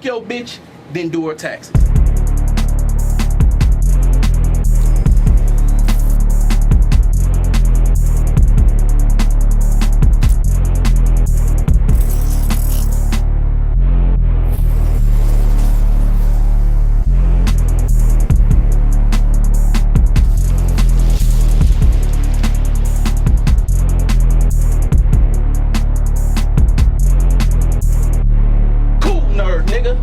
your bitch, then do her taxes. Kool Nerd, nigga.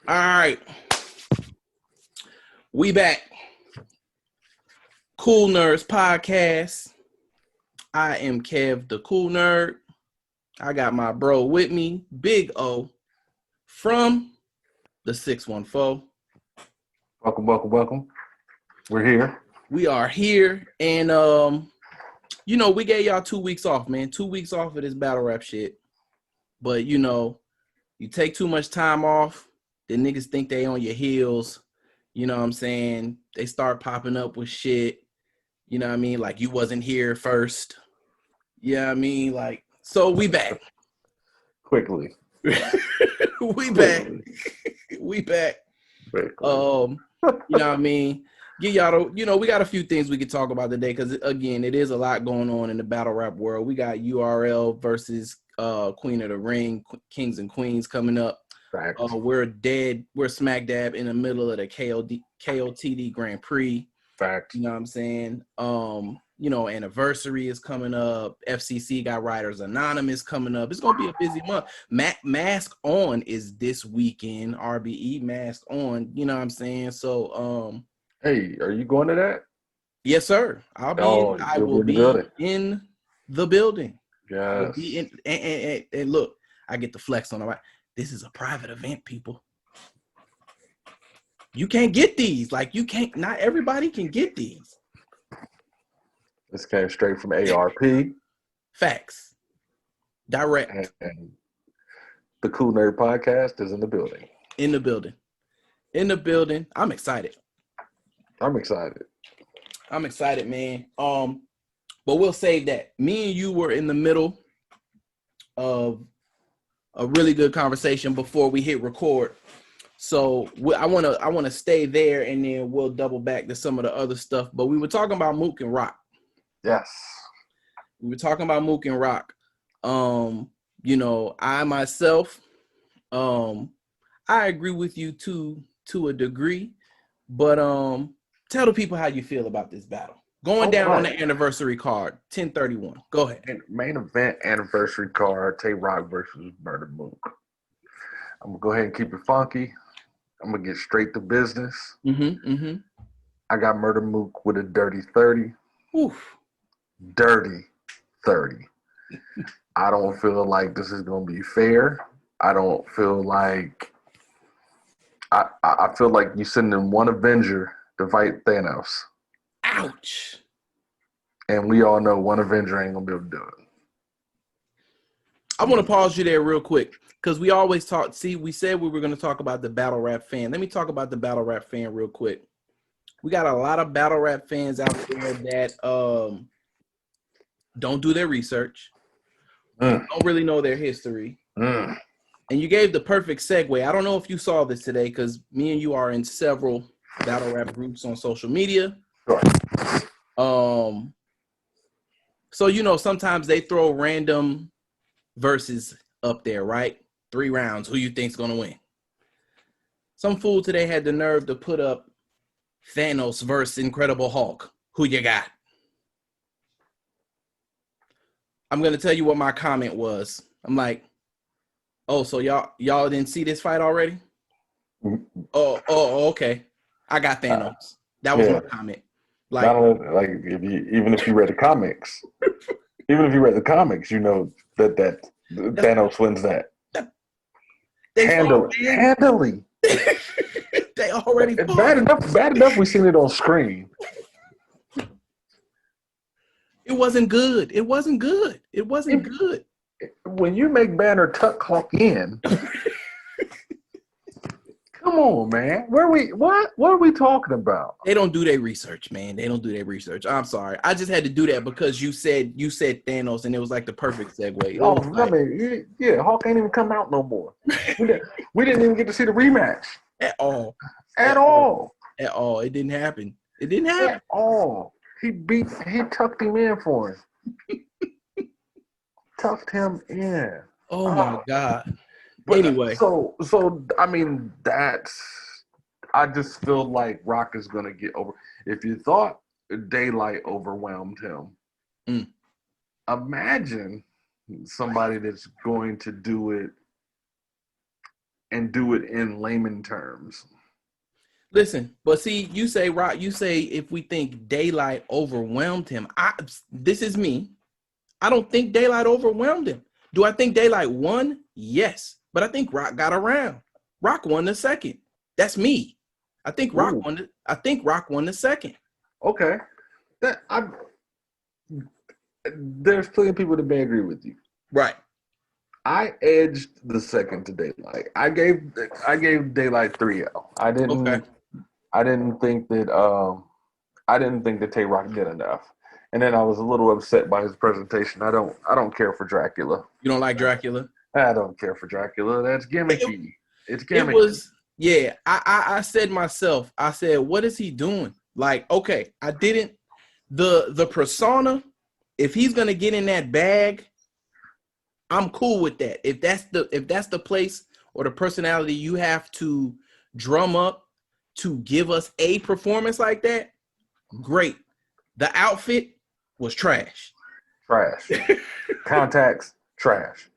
All right. We back. Kool Nerds podcast. I am Kev, the Kool Nerd. I got my bro with me, Big O, from the 614. Welcome. We're here. We are here, and we gave y'all 2 weeks off, man. 2 weeks off of this battle rap shit. But you take too much time off, the niggas think they on your heels. You know what I'm saying? They start popping up with shit. You know what I mean? Like you wasn't here first. Yeah, you know I mean, like, so we back. Quickly. We back. We back. Quickly. You know what I mean? Give y'all we got a few things we could talk about today because again, it is a lot going on in the battle rap world. We got URL versus Queen of the Ring, Kings and Queens coming up. We're smack dab in the middle of the KOTD Grand Prix. Fact. You know what I'm saying? Anniversary is coming up. FCC got Writers Anonymous coming up. It's gonna be a busy month. Mask On is this weekend. RBE Mask On. You know what I'm saying? So hey, are you going to that? yes, sir. I will be in the building. Yes. And look, I get the flex on the right. This is a private event, people. You can't get these. Like not everybody can get these. This came straight from ARP. Facts. Direct. And the Kool Nerd podcast is in the building. In the building. I'm excited. I'm excited, man. But we'll save that. Me and you were in the middle of a really good conversation before we hit record. So I want to stay there, and then we'll double back to some of the other stuff. But we were talking about Mook and Rock. Yes. We were talking about Mook and Rock. I myself, I agree with you to a degree, but tell the people how you feel about this battle. Going down on the anniversary card, 10/31. Go ahead. Main event anniversary card, Tay Rock versus Murder Mook. I'm going to go ahead and keep it funky. I'm going to get straight to business. I got Murder Mook with a dirty 30. Oof. Dirty 30. I don't feel like this is going to be fair. I don't feel like I feel like you sending one Avenger to fight Thanos. Ouch. And we all know one Avenger ain't going to be able to do it. I want to pause you there real quick because we always talk. See, we said we were going to talk about the battle rap fan. Let me talk about the battle rap fan real quick. We got a lot of battle rap fans out there that don't do their research, don't really know their history. And you gave the perfect segue. I don't know if you saw this today because me and you are in several battle rap groups on social media. Sure. So, sometimes they throw random verses up there, right? 3 rounds. Who you think's going to win? Some fool today had the nerve to put up Thanos versus Incredible Hulk. Who you got? I'm going to tell you what my comment was. I'm like, oh, so y'all didn't see this fight already? Oh, okay. I got Thanos. That was my comment. Like, Even if you read the comics, you know that Thanos wins that. Handily. They already fought. Bad enough we seen it on screen. It wasn't good. Good. When you make Banner tuck Hulk in, come Come on, man. What are we talking about? They don't do their research, man. They don't do their research. I'm sorry. I just had to do that because you said Thanos, and it was like the perfect segue. Oh, I mean, yeah, Hulk ain't even come out no more. We didn't even get to see the rematch at all. At all. At all. It didn't happen. It didn't happen. At all. He tucked him in for him. Tucked him in. Oh my God. But anyway. So I mean, I just feel like Rock is gonna get over. If you thought Daylight overwhelmed him, imagine somebody that's going to do it and do it in layman terms. Listen, but see, you say Rock. You say if we think Daylight overwhelmed him, this is me. I don't think Daylight overwhelmed him. Do I think Daylight won? Yes, but I think Rock got around. Rock won the second. That's me. I think Rock won. I think Rock won the second. Okay, there's plenty of people that may agree with you. Right. I edged the second to Daylight. I gave Daylight 3L. I didn't think that Tay Rock did enough. And then I was a little upset by his presentation. I don't care for Dracula. You don't like Dracula? I don't care for Dracula. That's gimmicky. It's gimmicky. It was, yeah. I said myself, what is he doing? Like, okay, I didn't the persona, if he's gonna get in that bag, I'm cool with that. If that's the place or the personality you have to drum up to give us a performance like that, great. The outfit was trash. Trash. Contacts, trash.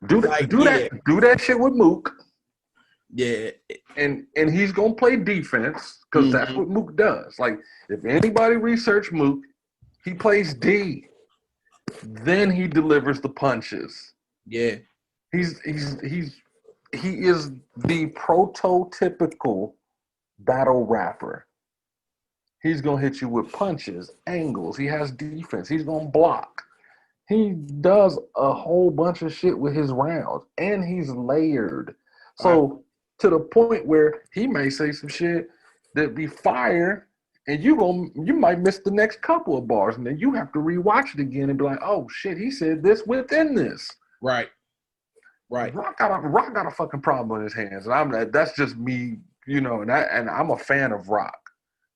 Do that shit with Mook. Yeah. And he's gonna play defense because that's what Mook does. Like, if anybody research Mook, he plays D. Then he delivers the punches. Yeah. He is the prototypical battle rapper. He's gonna hit you with punches, angles. He has defense. He's gonna block. He does a whole bunch of shit with his rounds, and he's layered. So to the point where he may say some shit that be fire, and you might miss the next couple of bars, and then you have to rewatch it again and be like, oh shit, he said this within this. Right. Rock got a fucking problem in his hands, and that's just me, and I'm a fan of Rock.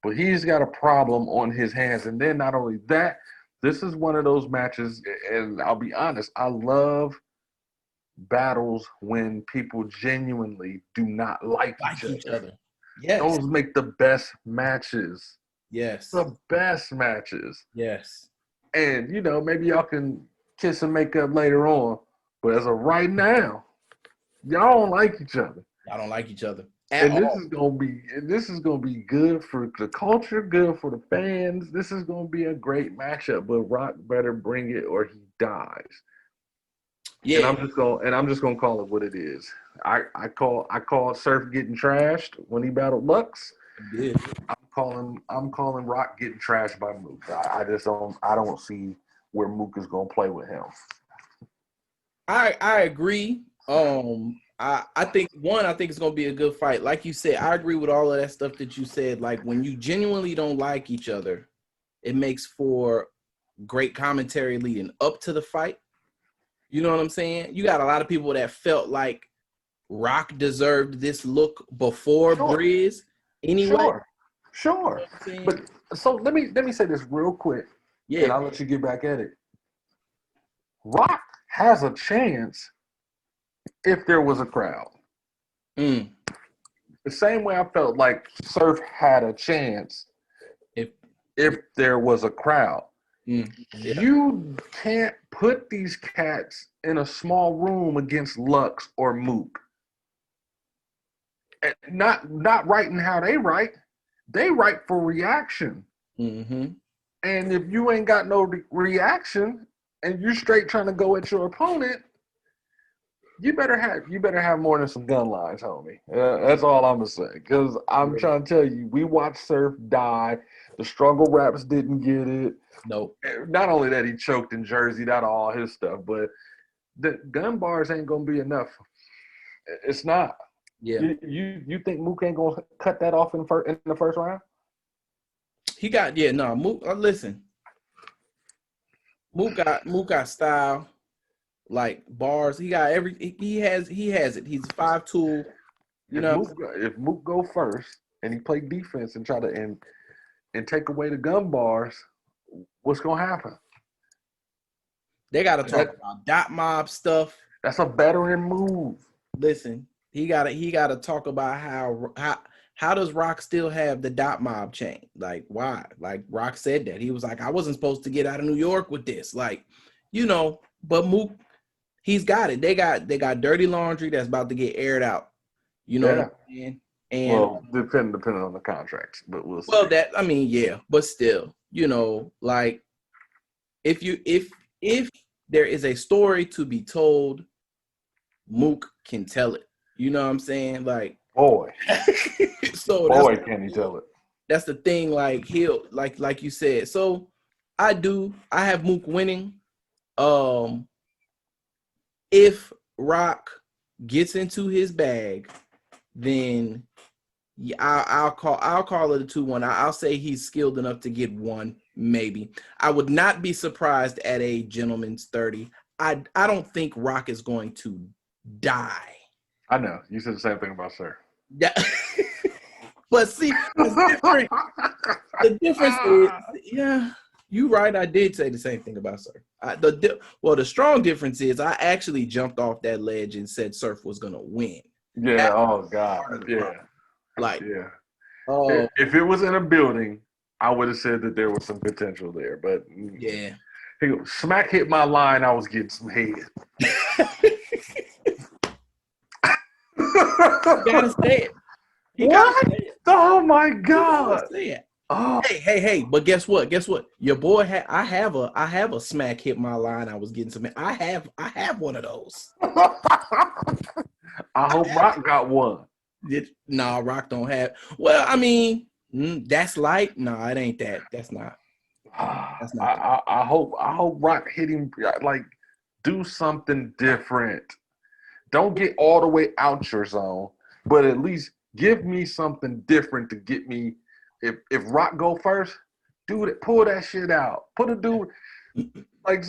But he's got a problem on his hands. And then not only that, this is one of those matches, and I'll be honest, I love battles when people genuinely do not like each other. Yes. Those make the best matches. Yes. The best matches. Yes. And, maybe y'all can kiss and make up later on. But as of right now, y'all don't like each other. Y'all don't like each other. This is gonna be good for the culture, good for the fans. This is gonna be a great matchup, but Rock better bring it or he dies. Yeah. And I'm just gonna call it what it is. I call Surf getting trashed when he battled Lux. Yeah. I'm calling Rock getting trashed by Mook. I don't see where Mook is gonna play with him. I agree. I think it's gonna be a good fight. Like you said, I agree with all of that stuff that you said. Like, when you genuinely don't like each other, it makes for great commentary leading up to the fight. You know what I'm saying? You got a lot of people that felt like Rock deserved this look before Briz. Anyway, sure. You know, but so let me say this real quick. Yeah, and I'll let you get back at it. Rock has a chance if there was a crowd. The same way I felt like Surf had a chance if there was a crowd. Yeah. You can't put these cats in a small room against Lux or Mook. Not writing how they write. They write for reaction. Mm-hmm. And if you ain't got no reaction and you're straight trying to go at your opponent, you better have more than some gun lines, homie. That's all I'm gonna say. Because I'm trying to tell you, we watched Surf die. The struggle raps didn't get it. Nope. Not only that, he choked in Jersey, that all his stuff, but the gun bars ain't gonna be enough. It's not. Yeah. You think Mook ain't gonna cut that off in the first round? He got Mook. Listen, Mook got style, like bars. He got he has it. He's a 5 tool. You know, If Mook go first and he play defense and try to and take away the gun bars, what's gonna happen? they got to talk about dot mob stuff. That's a veteran move. Listen, he got to talk about how does Rock still have the dot mob chain? Like why? Like Rock said that he was like, I wasn't supposed to get out of New York with this. Like, but Mook, he's got it. They got dirty laundry that's about to get aired out. You know what I'm saying? And depending on the contracts, but we'll see. Well, but still, like if there is a story to be told, Mook can tell it. You know what I'm saying? Like, boy, can he tell it? That's the thing. Like he'll like you said. So I have Mook winning. If Rock gets into his bag, then I'll call it a 2-1. I'll say he's skilled enough to get one, maybe. I would not be surprised at a gentleman's 30. I don't think Rock is going to die. I know. You said the same thing about Sir. Yeah. But see, the difference is, yeah, you're right. I did say the same thing about Surf. The strong difference is I actually jumped off that ledge and said Surf was going to win. Yeah. Oh, God. Yeah. Like, yeah. If it was in a building, I would have said that there was some potential there. But yeah. Smack hit my line. I was getting some head. You gotta say it. What? Oh my God! Say it. Oh. Hey! But guess what? Your boy I have a smack hit my line. I was getting some. I have one of those. I hope Rock got one. Nah, Rock don't have. Well, I mean, that's light. No, it ain't that. That's not. That's not. I hope Rock hit him. Like, do something different. Don't get all the way out your zone, but at least give me something different to get me. If Rock go first, dude, pull that shit out. Put a dude like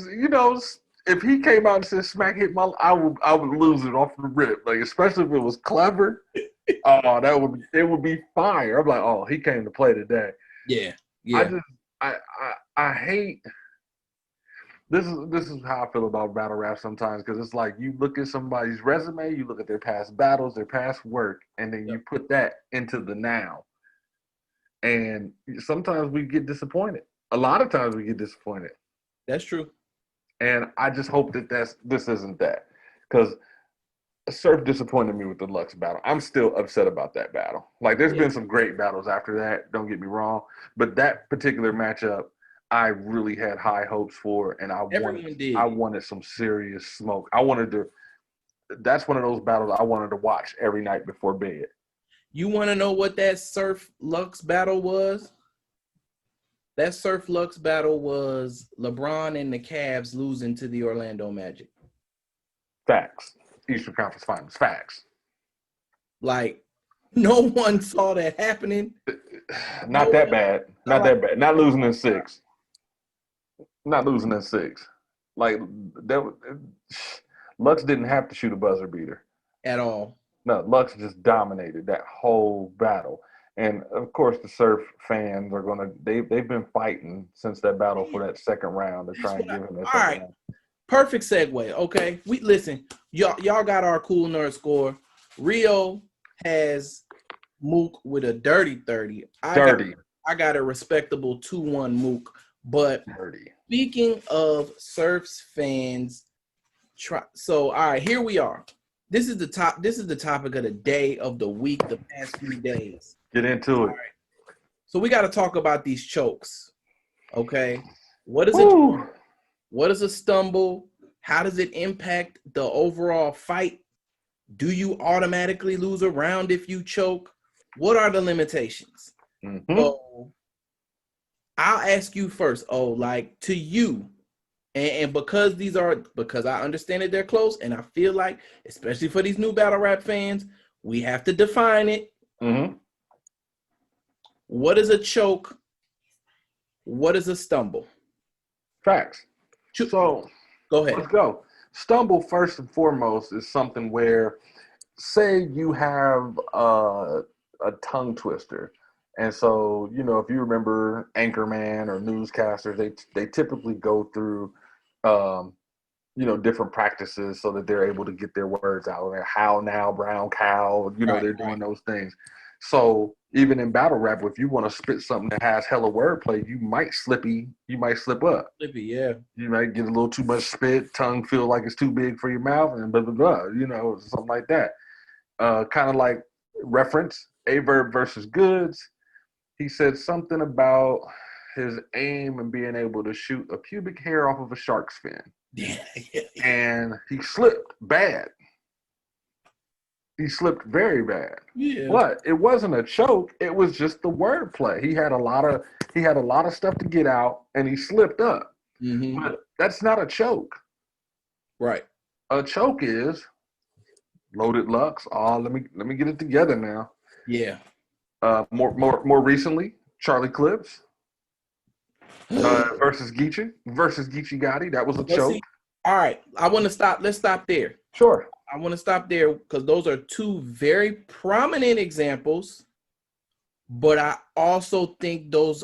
if he came out and said Smack hit my, I would lose it off the rip. Like, especially if it was clever. Oh, it would be fire. I'm like, oh, he came to play today. Yeah. I hate. This is how I feel about battle rap sometimes, because it's like you look at somebody's resume, you look at their past battles, their past work, and then you put that into the now. And sometimes we get disappointed. A lot of times we get disappointed. That's true. And I just hope that this isn't that, because Surf disappointed me with the Lux battle. I'm still upset about that battle. Like, there's been some great battles after that, don't get me wrong, but that particular matchup, I really had high hopes for, and I wanted some serious smoke. That's one of those battles I wanted to watch every night before bed. You want to know what that Surf Lux battle was? That Surf Lux battle was LeBron and the Cavs losing to the Orlando Magic. Facts. Eastern Conference Finals. Facts. Like, no one saw that happening. Not that bad. Not that bad. Not losing in 6. Not losing in 6. Like, Lux didn't have to shoot a buzzer beater at all. No, Lux just dominated that whole battle. And of course, the Surf fans are gonna. They've been fighting since that battle for that second round to try and give him that second round. Perfect segue. Okay, we listen. Y'all got our Kool Nerd score. Rio has Mook with a dirty 30. I got a respectable 2-1 Mook. But speaking of Surf's fans, so all right, here we are. This is the topic of the day, of the week, the past few days. Get into it. Right. So we got to talk about these chokes. Okay, what is it? What is a stumble? How does it impact the overall fight? Do you automatically lose a round if you choke? What are the limitations? Mm-hmm. So I'll ask you first. Like, to you, and because I understand that they're close, and I feel like, especially for these new battle rap fans, We have to define it. Mm-hmm. What is a choke? What is a stumble? Facts. So Go ahead. let's go. Stumble, first and foremost, is something where, say you have a tongue twister. And so, if you remember anchorman or newscasters, they typically go through, different practices so that they're able to get their words out. Like, how now, brown cow, they're doing those things. So even in battle rap, if you want to spit something that has hella wordplay, you might slip up. Slippy, yeah. You might get a little too much spit, tongue feel like it's too big for your mouth, and blah, blah, blah, something like that. Kind of like reference, Averb versus Goods. He said something about his aim and being able to shoot a pubic hair off of a shark's fin. Yeah. And he slipped bad. He slipped very bad. Yeah. But it wasn't a choke. It was just the wordplay. He had a lot of stuff to get out, and he slipped up. Mm-hmm. But that's not a choke. Right. A choke is loaded Lux. Oh, let me get it together now. Yeah. More recently, Charlie Clips versus Geechee Gotti. That was a choke. All right. I want to stop. Let's stop there. Sure. I want to stop there because those are two very prominent examples, but I also think those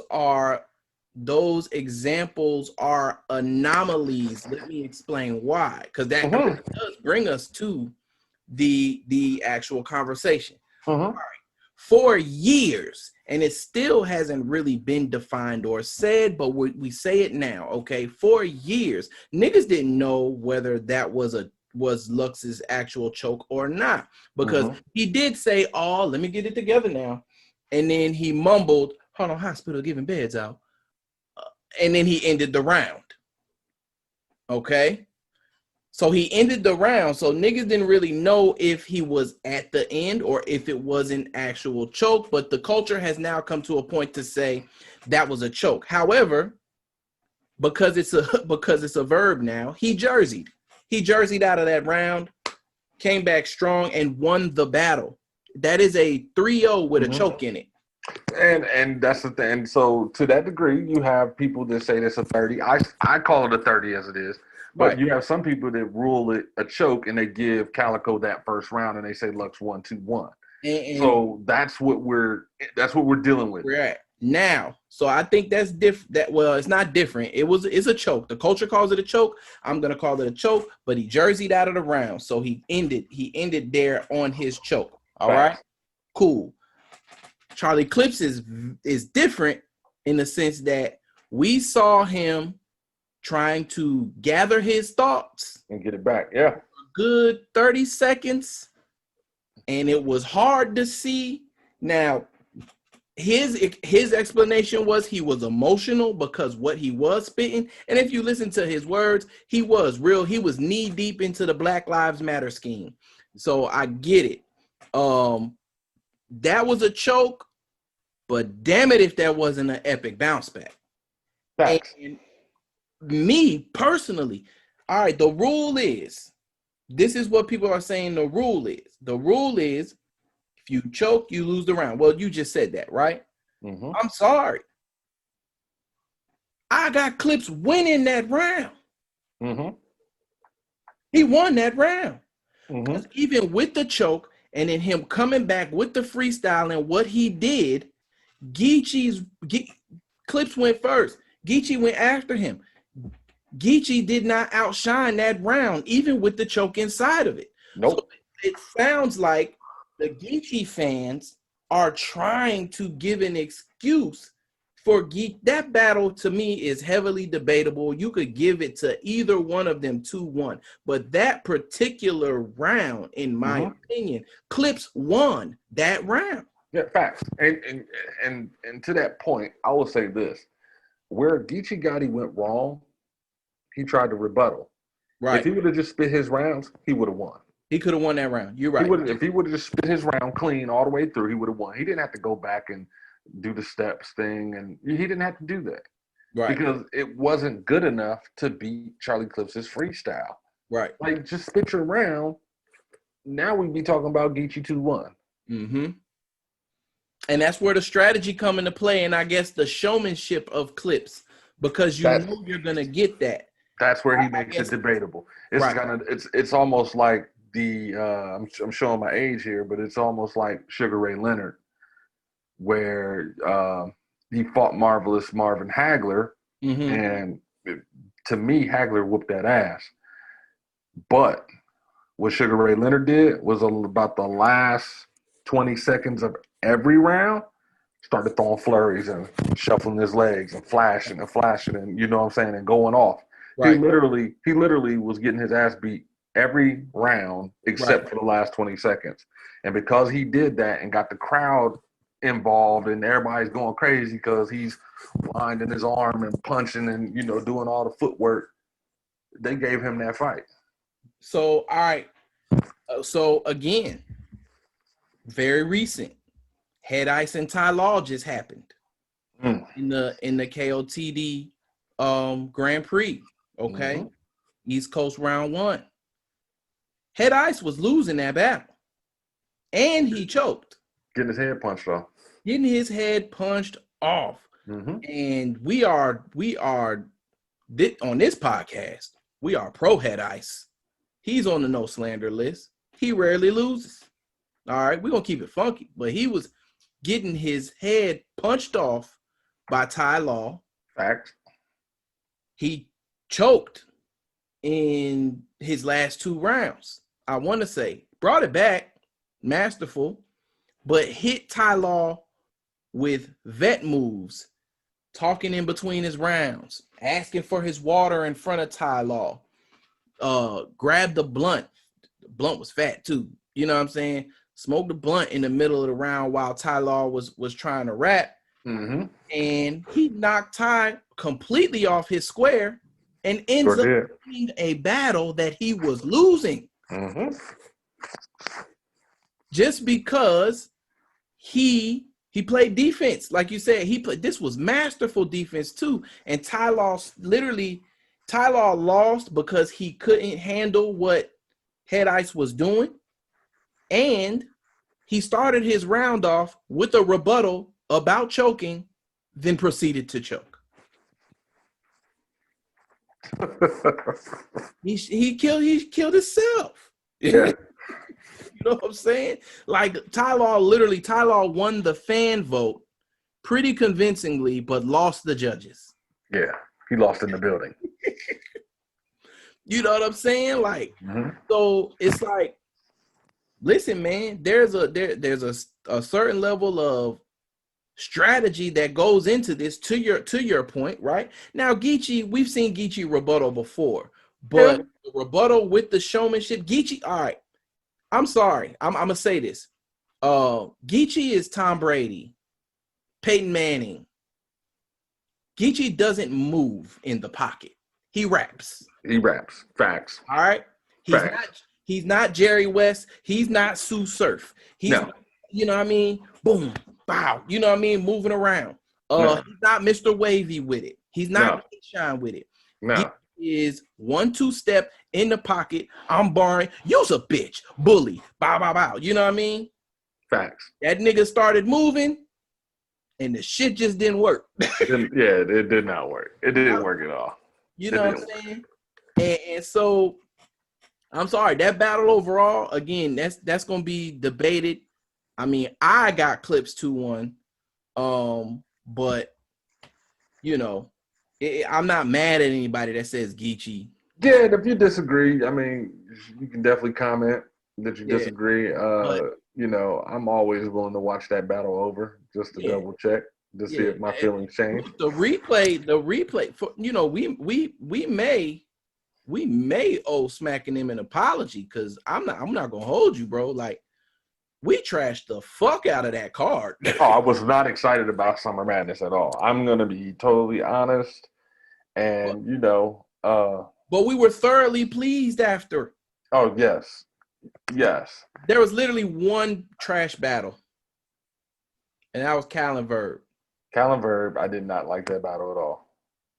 examples are anomalies. Let me explain why, because that does bring us to the actual conversation. All right. For years, and it still hasn't really been defined or said, but we say it now, okay? For years, niggas didn't know whether that was Lux's actual choke or not, because he did say, "Oh, let me get it together now," and then he mumbled, "Hold on, hospital giving beds out," and then he ended the round. Okay. So he ended the round. So niggas didn't really know if he was at the end or if it was an actual choke. But the culture has now come to a point to say that was a choke. However, because it's a verb now, he jerseyed. He jerseyed out of that round, came back strong, and won the battle. That is a 3-0 with a choke in it. And that's the thing. So to that degree, you have people that say that's a 30. I call it a 30 as it is. But you have some people that rule it a choke and they give Calico that first round and they say Lux 1-2-1. So that's what we're dealing with. We're at now. So I think that's different. It's not different. It's a choke. The culture calls it a choke. I'm gonna call it a choke, but he jerseyed out of the round. So he ended there on his choke. All right. Cool. Charlie Clips is different in the sense that we saw him trying to gather his thoughts and get it back. Yeah. A good 30 seconds. And it was hard to see. Now, his explanation was he was emotional because what he was spitting. And if you listen to his words, he was real. He was knee deep into the Black Lives Matter scheme. So I get it. That was a choke, but damn it if that wasn't an epic bounce back. Facts. And me personally, all right, the rule is, this is what people are saying the rule is, if you choke, you lose the round. Well, you just said that, right? I'm sorry. I got Clips winning that round. He won that round. Even with the choke and then him coming back with the freestyle and what he did, Clips went first. Geechee went after him. Geechee did not outshine that round, even with the choke inside of it. Nope. So it sounds like the Geechee fans are trying to give an excuse for Geechee. That battle to me is heavily debatable. You could give it to either one of them 2-1, but that particular round, in my opinion, Clips won that round. Yeah, facts. And to that point, I will say this: where Geechee Gotti went wrong, he tried to rebuttal. Right. If he would have just spit his rounds, he would have won. He could have won that round. You're right. If he would have just spit his round clean all the way through, he would have won. He didn't have to go back and do the steps thing, and he didn't have to do that. Right. Because it wasn't good enough to beat Charlie Clips' freestyle. Right. Like, just spit your round now we'd be talking about Geechee 2-1. Mm-hmm. And that's where the strategy come into play, and I guess the showmanship of clips, because you know you're gonna get that. That's where he makes it debatable. It's right. kind of it's almost like the I'm showing my age here, but it's almost like Sugar Ray Leonard, where he fought Marvelous Marvin Hagler, and to me, Hagler whooped that ass. But what Sugar Ray Leonard did was about the last 20 seconds of every round, started throwing flurries and shuffling his legs and flashing and you know what I'm saying, and going off. Right. He literally was getting his ass beat every round except for the last 20 seconds. And because he did that and got the crowd involved and everybody's going crazy because he's winding his arm and punching and, you know, doing all the footwork, they gave him that fight. So, all right. So, again, very recent. Head Ice and Ty Law just happened in the KOTD Grand Prix. Okay. East Coast round 1. Head Ice was losing that battle. And he choked. Getting his head punched off. And we are on this podcast, we are pro Head Ice. He's on the no slander list. He rarely loses. All right, we're gonna keep it funky, but he was getting his head punched off by Ty Law. Fact. He choked in his last 2 rounds. I want to say brought it back, masterful, but hit Ty Law with vet moves, talking in between his rounds, asking for his water in front of Ty Law. Grabbed the blunt. The blunt was fat too. You know what I'm saying? Smoked the blunt in the middle of the round while Ty Law was trying to rap. And he knocked Ty completely off his square and ends up winning a battle that he was losing. Just because he played defense. Like you said, this was masterful defense too. And Ty Law lost because he couldn't handle what Head Ice was doing. And he started his round off with a rebuttal about choking, then proceeded to choke. he killed himself. Yeah. You know what I'm saying? Like Ty Law won the fan vote pretty convincingly, but lost the judges. Yeah, he lost in the building. You know what I'm saying? Like, so it's like, listen, man, there's a certain level of strategy that goes into this, to your point, right? Now, Geechee, we've seen Geechee rebuttal before, but the rebuttal with the showmanship, Geechee, all right, I'm sorry, I'm gonna say this. Geechee is Tom Brady, Peyton Manning. Geechee doesn't move in the pocket. He raps. Facts. All right. He's not Jerry West. He's not Sue Surf. You know what I mean? Boom, bow. You know what I mean? Moving around. He's not Mr. Wavy with it. He's not Shine with it. No. He is 1-2 step in the pocket. I'm barring. You's a bitch. Bully. Bow, bow, bow. You know what I mean? Facts. That nigga started moving and the shit just didn't work. It did not work. It didn't work at all. You know what I'm saying? And so I'm sorry, that battle overall, again, that's gonna be debated. I mean, I got clips 2-1. But you know, I'm not mad at anybody that says Geechee. Yeah, and if you disagree, I mean, you can definitely comment that you disagree. You know, I'm always willing to watch that battle over just to double check to see if my feelings change. The replay for, you know, we may owe smacking him an apology, because I'm not gonna hold you, bro. Like, we trashed the fuck out of that card. I was not excited about Summer Madness at all. I'm gonna be totally honest, and you know, but we were thoroughly pleased after. Oh yes. There was literally one trash battle, and that was Callan Verb. I did not like that battle at all.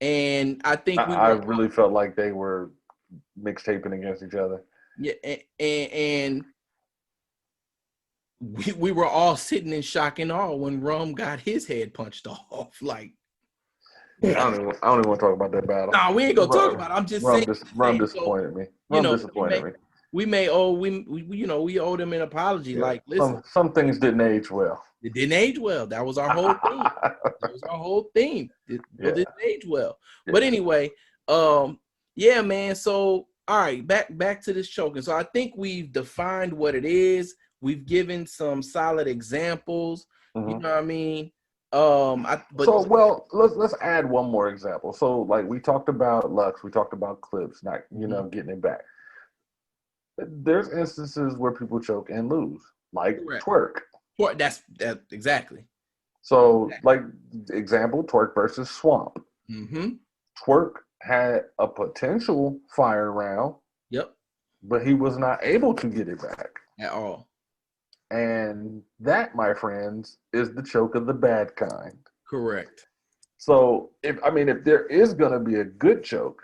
And I think I really felt like they were mixtaping against each other. Yeah, and we were all sitting in shock and awe when Rum got his head punched off. Like, I don't even want to talk about that battle. nah, we ain't gonna talk about it. I'm just saying. Rum disappointed me. Rum disappointed me. We owe them an apology. Yeah. Like, listen, some things didn't age well. It didn't age well. That was our whole theme. That was our whole theme. It didn't age well. Yeah. But anyway, yeah, man. So all right, back to this choking. So I think we've defined what it is. We've given some solid examples. Mm-hmm. You know what I mean? Let's add one more example. So like we talked about Lux, we talked about Clips, not getting it back. There's instances where people choke and lose, like Twerk. That's exactly. So like example, Twerk versus Swamp. Mm-hmm. Twerk had a potential fire round. Yep. But he was not able to get it back at all. And that, my friends, is the choke of the bad kind. Correct. So if there is going to be a good choke,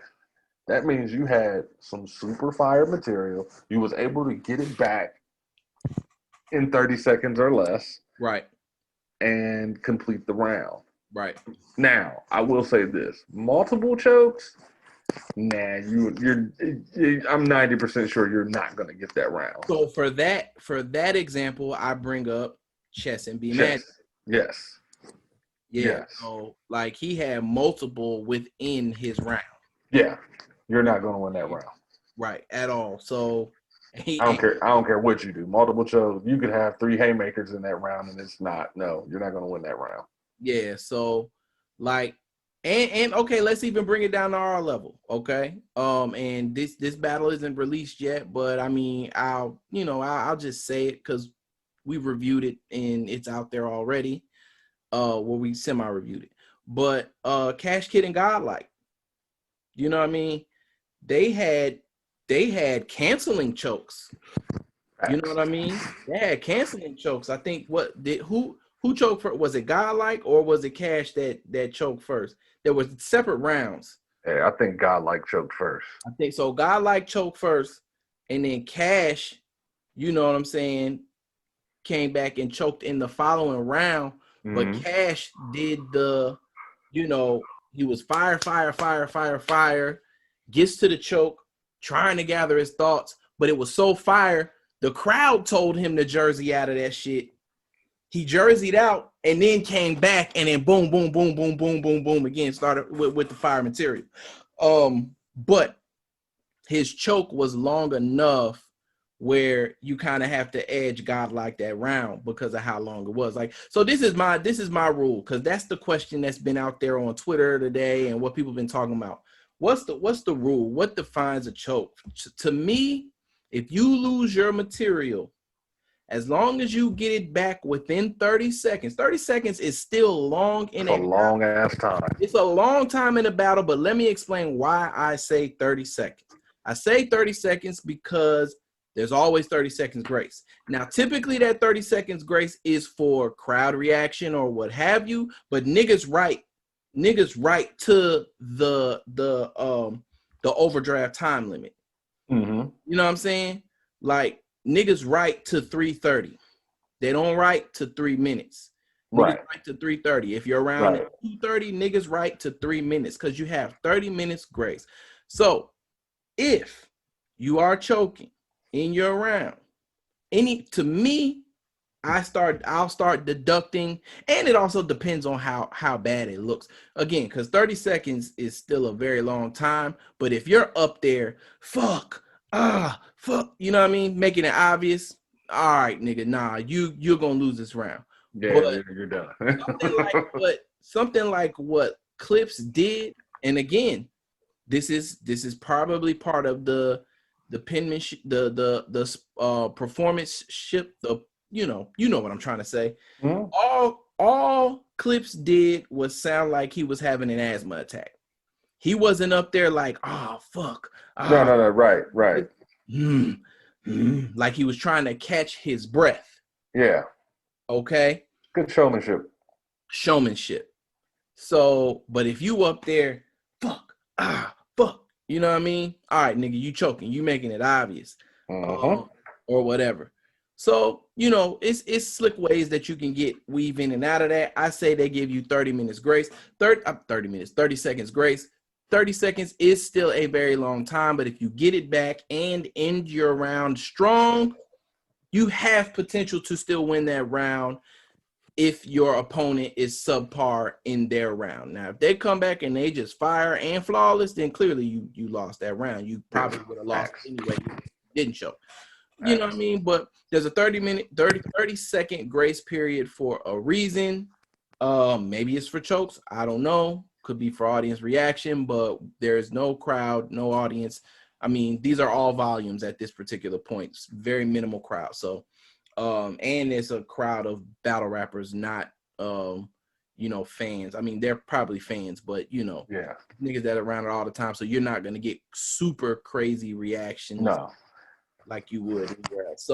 that means you had some super fire material. You was able to get it back in 30 seconds or less. Right. And complete the round. Right. Now, I will say this. Multiple chokes, nah, I'm 90% sure you're not going to get that round. So for that example, I bring up Chess and B Magic. Yes. Yeah. Yes. So like he had multiple within his round. Yeah. You're not going to win that round. Right. At all. So I don't care what you do. Multiple chokes. You could have 3 haymakers in that round and it's not. No, you're not going to win that round. Yeah. So like and okay, let's even bring it down to our level. Okay. And this battle isn't released yet, but I mean I'll just say it because we reviewed it and it's out there already. We semi-reviewed it. But Cash Kid and Godlike, you know what I mean? They had canceling chokes. You know what I mean? They had canceling chokes. I think who choked first? Was it Godlike or was it Cash that choked first? There was separate rounds. Yeah, I think Godlike choked first. I think so. Godlike choked first, and then Cash, you know what I'm saying, came back and choked in the following round. Mm-hmm. But Cash did he was fire, gets to the choke, trying to gather his thoughts, but it was so fire, the crowd told him to jersey out of that shit. He jerseyed out and then came back and then boom, boom, boom, boom, boom, boom, boom again, started with the fire material. But his choke was long enough where you kind of have to edge Godlike that round because of how long it was. Like, so this is my rule, because that's the question that's been out there on Twitter today and what people have been talking about. What's the rule? What defines a choke? To me, if you lose your material, as long as you get it back within 30 seconds, 30 seconds is still long in a long ass time. It's a long time in a battle, but let me explain why I say 30 seconds. I say 30 seconds because there's always 30 seconds grace. Now, typically that 30 seconds grace is for crowd reaction or what have you, but niggas right to the overdraft time limit. Mm-hmm. You know what I'm saying? Like, niggas right to 3:30. They don't write to 3 minutes. Niggas right to 3:30. If you're around at 2:30, niggas right to 3 minutes because you have 30 minutes grace. So if you are choking in your round, to me, I'll start deducting, and it also depends on how bad it looks. Again, because 30 seconds is still a very long time. But if you're up there, fuck, you know what I mean? Making it obvious. All right, nigga, nah, you're gonna lose this round. Yeah, but you're done. something like what Clips did, and again, this is probably part of the penmanship, the performanceship, you know what I'm trying to say. Mm-hmm. All Clips did was sound like he was having an asthma attack. He wasn't up there like, oh fuck. No, right. Like he was trying to catch his breath. Yeah. Okay. Good showmanship. So, but if you up there, fuck, you know what I mean? All right, nigga, you choking, you making it obvious, mm-hmm. Or whatever. So, it's slick ways that you can weave in and out of that. I say they give you 30 minutes grace, 30 seconds grace. 30 seconds is still a very long time, but if you get it back and end your round strong, you have potential to still win that round if your opponent is subpar in their round. Now, if they come back and they just fire and flawless, then clearly you lost that round. You probably would have lost anyway. You didn't show. You know what I mean? But there's a 30 second grace period for a reason. Maybe it's for chokes. I don't know. Could be for audience reaction, but there's no crowd, no audience. I mean, these are all volumes at this particular point. It's very minimal crowd. So, and it's a crowd of battle rappers, not, fans. I mean, they're probably fans, but, niggas that are around it all the time. So you're not going to get super crazy reactions. No. Like you would anywhere else.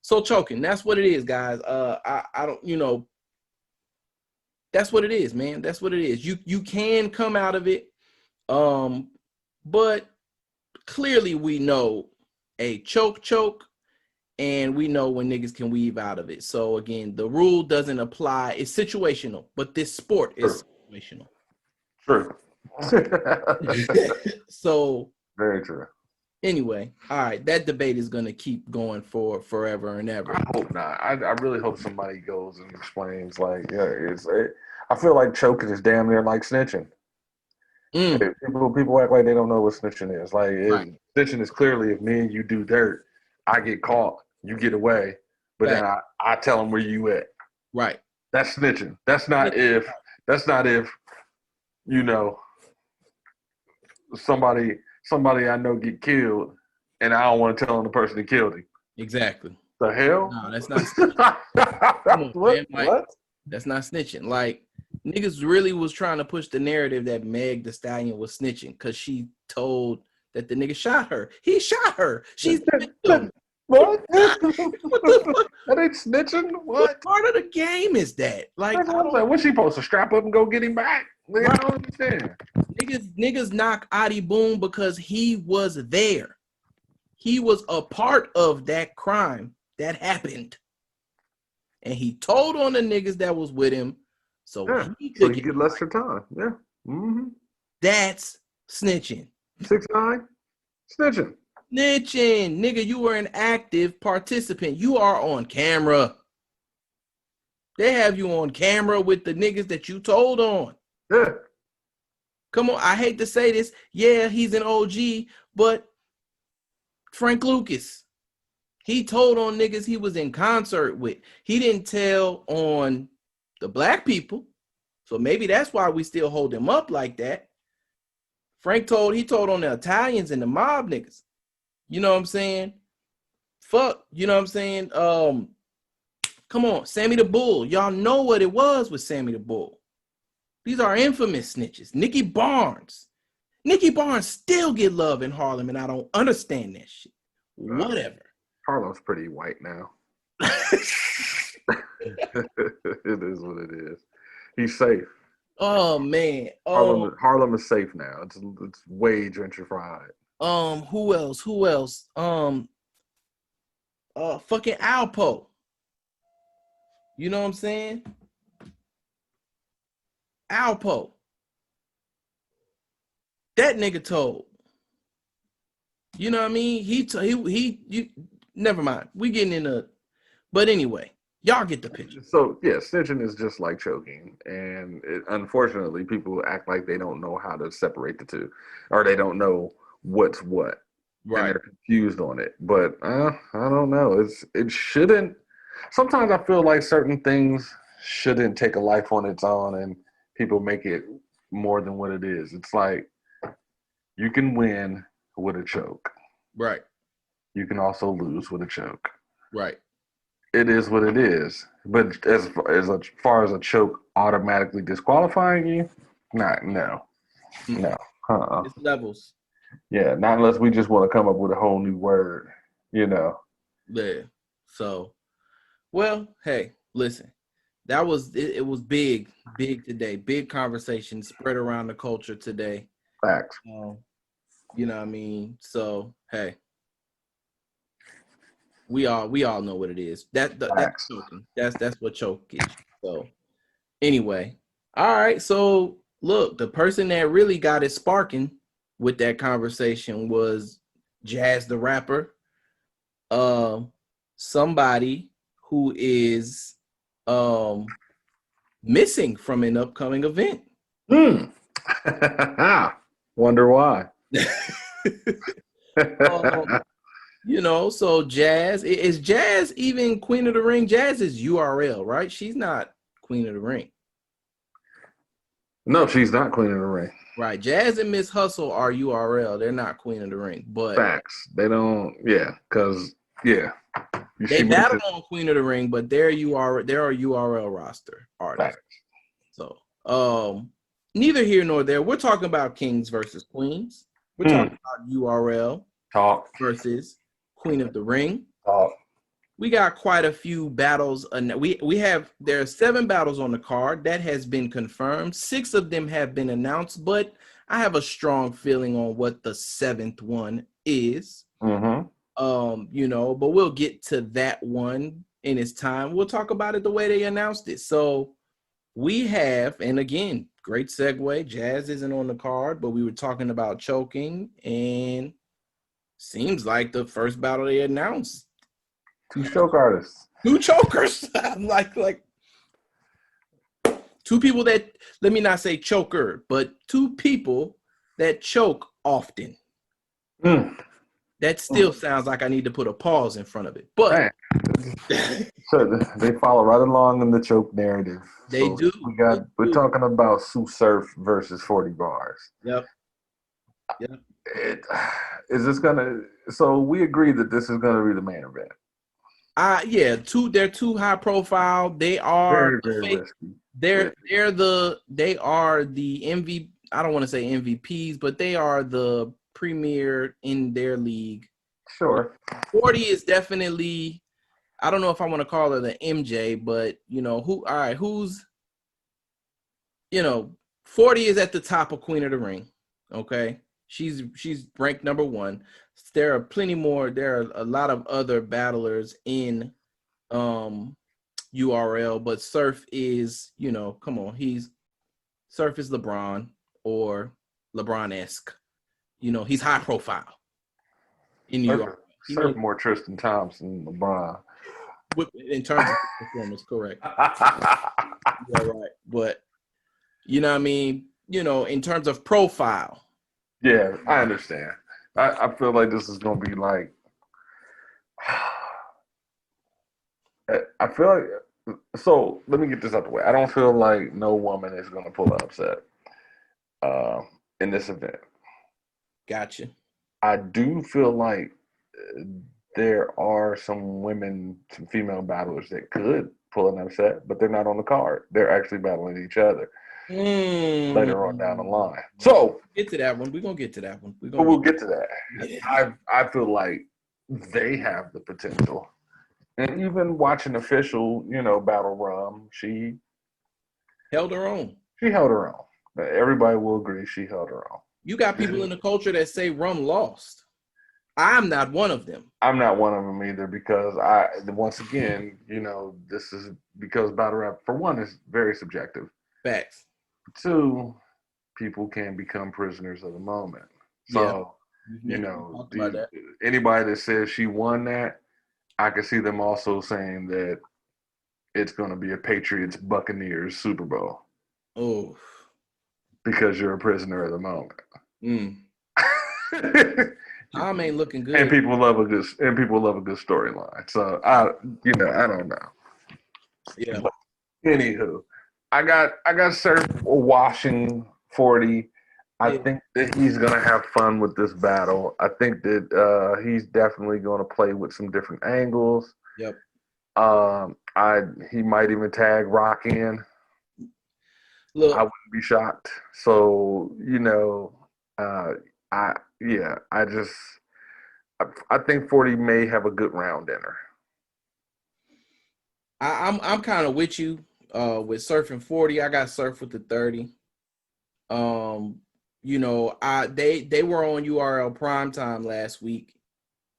So choking, that's what it is, guys. I don't, that's what it is, man. That's what it is. You can come out of it, but clearly we know a choke, and we know when niggas can weave out of it. So again, the rule doesn't apply. It's situational, but this sport is situational. True. So very true. Anyway, all right, that debate is going to keep going for forever and ever. I hope not. I really hope somebody goes and explains, like, I feel like choking is damn near like snitching. People act like they don't know what snitching is. Like, snitching is clearly if me and you do dirt, I get caught, you get away, but then I tell them where you at. Right. That's snitching. That's not if somebody I know get killed, and I don't want to tell the person that killed him. Exactly. The hell? No, that's not snitching. What? That's not snitching. Like, niggas really was trying to push the narrative that Meg Thee Stallion was snitching because she told that the nigga shot her. He shot her. She's the victim. What? What the fuck? That ain't snitching? What part of the game is that? Like, what's she supposed to strap up and go get him back? Like, I don't understand. Niggas knock Adi Boom because he was there. He was a part of that crime that happened. And he told on the niggas that was with him. So he could get lesser time. Yeah. Mm-hmm. That's snitching. 6ix9ine? Snitching. Snitching. Nigga, you were an active participant. You are on camera. They have you on camera with the niggas that you told on. Yeah. Come on, I hate to say this. Yeah, he's an OG, but Frank Lucas, he told on niggas he was in concert with. He didn't tell on the black people. So maybe that's why we still hold him up like that. Frank told on the Italians and the mob niggas. You know what I'm saying? Fuck, you know what I'm saying? Come on, Sammy the Bull. Y'all know what it was with Sammy the Bull. These are infamous snitches. Nicky Barnes. Nicky Barnes still get love in Harlem, and I don't understand that shit. Whatever. Harlem's pretty white now. It is what it is. He's safe. Oh man. Harlem is safe now. It's way gentrified. Who else? Fucking Alpo. You know what I'm saying? Alpo. That nigga told. You know what I mean? He never mind. We getting in a, but anyway, y'all get the picture. So yeah, snitching is just like choking, and unfortunately, people act like they don't know how to separate the two, or they don't know what's what, right? And they're confused on it. But I don't know. It shouldn't. Sometimes I feel like certain things shouldn't take a life on its own, and people make it more than what it is. It's like you can win with a choke, right? You can also lose with a choke, right? It is what it is. But as far as a choke automatically disqualifying you, no. It's levels. Yeah, not unless we just want to come up with a whole new word, Yeah. So, well, hey, listen, that was it. Was big today. Big conversation spread around the culture today. Facts. You know what I mean? So, hey. We all know what it is. That's choking. That's what choke is. So anyway, all right. So look, the person that really got it sparking with that conversation was Jazz the rapper. Somebody who is missing from an upcoming event. Wonder why. So Jazz is Jazz even Queen of the Ring? Jazz is URL, right? She's not Queen of the Ring. No, she's not Queen of the Ring. Right. Jazz and Miss Hustle are URL. They're not Queen of the Ring. But facts. They don't, because they battle on Queen of the Ring, but they're URL roster artists. Facts. So neither here nor there. We're talking about Kings versus Queens. We're talking about URL versus Queen of the Ring. We got quite a few battles. There are 7 battles on the card that has been confirmed. 6 of them have been announced, but I have a strong feeling on what the 7th one is. But we'll get to that one in its time. We'll talk about it the way they announced it. So we have, and again, great segue. Jazz isn't on the card, but we were talking about choking, and seems like the first battle they announced. 2 choke artists. 2 chokers. like 2 people that, let me not say choker, but 2 people that choke often. That still sounds like I need to put a pause in front of it. But so they follow right along in the choke narrative. They do. We're talking about Sue Surf versus 40 Bars. Yep. Is this gonna? So we agree that this is gonna be the main event. They're too high profile. They are very risky. They are the MVP. I don't want to say MVPs, but they are the premier in their league. Sure. 40 is definitely, I don't know if I want to call her the MJ, but who's 40 is at the top of Queen of the Ring. Okay. She's ranked number 1. There are plenty more. There are a lot of other battlers in URL, but Surf is, come on, Surf is LeBron or LeBron-esque. He's high profile in New York. Surf more Tristan Thompson than LeBron. In terms of performance, correct. Yeah, right. But you know what I mean? In terms of profile. Yeah, I understand. I feel like this is going to be like, I feel like, so let me get this out the way. I don't feel like no woman is going to pull an upset in this event. Gotcha. I do feel like there are some female battlers that could pull an upset, but they're not on the card. They're actually battling each other. Later on down the line. So get to that one. We're gonna get to that one. We'll get to that. Yeah. I feel like they have the potential. And even watching Official, battle Rum, she held her own. She held her own. Everybody will agree she held her own. You got people in the culture that say Rum lost. I'm not one of them. I'm not one of them either, because once again, this is because battle rap, for one, is very subjective. Facts. 2, people can become prisoners of the moment. So, anybody that says she won that, I can see them also saying that it's going to be a Patriots Buccaneers Super Bowl. Oh, because you're a prisoner of the moment. Tom ain't looking good. And people love a good storyline. So I don't know. Yeah. But anywho, I got Surf washing 40. I think that he's gonna have fun with this battle. I think that he's definitely gonna play with some different angles. Yep. He might even tag Rock in. Look, I wouldn't be shocked. So I think 40 may have a good round in her. I'm kind of with you with Surf and 40. I got Surf with the 30. They were on URL primetime last week,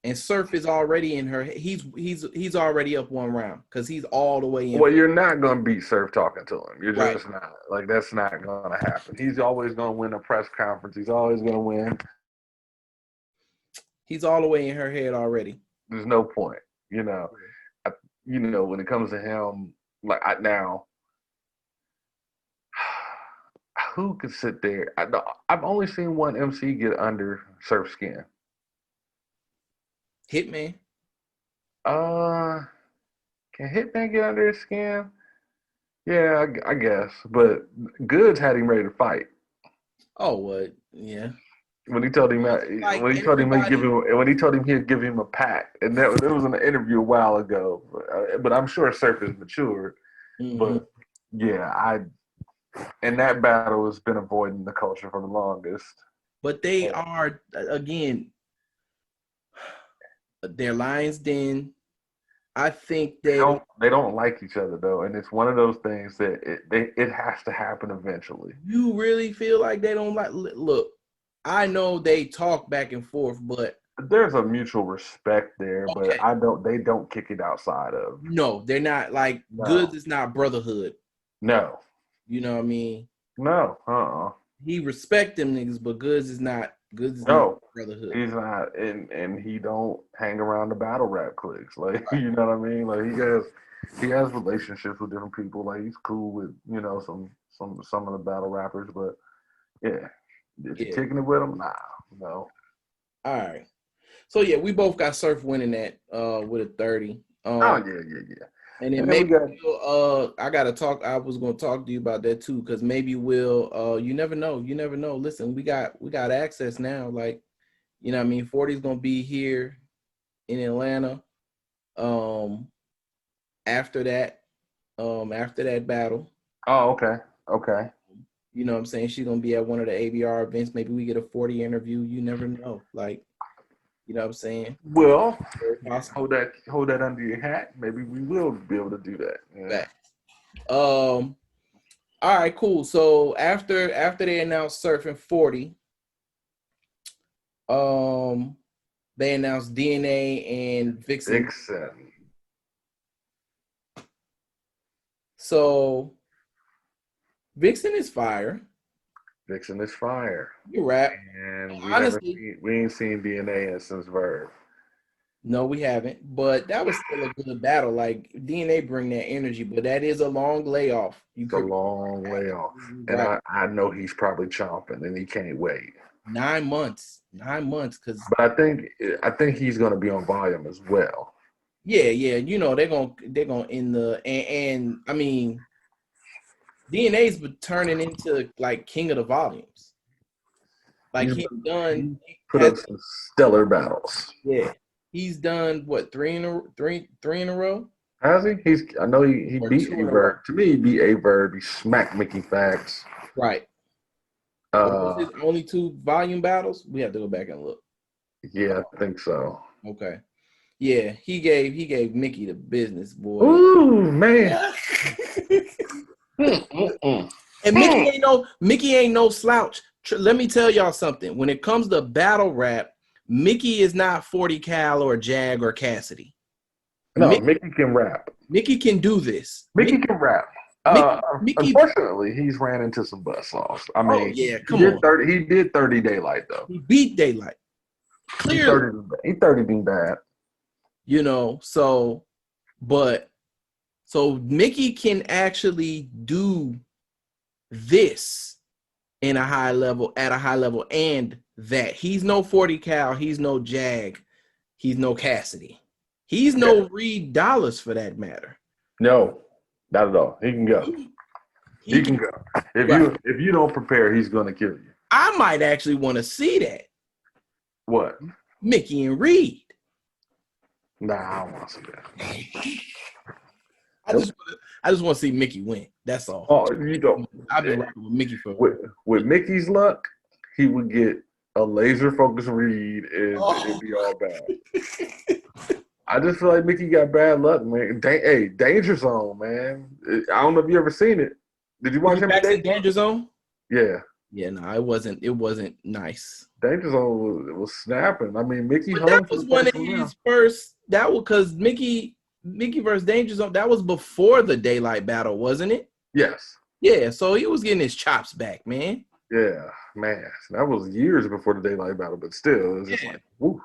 And Surf is already in her. He's already up 1 round because he's all the way in. Well, you're not going to beat Surf talking to him. You're Right. just not. Like, that's not going to happen. He's always going to win a press conference. He's always going to win. He's all the way in her head already. There's no point. You know, when it comes to him, like now, who could sit there? I've only seen one MC get under Surf skin. Hitman. Can Hitman get under his skin? Yeah, I guess. But Goods had him ready to fight. Oh, what? Yeah. When he told him he'd give him a pack, and that was in an interview a while ago. But I'm sure Surf is matured. Mm-hmm. But yeah, and that battle has been avoiding the culture for the longest. But they are, again, their Lions Den. I think they don't like each other though, and it's one of those things that it has to happen eventually. You really feel like they don't like? Look, I know they talk back and forth, but there's a mutual respect there. Okay. But they don't kick it outside of. No, they're not like Goods is not brotherhood. No. You know what I mean? No. He respect them niggas, but Goods is not not brotherhood. He's not, and he don't hang around the battle rap cliques. Like, you know what I mean? Like, he has relationships with different people. Like, he's cool with, some of the battle rappers, but yeah. Is he kicking it with them? Nah, no. All right. So yeah, we both got Surf winning that with a 30. Yeah. And then maybe I gotta talk. I was gonna talk to you about that too, because maybe we'll. You never know. Listen, we got access now. Like, you know what I mean? 40's gonna be here in Atlanta. After that battle. Oh, okay. You know what I'm saying? She's gonna be at one of the ABR events. Maybe we get a 40 interview. You never know. Like, you know what I'm saying? Well, hold that under your hat. Maybe we will be able to do that. Yeah. All right, cool. So after they announced Surf and 40, they announced DNA and Vixen. So Vixen is fire. You're right. And we ain't seen DNA since Verb. No, we haven't. But that was still a good battle. Like, DNA bring that energy, but that is a long layoff. It's a long layoff. And I know he's probably chomping and he can't wait. 9 months. But I think he's gonna be on volume as well. Yeah. You know, they're gonna end the and I mean DNA's turning into like king of the volumes. Like he put up some stellar battles. Yeah. He's done what, three in a row? Has he? I know he beat Averb. To me, he beat Averb. He smacked Mickey Facts. Right. Was his only 2 volume battles? We have to go back and look. Yeah, I think so. Okay. Yeah, he gave Mickey the business, boy. Ooh, man. And Mickey ain't no slouch. Let me tell y'all something. When it comes to battle rap, Mickey is not 40 Cal or Jag or Cassidy. No, Mickey can rap. Mickey can do this. Mickey can rap. Unfortunately, he's ran into some buzzsaws. I mean, he did 30 Daylight though. He beat Daylight. Clearly, he 30 being bad. You know, so Mickey can actually do this at a high level, and that he's no 40 Cal, he's no Jag, he's no Cassidy, he's no Reed Dollars for that matter. No, not at all. He can go. He can go. If you don't prepare, he's gonna kill you. I might actually want to see that. What? Mickey and Reed. Nah, I don't want to see that. I just want to see Mickey win. That's all. Oh, you don't. I've been rocking with Mickey for with Mickey's luck, he would get a laser focused Reed and it'd be all bad. I just feel like Mickey got bad luck, man. Hey, Danger Zone, man. I don't know if you ever seen it. Did you watch him in Danger Zone? Yeah. Yeah, no, it wasn't nice. Danger Zone was snapping. I mean, Mickey But that hung for was the one of first round. his first. That was because Mickey versus Danger Zone. That was before the daylight battle, wasn't it? Yes. Yeah, so he was getting his chops back, man. Yeah, man. That was years before the daylight battle, but still, it was just Yeah, like, woo.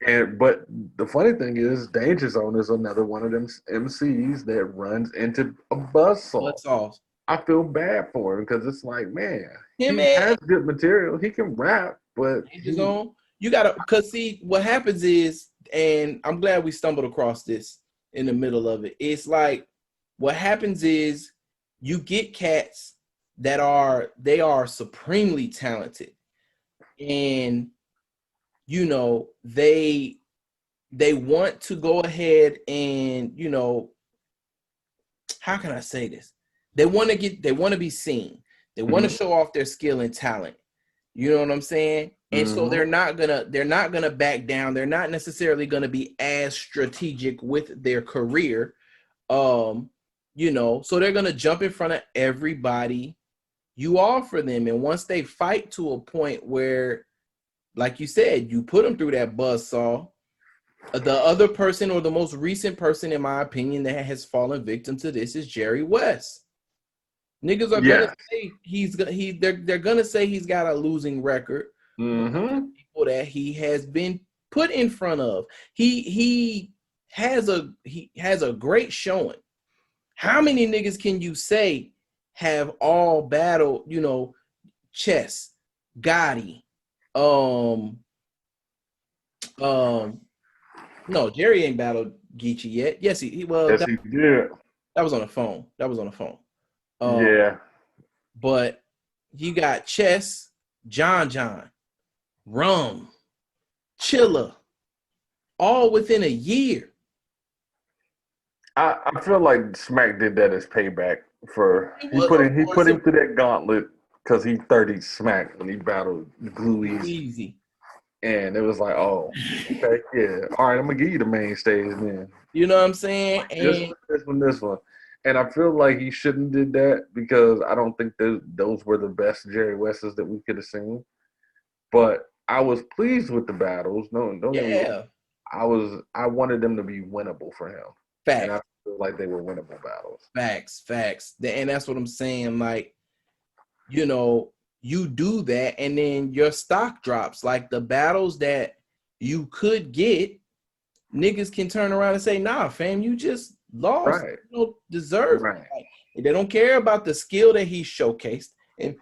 And but the funny thing is, Danger Zone is another one of them MCs that runs into a buzzsaw. what's off? I feel bad for him because it's like, man, Him he and has good material. He can rap, but Danger Zone. You gotta, cause see what happens is, and I'm glad we stumbled across this in the middle of it. It's like what happens is you get cats that are supremely talented, and they want to go ahead and how can I say this? They want to be seen. They want to Mhm. show off their skill and talent. You know what I'm saying? And so Mhm. they're not gonna back down. They're not necessarily gonna be as strategic with their career. So they're gonna jump in front of everybody you offer them. And once they fight to a point where, like you said, you put them through that buzzsaw, the other person or the most recent person, in my opinion, that has fallen victim to this is Jerry West. Niggas are gonna Yes. say they're gonna say he's got a losing record because of Mhm. people that he has been put in front of. He has a great showing. How many niggas can you say have all battled, Chess, Gotti, um, um, no, Jerry ain't battled Geechee yet. Yes, he well, Yes, he did. that was on the phone. That was on the phone. Um, Yeah. but you got Chess, John, Rum, Chilla, all within a year. I feel like Smack did that as payback for It was, of he course, put it him through that gauntlet because he 30 Smack when he battled Glue was Easy. easy. And it was like, oh, okay, yeah. All right, I'm gonna give you the main stage then. You know what I'm saying? This And one, this one, this one. And I feel like he shouldn't did that because I don't think those were the best Jerry Wests that we could have seen. But I was pleased with the battles. No, don't get me wrong. yeah, I wanted them to be winnable for him. And facts, I feel like they were winnable battles. facts. And that's what I'm saying. Like, you do that, and then your stock drops. Like the battles that you could get, niggas can turn around and say, "Nah, fam, you just lost. Right. You don't deserve it." Right. Like, they don't care about the skill that he showcased, and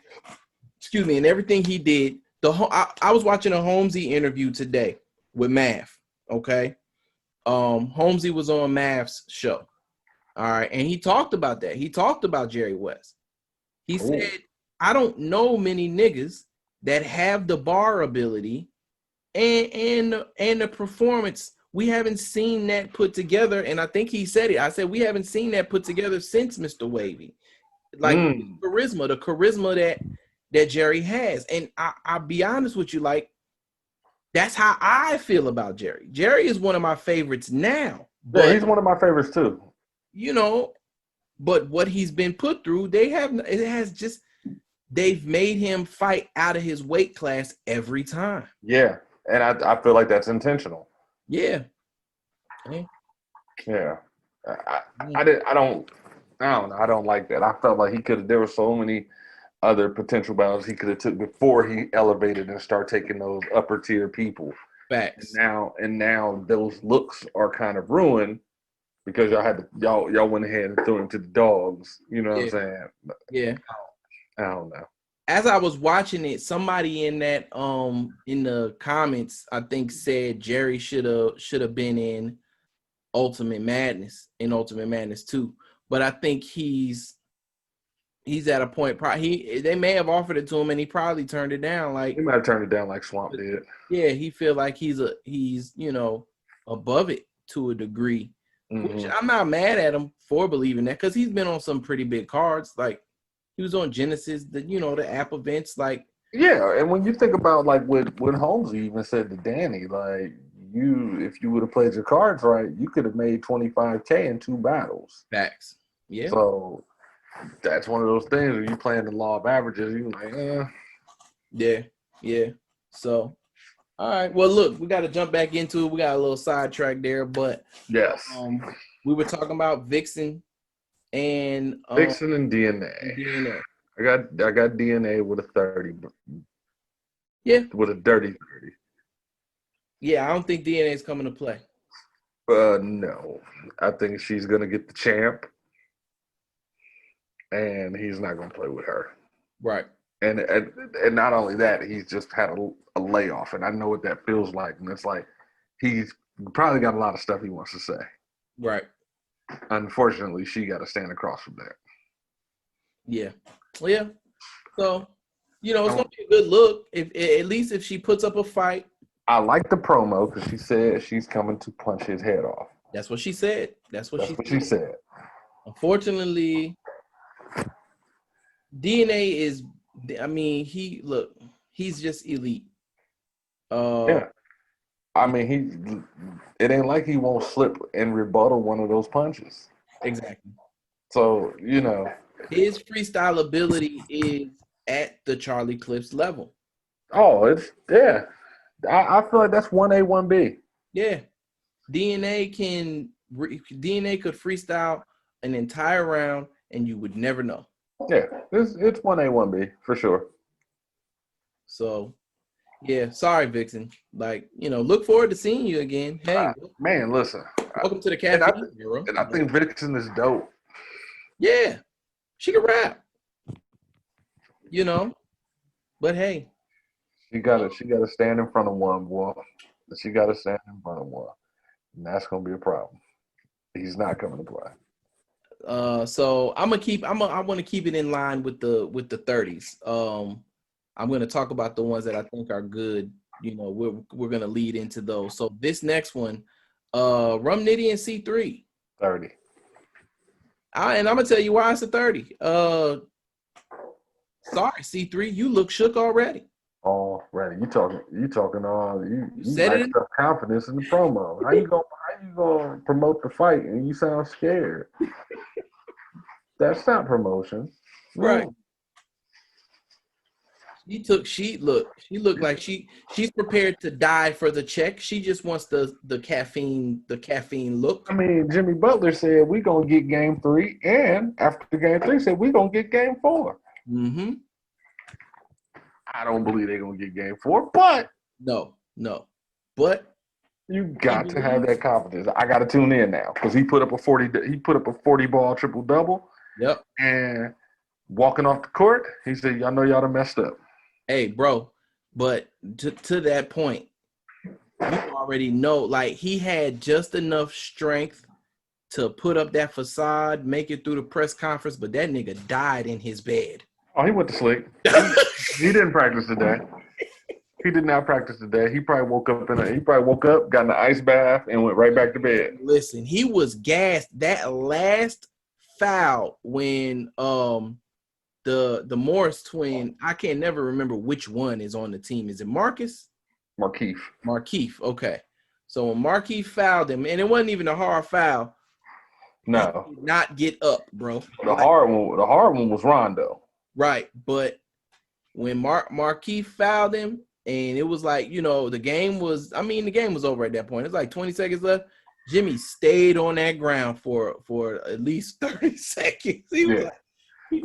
excuse me, and everything he did. I was watching a Holmesy interview today with Math. Okay, Holmesy was on Math's show. All right, and he talked about that. He talked about Jerry West. He Ooh. said, "I don't know many niggas that have the bar ability and the performance. We haven't seen that put together." And I think he said it. I said, "We haven't seen that put together since Mr. Wavy." Like Mm. the charisma that Jerry has. And I'll be honest with you, like that's how I feel about Jerry. Jerry is one of my favorites now, Yeah, but he's one of my favorites too. you know, but what he's been put through, they've made him fight out of his weight class every time. Yeah. And I feel like that's intentional. Yeah. Yeah. Yeah. I don't know. I don't like that. I felt like he could have there were so many other potential battles he could have took before he elevated and start taking those upper tier people. Facts. And now those looks are kind of ruined because y'all went ahead and threw him to the dogs. You know what I'm Yeah. saying? Yeah. I don't know. As I was watching it, somebody in the comments, I think said Jerry should have been in Ultimate Madness too. But I think he's at a point. They may have offered it to him and he probably turned it down. He Like, might have turned it down like Swamp did. yeah, he feel like he's above it to a degree, which Mm-hmm. I'm not mad at him for believing that because he's been on some pretty big cards. Like he was on Genesis, the app events. Like, Yeah, and when you think about like what Holmes even said to Danny, like if you would have played your cards right, you could have made 25K in 2 battles. facts. Yeah. So that's one of those things where you playing the law of averages. You like, Yeah, yeah. So, all right. Well, look, we got to jump back into it. We got a little sidetrack there, but Yes. we were talking about Vixen and Vixen and DNA. DNA. I got DNA with a 30. Yeah, With a dirty 30. yeah. I don't think DNA is coming to play. No. I think she's gonna get the champ, and he's not gonna play with her. Right. And not only that, he's just had a layoff, and I know what that feels like. And it's like he's probably got a lot of stuff he wants to say. Right. Unfortunately, she got to stand across from that. Yeah. Yeah. So, it's gonna be a good look. If at least if she puts up a fight. I like the promo because she said she's coming to punch his head off. That's what she said. That's what she said. Unfortunately, DNA is. I mean, he's just elite. Yeah. I mean, it ain't like he won't slip and rebuttal one of those punches. Exactly. So, his freestyle ability is at the Charlie Clips level. Oh, yeah. I feel like that's 1A, 1B. Yeah. DNA could freestyle an entire round and you would never know. Yeah, it's 1A, 1B for sure. So, yeah, sorry, Vixen. Like, look forward to seeing you again. Hey, man, listen. Welcome to the Caffeine Bureau. And I think Vixen is dope. Yeah, she can rap. But hey, she gotta stand in front of one, boy. She gotta stand in front of one, and that's gonna be a problem. He's not coming to play. So I want to keep it in line with the 30s. I'm gonna talk about the ones that I think are good. We're gonna lead into those. So this next one, Rum Nitty and C3. 30. And I'm gonna tell you why it's a 30. Sorry, C3, you look shook already. Already, you talking all you said it. Confidence in the promo. How you gonna promote the fight and you sound scared? That's not promotion, right? She looked like she's prepared to die for the check. She just wants the caffeine look. I mean, Jimmy Butler said we gonna get game 3, and after game 3 said we gonna get game 4. Mm-hmm. I don't believe they're gonna get game 4, but no. But you got to have that confidence. I got to tune in now because he put up a 40 ball triple double. Yep. And walking off the court, he said, "Y'all know y'all done messed up." Hey, bro, but to that point, you already know, like, he had just enough strength to put up that facade, make it through the press conference, but that nigga died in his bed. Oh, he went to sleep. He didn't practice today. He did not practice today. He probably woke up, got in an ice bath, and went right back to bed. Listen, he was gassed. That last foul when the Morris twin, I can never remember which one is on the team. Is it Marcus? Markeith. Okay. So when Markeith fouled him, and it wasn't even a hard foul. No. He did not get up, bro. The hard one was Rondo. Right. But when Markeith fouled him, and it was like, the game was over at that point. It's like 20 seconds left. Jimmy stayed on that ground for at least 30 seconds. He was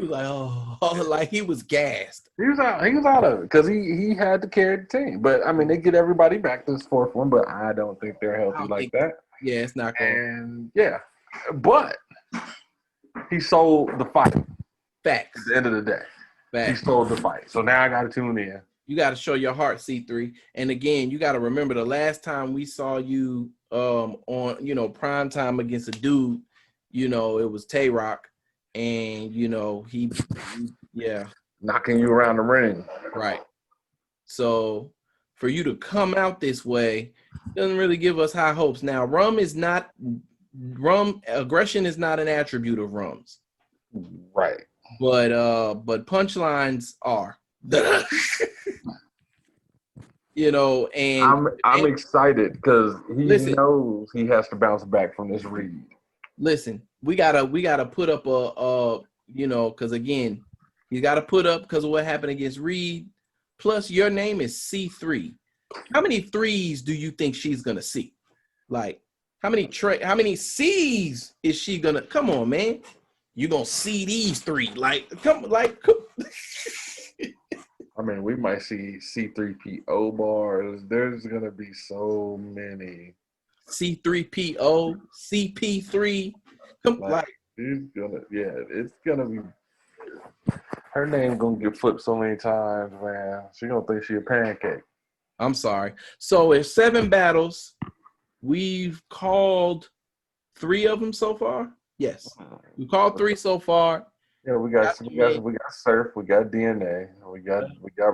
like, oh, like he was gassed. He was out of it because he had to carry the team. But I mean, they get everybody back to this fourth one, but I don't think they're healthy like that. Yeah, it's not going. And yeah, but he sold the fight. Facts. At the end of the day, Facts. He sold the fight. So now I got to tune in. You got to show your heart, C3. And again, you got to remember the last time we saw you on prime time against a dude, it was Tay Rock, and he knocking you around the ring. Right. So for you to come out this way doesn't really give us high hopes. Now, aggression is not an attribute of Rums. Right. But punchlines are. And I'm excited because he knows he has to bounce back from this Reed. Listen, we gotta put up because again, he's got to put up because of what happened against Reed. plus your name is C3. How many threes do you think she's gonna see? Like, how many C's is she gonna? Come on, man. You gonna see these three? Come. I mean, we might see C3PO bars. There's gonna be so many. C3PO, CP3. It's gonna be. Her name gonna get flipped so many times, man. She gonna think she a pancake. I'm sorry. So it's 7 battles. We've called 3 of them so far. Yes, we called 3 so far. Yeah, we got Surf, we got DNA, we got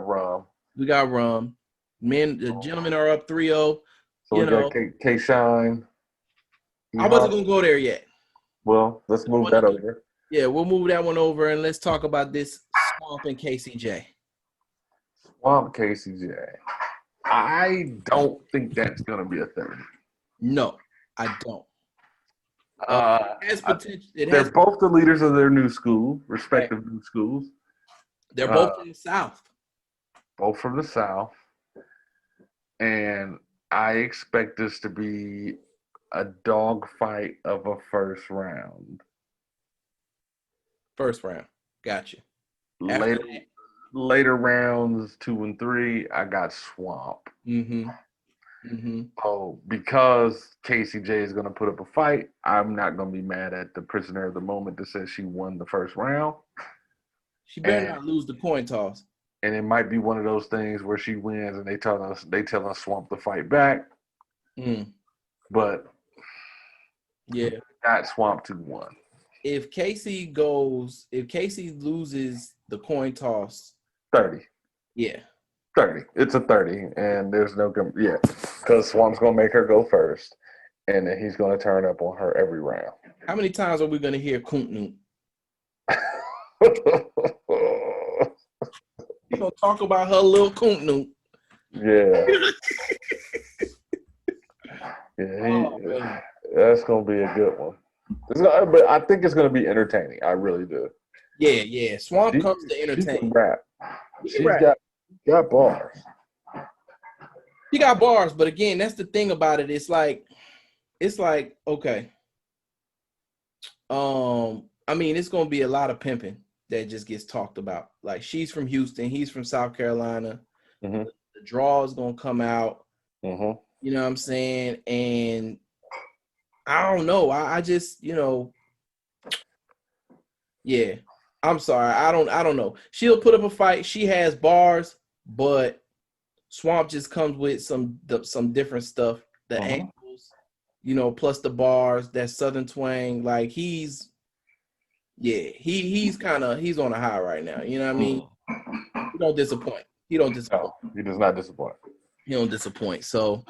Rum. We got Rum. The gentlemen are up 3-0. So we got K Shine. I wasn't gonna go there yet. Well, let's move that over. Yeah, we'll move that one over and let's talk about this Swamp and KCJ. Swamp KCJ. I don't think that's gonna be a 30. No, I don't. It has potential. They're both the leaders of their new school, respective new schools. They're both from the South. Both from the South. And I expect this to be a dogfight of a first round. First round. Gotcha. Later rounds 2 and 3, I got Swamp. Oh, because KCJ is going to put up a fight, I'm not going to be mad at the prisoner of the moment that says she won the first round. She better not lose the coin toss. And it might be one of those things where she wins and they tell us Swamp to fight back. But yeah, not Swamp 2-1. If Casey loses the coin toss, 30. Yeah. 30. It's a 30. And there's no, because Swamp's going to make her go first. And then he's going to turn up on her every round. How many times are we going to hear Kool Nerd? He's going to talk about her little Kool Nerd. Yeah. That's going to be a good one. But I think it's going to be entertaining. I really do. Yeah. Swamp comes to entertain. She can rap. She's got bars. She got bars, but again, that's the thing about it. It's like, okay. I mean, it's gonna be a lot of pimping that just gets talked about. Like, she's from Houston, he's from South Carolina. The draw is gonna come out. You know what I'm saying? And I don't know. I just, yeah. I'm sorry. I don't know. She'll put up a fight. She has bars, but Swamp just comes with some different stuff. The angles, plus the bars, that Southern twang. Like, he's on a high right now. You know what I mean? He don't disappoint. No, he does not disappoint. He don't disappoint. So,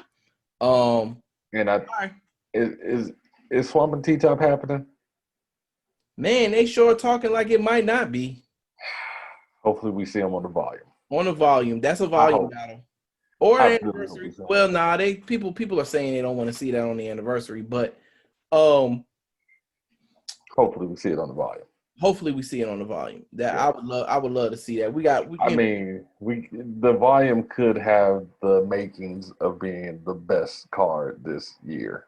is Swamp and T-Top happening? Man, they sure talking like it might not be. Hopefully we see them on the volume. On the volume. That's a volume battle. Or an anniversary. Well, people are saying they don't want to see that on the anniversary, but hopefully we see it on the volume. Hopefully we see it on the volume. I would love to see that. The volume could have the makings of being the best card this year.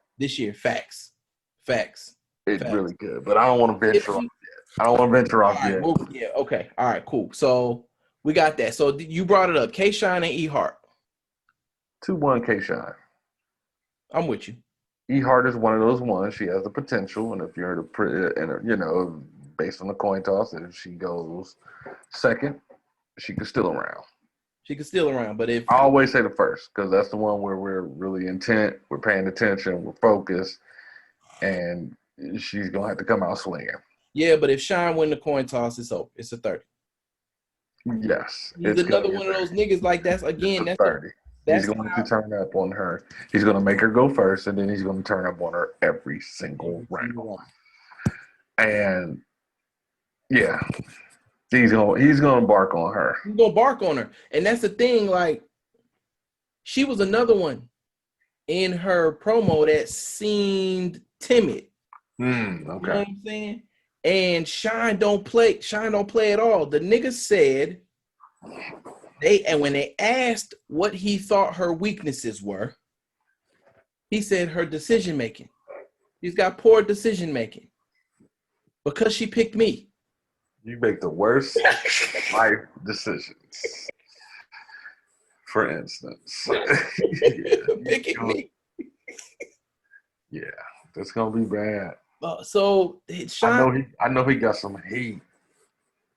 Facts. It's really good, but I don't want to venture off yet. I don't want to venture off yet. Yeah, okay. All right, cool. So we got that. So you brought it up. K-Shine and E-Heart. 2-1 K-Shine. I'm with you. E-Heart is one of those ones. She has the potential, and if you're based on the coin toss, and if she goes second, she could still around. But if I always say the first, because that's the one where we're really intent, we're paying attention, we're focused, and she's gonna have to come out swinging. Yeah, but if Shine win the coin toss, it's over. It's a 30. Yes, he's another one of those niggas like that's 30. He's going to turn up on her. He's going to make her go first, and then he's going to turn up on her every single round. And yeah, he's gonna bark on her. He's gonna bark on her, and that's the thing. Like, she was another one in her promo that seemed timid. Okay. You know what I'm saying? And Shine don't play at all. The nigga said When they asked what he thought her weaknesses were, he said her decision making. She's got poor decision making because she picked me. You make the worst life decisions. For instance, Picking me. Yeah, that's gonna be bad. So Sean, I know he got some heat.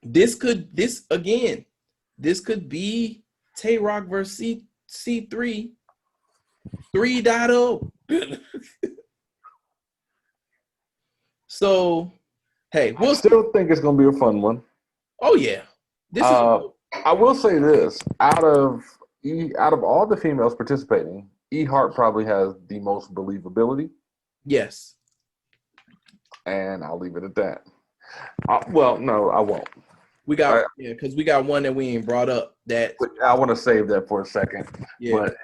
this could be Tay Rock versus C3 3.0. So, hey, I still think it's gonna be a fun one. Oh yeah, this is. I will say this: out of all the females participating, E Hart probably has the most believability. Yes, and I'll leave it at that. Well, no, I won't. We got because we got one that we ain't brought up. That I want to save that for a second. Yeah. But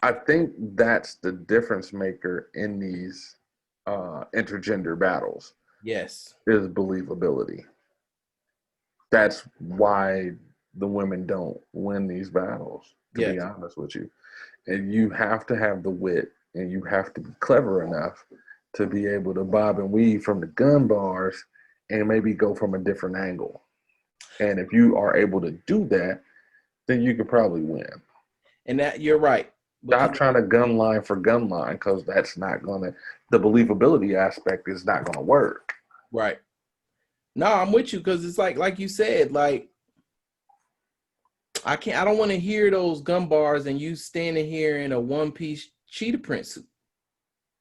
I think that's the difference maker in these intergender battles. Yes. Is believability. That's why the women don't win these battles, to be honest with you. And you have to have the wit and you have to be clever enough to be able to bob and weave from the gun bars and maybe go from a different angle. And if you are able to do that, then you could probably win. And that you're right. Stop trying to gun line for gun line, because that's not gonna, the believability aspect is not gonna work. Right. No, I'm with you, because it's like you said, like I don't want to hear those gun bars and you standing here in a one-piece cheetah print suit.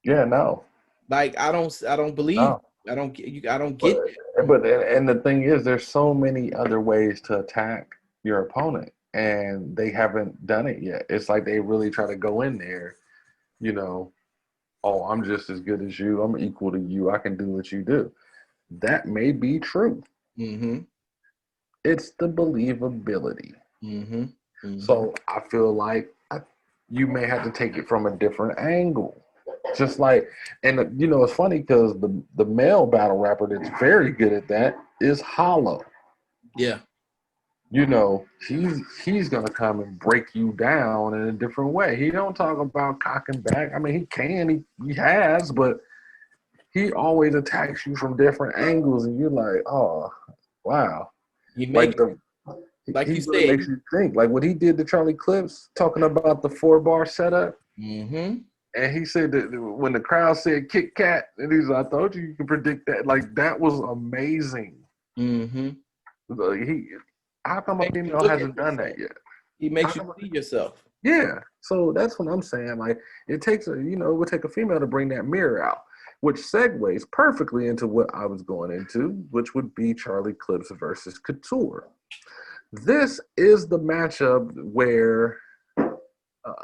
Yeah, no. Like I don't believe. No. I don't get that. But the thing is, there's so many other ways to attack your opponent, and they haven't done it yet. It's like they really try to go in there, you know, oh, I'm just as good as you. I'm equal to you. I can do what you do. That may be true. Mm-hmm. It's the believability. Mm-hmm. Mm-hmm. So I feel like you may have to take it from a different angle. Just like, and you know, it's funny because the male battle rapper that's very good at that is Hollow. Yeah. You know, he's gonna come and break you down in a different way. He don't talk about cocking back. I mean, he can, he has, but he always attacks you from different angles, and you're like, oh, wow. He makes, like you really makes you think. Like what he did to Charlie Clips, talking about the 4-bar setup. Mm-hmm. And he said that when the crowd said Kit Kat, and he's like, I told you can predict that. Like, that was amazing. Mm-hmm. How come a female hasn't done that yet? He makes you see yourself. Yeah. So that's what I'm saying. Like, it would take a female to bring that mirror out, which segues perfectly into what I was going into, which would be Charlie Clips versus Couture. This is the matchup where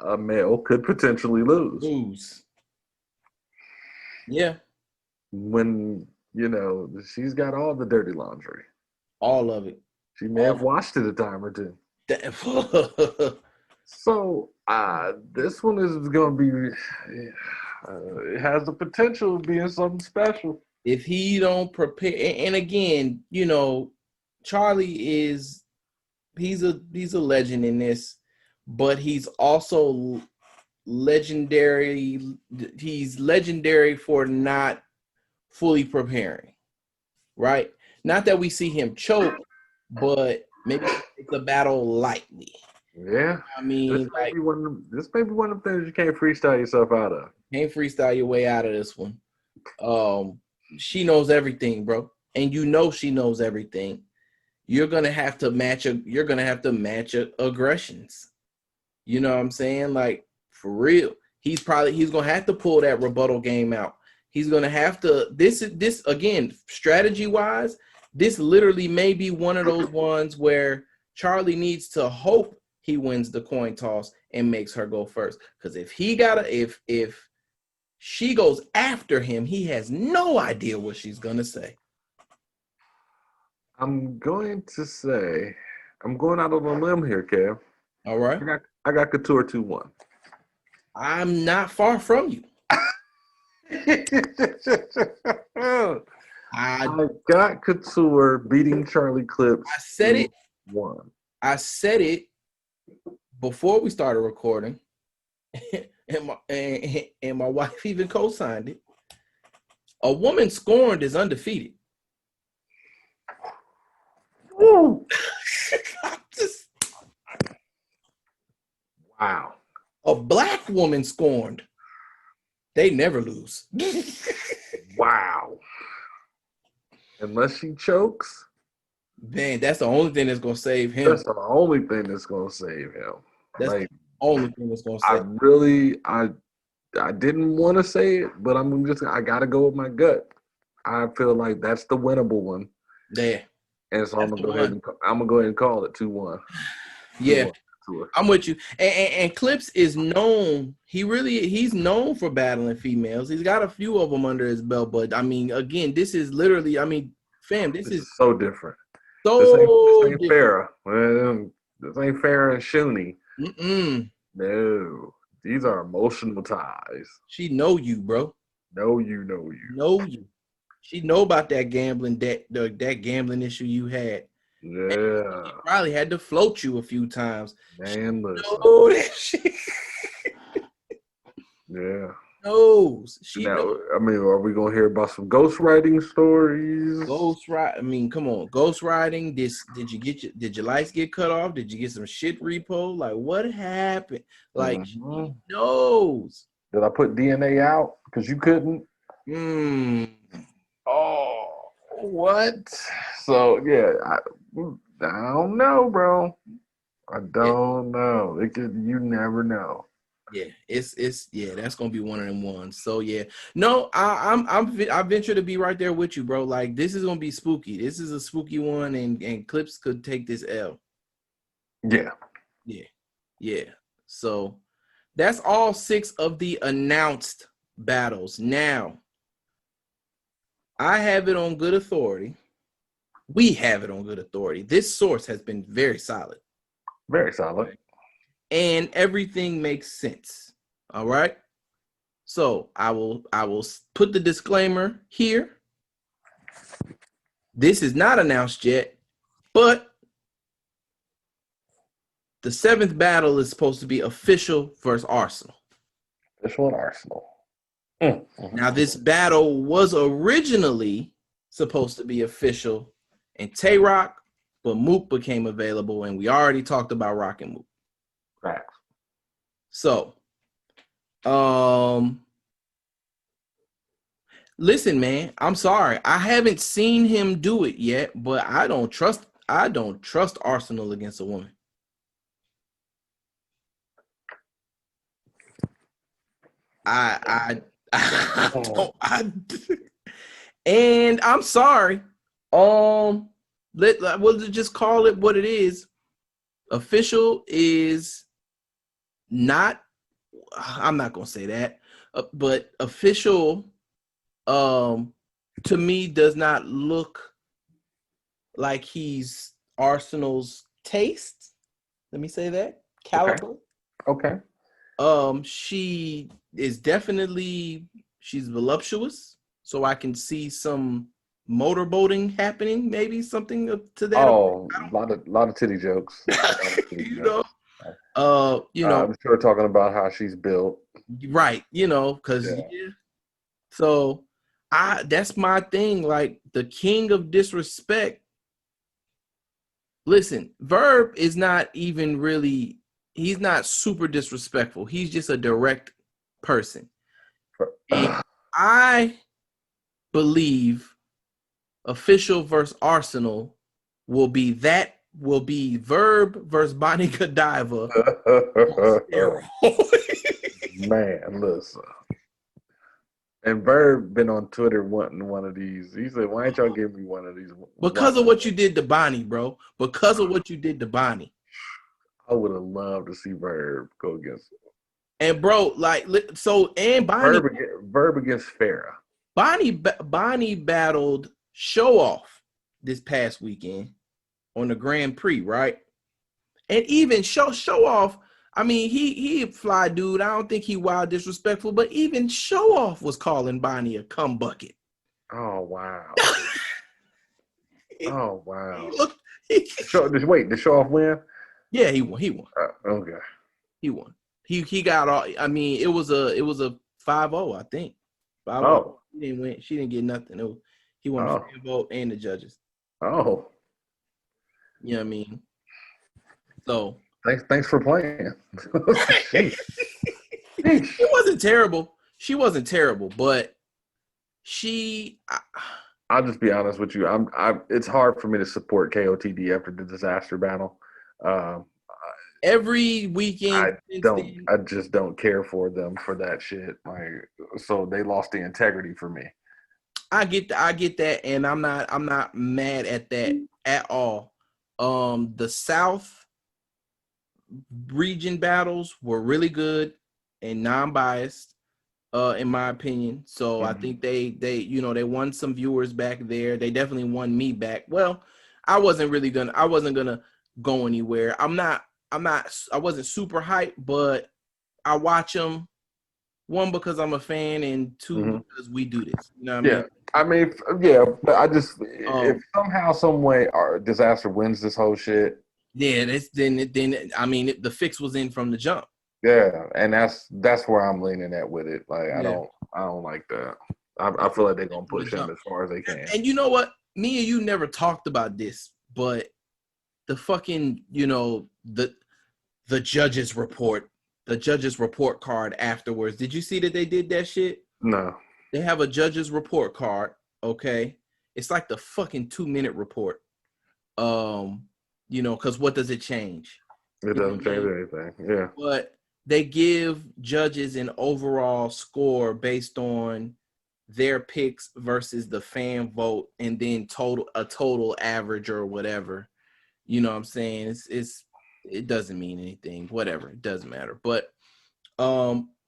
a male could potentially lose. Yeah. When, she's got all the dirty laundry. All of it. She may have washed it a time or two. So this one is going to be, it has the potential of being something special. If he don't prepare, and again, Charlie he's a legend in this, but he's also legendary. He's legendary for not fully preparing, right? Not that we see him choke, but maybe take the battle lightly. Yeah. I mean, this may be one of the things you can't freestyle yourself out of. Can't freestyle your way out of this one. She knows everything, bro. And she knows everything. You're gonna have to match aggressions. You know what I'm saying? Like, for real. He's gonna have to pull that rebuttal game out. He's gonna have to this again, strategy wise, this literally may be one of those ones where Charlie needs to hope he wins the coin toss and makes her go first. Because if she goes after him, he has no idea what she's gonna say. I'm going out on a limb here, Kev. All right. I got Couture 2-1. I'm not far from you. I got Couture beating Charlie Clips. I said it One. I said it before we started recording, and my wife even co-signed it. A woman scorned is undefeated. Woo. Wow. A black woman scorned, they never lose. Wow. Unless she chokes. Man, that's the only thing that's gonna save him. That's the only thing that's gonna save him. That's like, the only thing that's gonna I save him. really, I didn't want to say it, but I gotta go with my gut. I feel like that's the winnable one. Yeah. And so I'm gonna go ahead and call it 2-1. Yeah. 2-1. I'm with you. And Clips is known. He's known for battling females. He's got a few of them under his belt. But I mean, again, this is literally. I mean, fam, this is so different. So this ain't Farrah. This ain't Farrah and Shuni. No, these are emotional ties. She know you, bro. Know you. Know you. She know about that gambling that gambling issue you had. Yeah. She probably had to float you a few times. Man, listen. Oh, that shit. Yeah. Knows. She Now, knows. I mean, are we gonna hear about some ghostwriting stories? Ghostwriting. I mean, come on. Ghostwriting. Did your lights get cut off? Did you get some shit repo? Like, what happened? Like, she knows. Did I put DNA out? Because you couldn't. Oh, what? So yeah, I don't know, bro. I don't know. You never know. Yeah, it's that's gonna be one of them ones. So yeah, no, I venture to be right there with you, bro. Like, this is gonna be spooky. This is a spooky one, and Clips could take this L. Yeah. So that's all 6 of the announced battles. Now, I have it on good authority. We have it on good authority. This source has been very solid. Very solid. And everything makes sense. All right. So I will put the disclaimer here. This is not announced yet, but the 7th battle is supposed to be official versus Arsenal. Official and Arsenal. Now, this battle was originally supposed to be official in Tay-Rock, but Mook became available, and we already talked about Rock and Mook. Right. So, listen, man, I'm sorry. I haven't seen him do it yet, but I don't trust Arsenal against a woman. I don't. And I'm sorry. We'll just call it what it is. Official is not. I'm not gonna say that, but official, to me, does not look like he's Arsenal's taste. Let me say that caliber. Okay. She is definitely, she's voluptuous, so I can see some motorboating happening, maybe something to that. Oh, a lot of titty jokes. know, I'm sure talking about how she's built. Right, because So that's my thing. Like, the king of disrespect. Listen, Verb is not even really, he's not super disrespectful. He's just a direct person. And I believe official versus Arsenal will be Verb versus Bonnie Godiva. Man, listen. And Verb been on Twitter wanting one of these. He said, "Why ain't y'all give me one of these?" Because of what you did to Bonnie, bro. Because of what you did to Bonnie. I would have loved to see Verb go against him. And bro, and Bonnie Verb against Farrah. Bonnie battled Show Off this past weekend on the Grand Prix, right? And even Show Off, I mean, he a fly dude. I don't think he wild disrespectful, but even Show Off was calling Bonnie a cum bucket. Oh wow. Oh wow. Did Show Off win? Yeah, he won. Okay. He won. He got all. I mean, it was a 5-0, I think. 5-0. Oh. She didn't win. She didn't get nothing. He won the fan vote and the judges. Oh. You know what I mean? So thanks for playing. She wasn't terrible. She wasn't terrible, but I'll just be honest with you. It's hard for me to support KOTD after the disaster battle. Every weekend, I just don't care for them for that shit. Like, so they lost the integrity for me. I get that, and I'm not mad at that at all. The South region battles were really good and non-biased, in my opinion. So I think they won some viewers back there. They definitely won me back. Well, I wasn't gonna go anywhere. I wasn't super hyped, but I watch them, one, because I'm a fan, and two, because we do this. You know what I mean? But I just if somehow, some way, our disaster wins this whole shit. Yeah, then I mean, the fix was in from the jump. Yeah, and that's where I'm leaning at with it. Like, I don't like that. I feel like they're gonna push him as far as they can. And you know what? Me and you never talked about this, but the fucking, the judges report card afterwards. Did you see that they did that shit? No. They have a judges report card. Okay, it's like the fucking 2-minute report. Because what does it change? It doesn't change anything. Yeah. But they give judges an overall score based on their picks versus the fan vote, and then a total average or whatever. You know what I'm saying? It doesn't mean anything. Whatever, it doesn't matter. But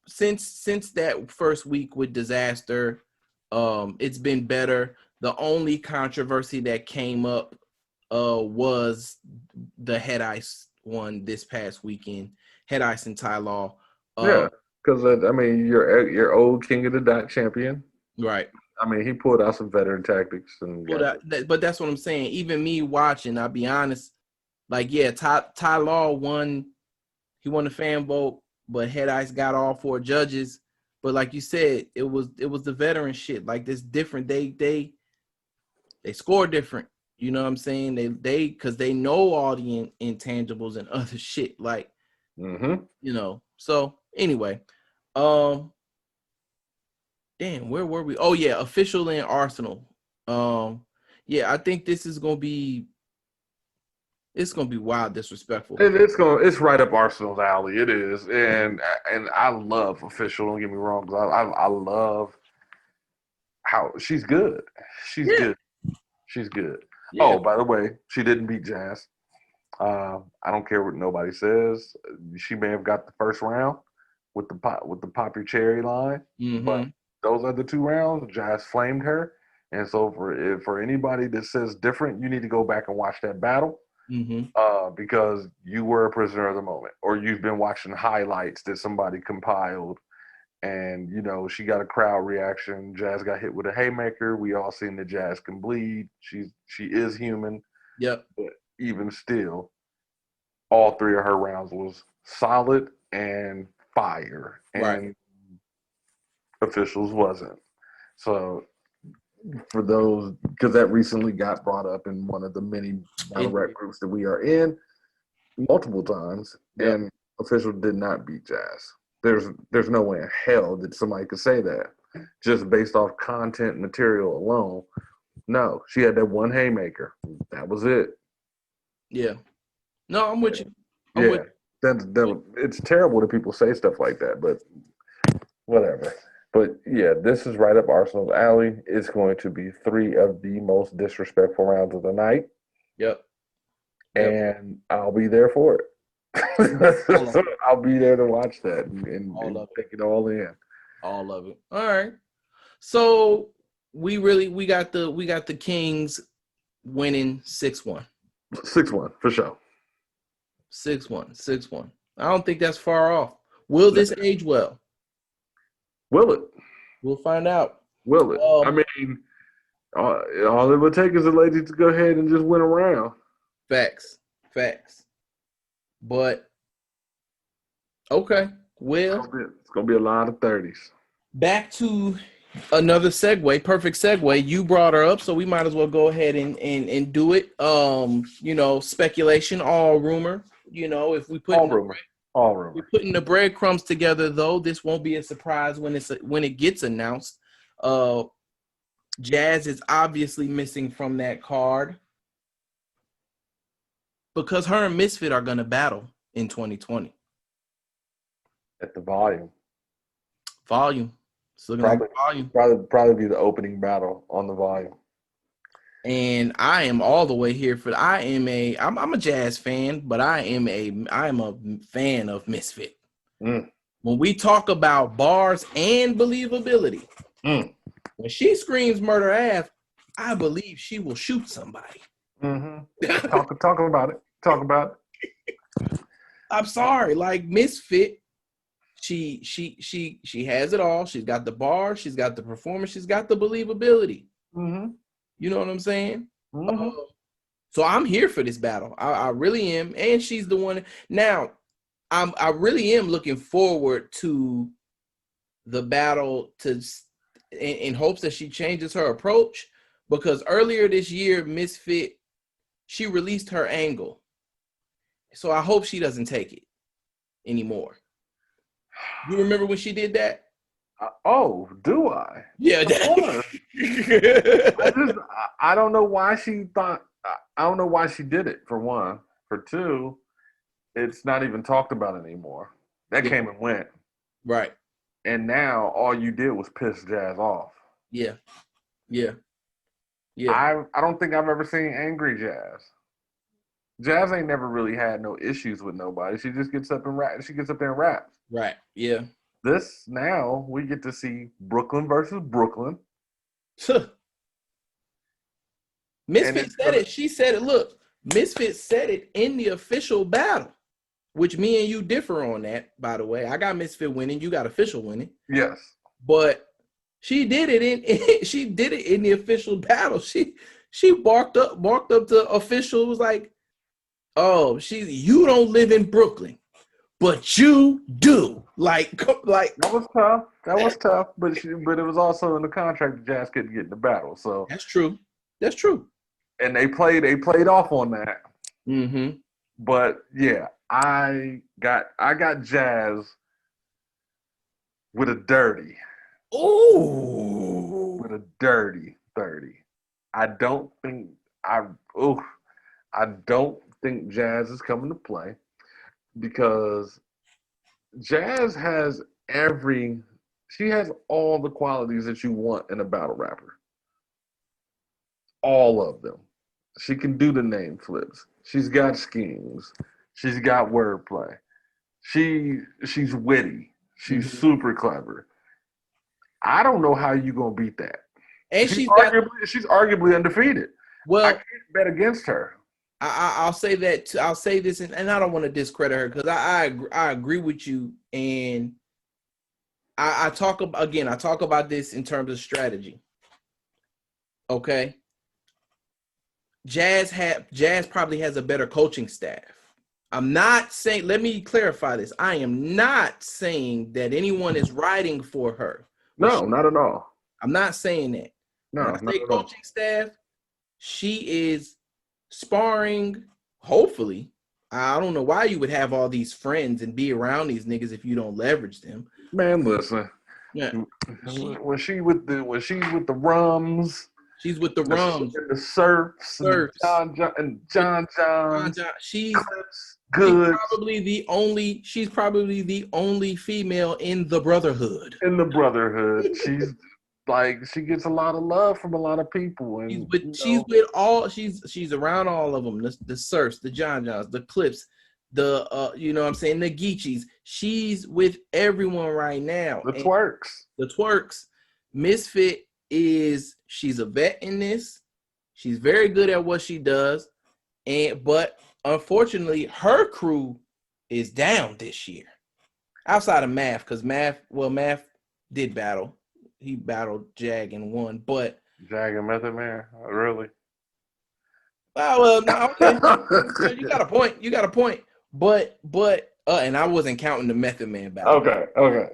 since that first week with disaster, it's been better. The only controversy that came up was the Head Ice one this past weekend. Head Ice and Ty Law. Yeah, because I mean, your old King of the Dot champion, right? I mean, he pulled out some veteran tactics, but that's what I'm saying. Even me watching, I'll be honest. Like, yeah, Ty Law won. He won the fan vote, but Head Ice got all 4 judges. But like you said, it was the veteran shit. Like, this different. They score different. You know what I'm saying? They because they know all the intangibles and other shit. Like, So anyway, damn, where were we? Oh yeah, official in Arsenal. Yeah, I think this is gonna be. It's gonna be wild, disrespectful. It's right up Arsenal's alley. It is, and I love official. Don't get me wrong, because I love how she's good. She's good. She's good. Yeah. Oh, by the way, she didn't beat Jazz. I don't care what nobody says. She may have got the first round with the pop your cherry line, but those other 2 rounds, Jazz flamed her. And so for anybody that says different, you need to go back and watch that battle. Because you were a prisoner of the moment, or you've been watching highlights that somebody compiled, and she got a crowd reaction. Jazz got hit with a haymaker. We all seen that Jazz can bleed. She is human. Yep. But even still, all 3 of her rounds was solid and fire, and officials wasn't. So for those, because that recently got brought up in one of the many battle rap groups that we are in multiple times, and official did not beat Jazz. There's no way in hell that somebody could say that just based off content material alone. No, she had that one haymaker. That was it. Yeah. No, I'm with you. It's terrible that people say stuff like that, but whatever. But yeah, this is right up Arsenal's alley. It's going to be 3 of the most disrespectful rounds of the night. Yep. And I'll be there for it. So I'll be there to watch that and take it all in. All of it. All right. So we got the Kings winning 6-1. 6-1 for sure. 6-1. I don't think that's far off. Will this age well? Will it? We'll find out. Will it? I mean, all it would take is a lady to go ahead and just win a round. Facts. But okay, well, It's gonna be a lot of 30s. back to another segue, perfect segue. You brought her up, so we might as well go ahead and do it. Speculation, all rumor. If we put All rumor. we're putting the breadcrumbs together, though, this won't be a surprise when it gets announced. Jazz is obviously missing from that card because her and Misfit are going to battle in 2020. At the volume. It's looking like volume. Probably be the opening battle on the volume. And I am all the way here for. I'm a Jazz fan, but I am a fan of Misfit. Mm. When we talk about bars and believability, when she screams "Murder Ave," I believe she will shoot somebody. Mm-hmm. Talk about it. Talk about it. I'm sorry, like Misfit, she has it all. She's got the bar, she's got the performance, she's got the believability. Mm-hmm. You know what I'm saying? Mm-hmm. So I'm here for this battle. I really am, and she's the one. Now, I really am looking forward to the battle in hopes that she changes her approach, because earlier this year, Misfit, she released her angle. So I hope she doesn't take it anymore. You remember when she did that? Do I? Yeah. I don't know why she thought. I don't know why she did it. For one, for two, it's not even talked about anymore. That came and went. Right. And now all you did was piss Jazz off. Yeah. I don't think I've ever seen angry Jazz. Jazz ain't never really had no issues with nobody. She just gets up and rap. She gets up there and raps. Right. Yeah. This now we get to see Brooklyn versus Brooklyn. Misfit said it. She said it. Look, Misfit said it in the official battle, which me and you differ on that, by the way. I got Misfit winning. You got official winning. Yes. But she did it in the official battle. She barked up to official, was like, oh, you don't live in Brooklyn, but you do. Like that was tough. That was tough. But it was also in the contract that Jazz couldn't get in the battle. So that's true. And they played off on that. Mm-hmm. But yeah, I got Jazz with a dirty. Oh, with a dirty 30. I don't think Jazz is coming to play because Jazz has she has all the qualities that you want in a battle rapper. All of them. She can do the name flips. She's got schemes. She's got wordplay. She's witty. She's super clever. I don't know how you're gonna beat that. And she's arguably undefeated. Well, I can't bet against her. I'll say that. I'll say this, and I don't want to discredit her because I agree with you, and I talk about this in terms of strategy. Okay, Jazz probably has a better coaching staff. I'm not saying. Let me clarify this. I am not saying that anyone is riding for her. No, not at all. I'm not saying that. No, when I say coaching staff, she is sparring. Hopefully, I don't know why you would have all these friends and be around these niggas if you don't leverage them. Man, listen. Yeah. When she's with the Rums. She's with the Rums. And the Surfs. And John Johns. She's probably the only female in the Brotherhood. She's like, she gets a lot of love from a lot of people. And she's around all of them. The Surfs, the John Johns, the Clips, the the Geechees. She's with everyone right now. The twerks. Misfit she's a vet in this. She's very good at what she does. But unfortunately, her crew is down this year. Outside of Math, because Math did battle. He battled Jag and won, but Jag and Method Man, really? Well, no, okay. You got a point. You got a point. But and I wasn't counting the Method Man battle. Okay.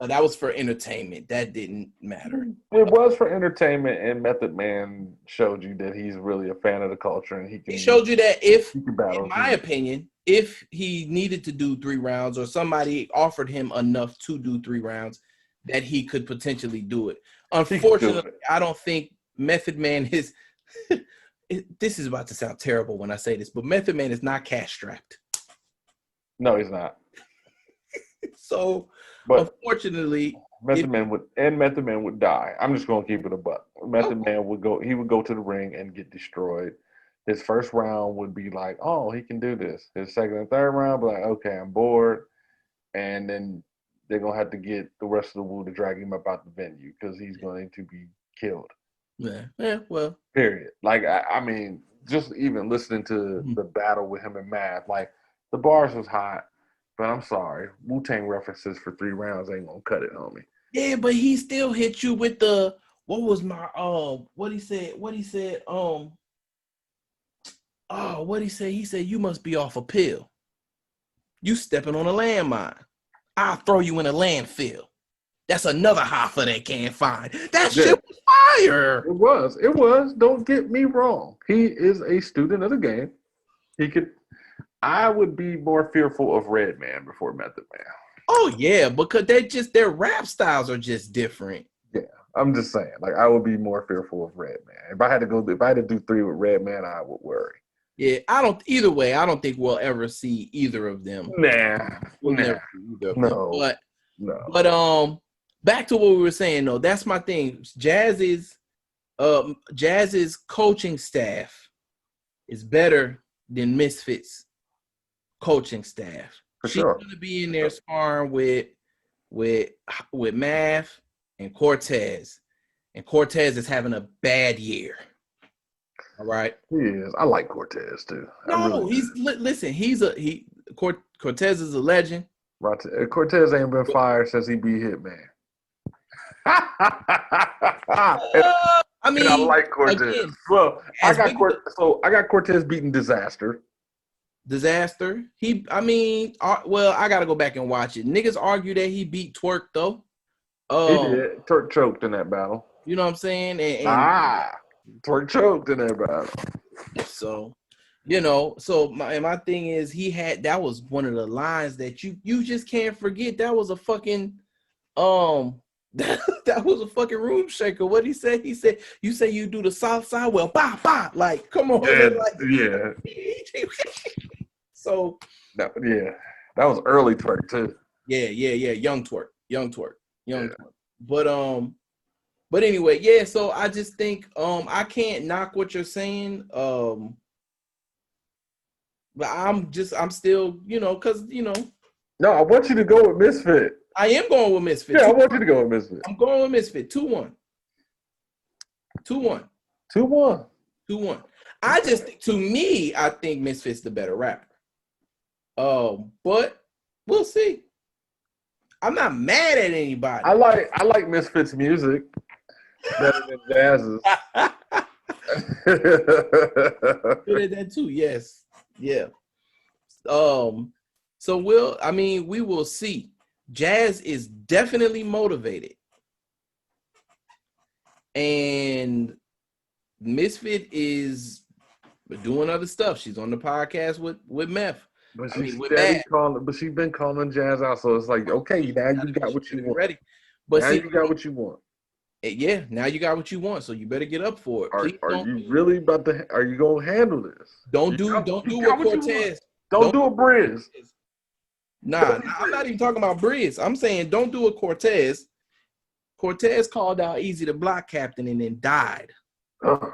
That was for entertainment. That didn't matter. It was for entertainment, and Method Man showed you that he's really a fan of the culture, and He showed you that battle. In my opinion, if he needed to do 3 rounds or somebody offered him enough to do 3 rounds, that he could potentially do it. Unfortunately, I don't think Method Man is. This is about to sound terrible when I say this, but Method Man is not cash strapped. No, he's not. So, but unfortunately, Method Man would die. I'm just gonna keep it a buck. Method Man would go. He would go to the ring and get destroyed. His first round would be like, oh, he can do this. His second and third round, be like, okay, I'm bored, and then they're gonna have to get the rest of the Wu to drag him up out the venue because he's going to be killed. Yeah. Well, period. Like I mean, just even listening to the battle with him and Math, like the bars was hot. But I'm sorry, Wu-Tang references for 3 rounds ain't gonna cut it, homie. Yeah, but he still hit you with the what he said? He said you must be off a pill. You stepping on a landmine. I'll throw you in a landfill. That's another hoffa they can't find. That shit was fire. It was. Don't get me wrong. He is a student of the game. I would be more fearful of Redman before Method Man. Oh yeah, because their rap styles are just different. Yeah, I'm just saying. Like I would be more fearful of Redman. If I had to do 3 with Redman, I would worry. Yeah, I don't think we'll ever see either of them. We'll never see either of them. But back to what we were saying though, that's my thing. Jazz's coaching staff is better than Misfits coaching staff. She's gonna be in there sparring with Math and Cortez. And Cortez is having a bad year. All right. He is. I like Cortez too. No, Cortez is a legend. Cortez ain't been fired since he beat Hitman. I mean, I like Cortez. Again, I got Cortez beating Disaster. Disaster. I gotta go back and watch it. Niggas argue that he beat Twerk though. He did. Twerk choked in that battle. You know what I'm saying? Twerk choked in that battle. So, my thing is that was one of the lines that you just can't forget. That was a fucking that was a fucking room shaker. What he said? He said, you say you do the south side? Well, bah. Like, come on. Yeah. So that was early Twerk too. Yeah. Young twerk. But anyway, yeah. So I just think I can't knock what you're saying. But I'm still, because No, I want you to go with Misfit. I am going with Misfit. Yeah, I want you to go with Misfit. I'm going with Misfit. 2-1. 2-1. 2-1. I think Misfit's the better rapper. But we'll see. I'm not mad at anybody. I like Misfit's music better than Jazz's. Good at that too. Yes. Yeah. So we will see. Jazz is definitely motivated, and Misfit is doing other stuff. She's on the podcast with Meth. But she's been calling Jazz out, so it's like, okay, now you got what you want. Ready. But now you got what you want. Yeah, now you got what you want, so you better get up for it. Are you really about to? Are you gonna handle this? Don't do what Cortez. Don't do a Briz. Nah, I'm not even talking about Briz. I'm saying don't do a Cortez. Cortez called out Easy the block captain and then died. Shout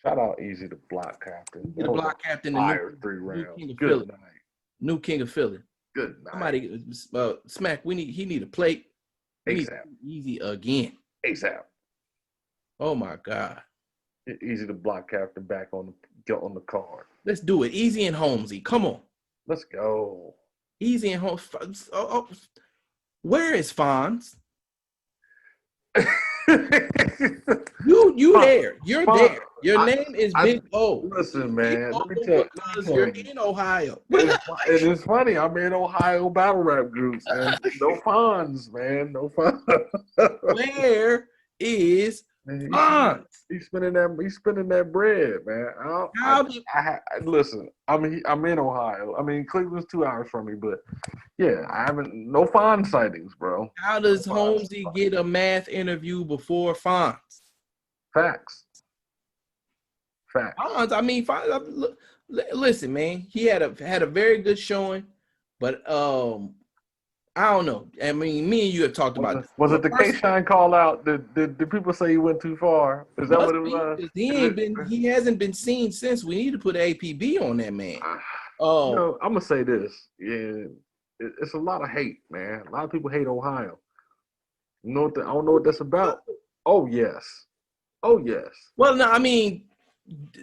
out Easy the block captain. The block captain. Fire 3 rounds. Good night. New king of Philly. Good night. Somebody, Smack. He need a plate. ASAP. Easy again. ASAP. Oh my God. Easy the block captain back on the card. Let's do it. Easy and Holmesy. Come on. Let's go. Easy and Holmes. Where is Fonz? you there. You're there. Your name is Big O. Listen, Big man. O Let me tell because you're you. in Ohio. It is funny. I'm in Ohio battle rap groups, and no funds, man. No funds. Where is Man, Fonz? he's spending that. He's spending that bread, man. Listen. I'm in Ohio. I mean, Cleveland's 2 hours from me, but yeah, I haven't. No Fonz sightings, bro. How does Holmesy get a math interview before Fonz? Facts. Fonz, I mean, Fonz, listen, man, he had a very good showing, but I don't know. I mean, me and you have talked about this. Was it the K-Shine call out? Did people say he went too far? Is that what it was? He hasn't been seen since. We need to put APB on that man. I'm gonna say this. Yeah, it's a lot of hate, man. A lot of people hate Ohio. I don't know what that's about. Oh yes. Well, no, I mean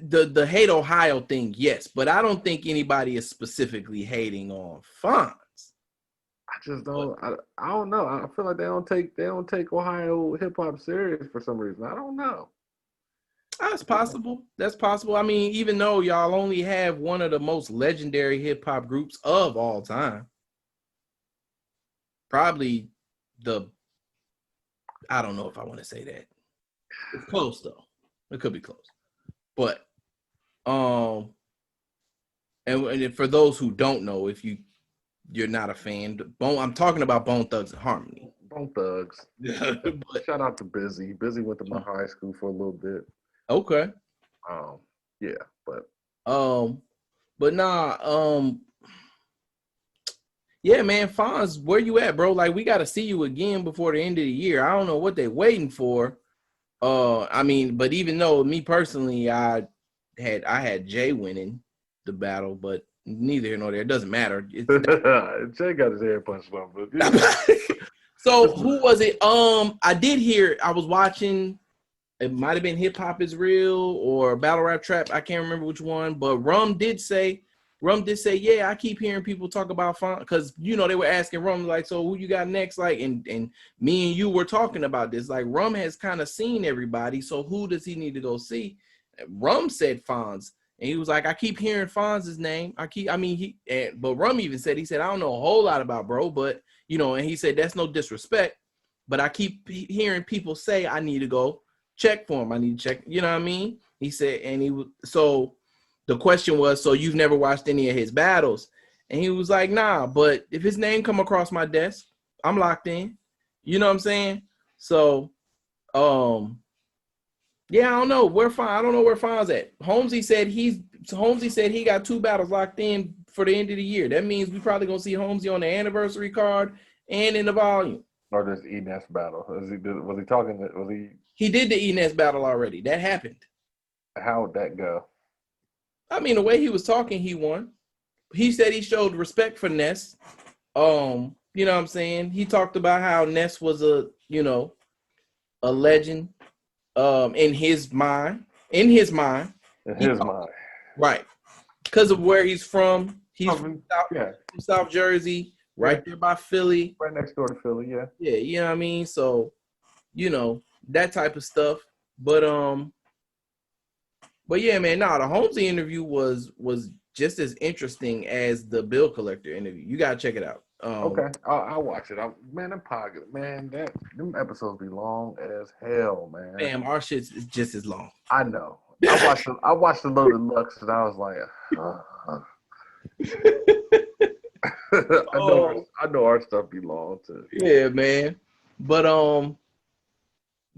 the hate Ohio thing, yes, but I don't think anybody is specifically hating on Fonz. I just don't. I don't know. I feel like they don't take Ohio hip hop serious for some reason. I don't know. That's possible. That's possible. I mean, even though y'all only have one of the most legendary hip hop groups of all time, probably I don't know if I want to say that. It's close though. It could be close, but and for those who don't know, if you're not a fan, I'm talking about Bone Thugs and Harmony. Bone Thugs. But, shout out to Busy. Busy went to my high school for a little bit. Okay. Yeah, but nah, yeah, man, Fonz, where you at, bro? Like, we got to see you again before the end of the year. I don't know what they're waiting for. I mean, but even though me personally, I had Jay winning the battle, but neither here nor there. It doesn't matter. Jay got his hair punched off. So who was it? I did hear. I was watching. It might have been Hip Hop Is Real or Battle Rap Trap. I can't remember which one, but Rum did say, yeah, I keep hearing people talk about Fonz because they were asking Rum like, so who you got next? Like, and me and you were talking about this. Like, Rum has kind of seen everybody, so who does he need to go see? Rum said Fonz, and he was like, I keep hearing Fonz's name. But Rum even said, I don't know a whole lot about bro, but and he said that's no disrespect, but I keep hearing people say I need to go check for him. I need to check. You know what I mean? He said, so the question was, so you've never watched any of his battles? And he was like, nah, but if his name come across my desk, I'm locked in. You know what I'm saying? So, yeah, I don't know where I don't know where Fonz at. Holmesy said he got 2 battles locked in for the end of the year. That means we probably gonna see Holmesy on the anniversary card and in the volume. Or this E-Ness battle. Was he talking? Was he? He did the E-Ness battle already. That happened. How would that go? I mean, the way he was talking, he won. He said he showed respect for Ness. You know what I'm saying? He talked about how Ness was a legend in his mind. Right. Because of where he's from. He's from South Jersey, right there by Philly. Right next door to Philly, yeah. Yeah, you know what I mean? So, that type of stuff. But yeah, man, the Holmesy interview was just as interesting as the Bill Collector interview. You gotta check it out. Okay, I'll watch it. Them episodes be long as hell, man. Damn, our shit's just as long. I know. I watched the Loaded Lux and I was like, I know our stuff be long too. Yeah, man.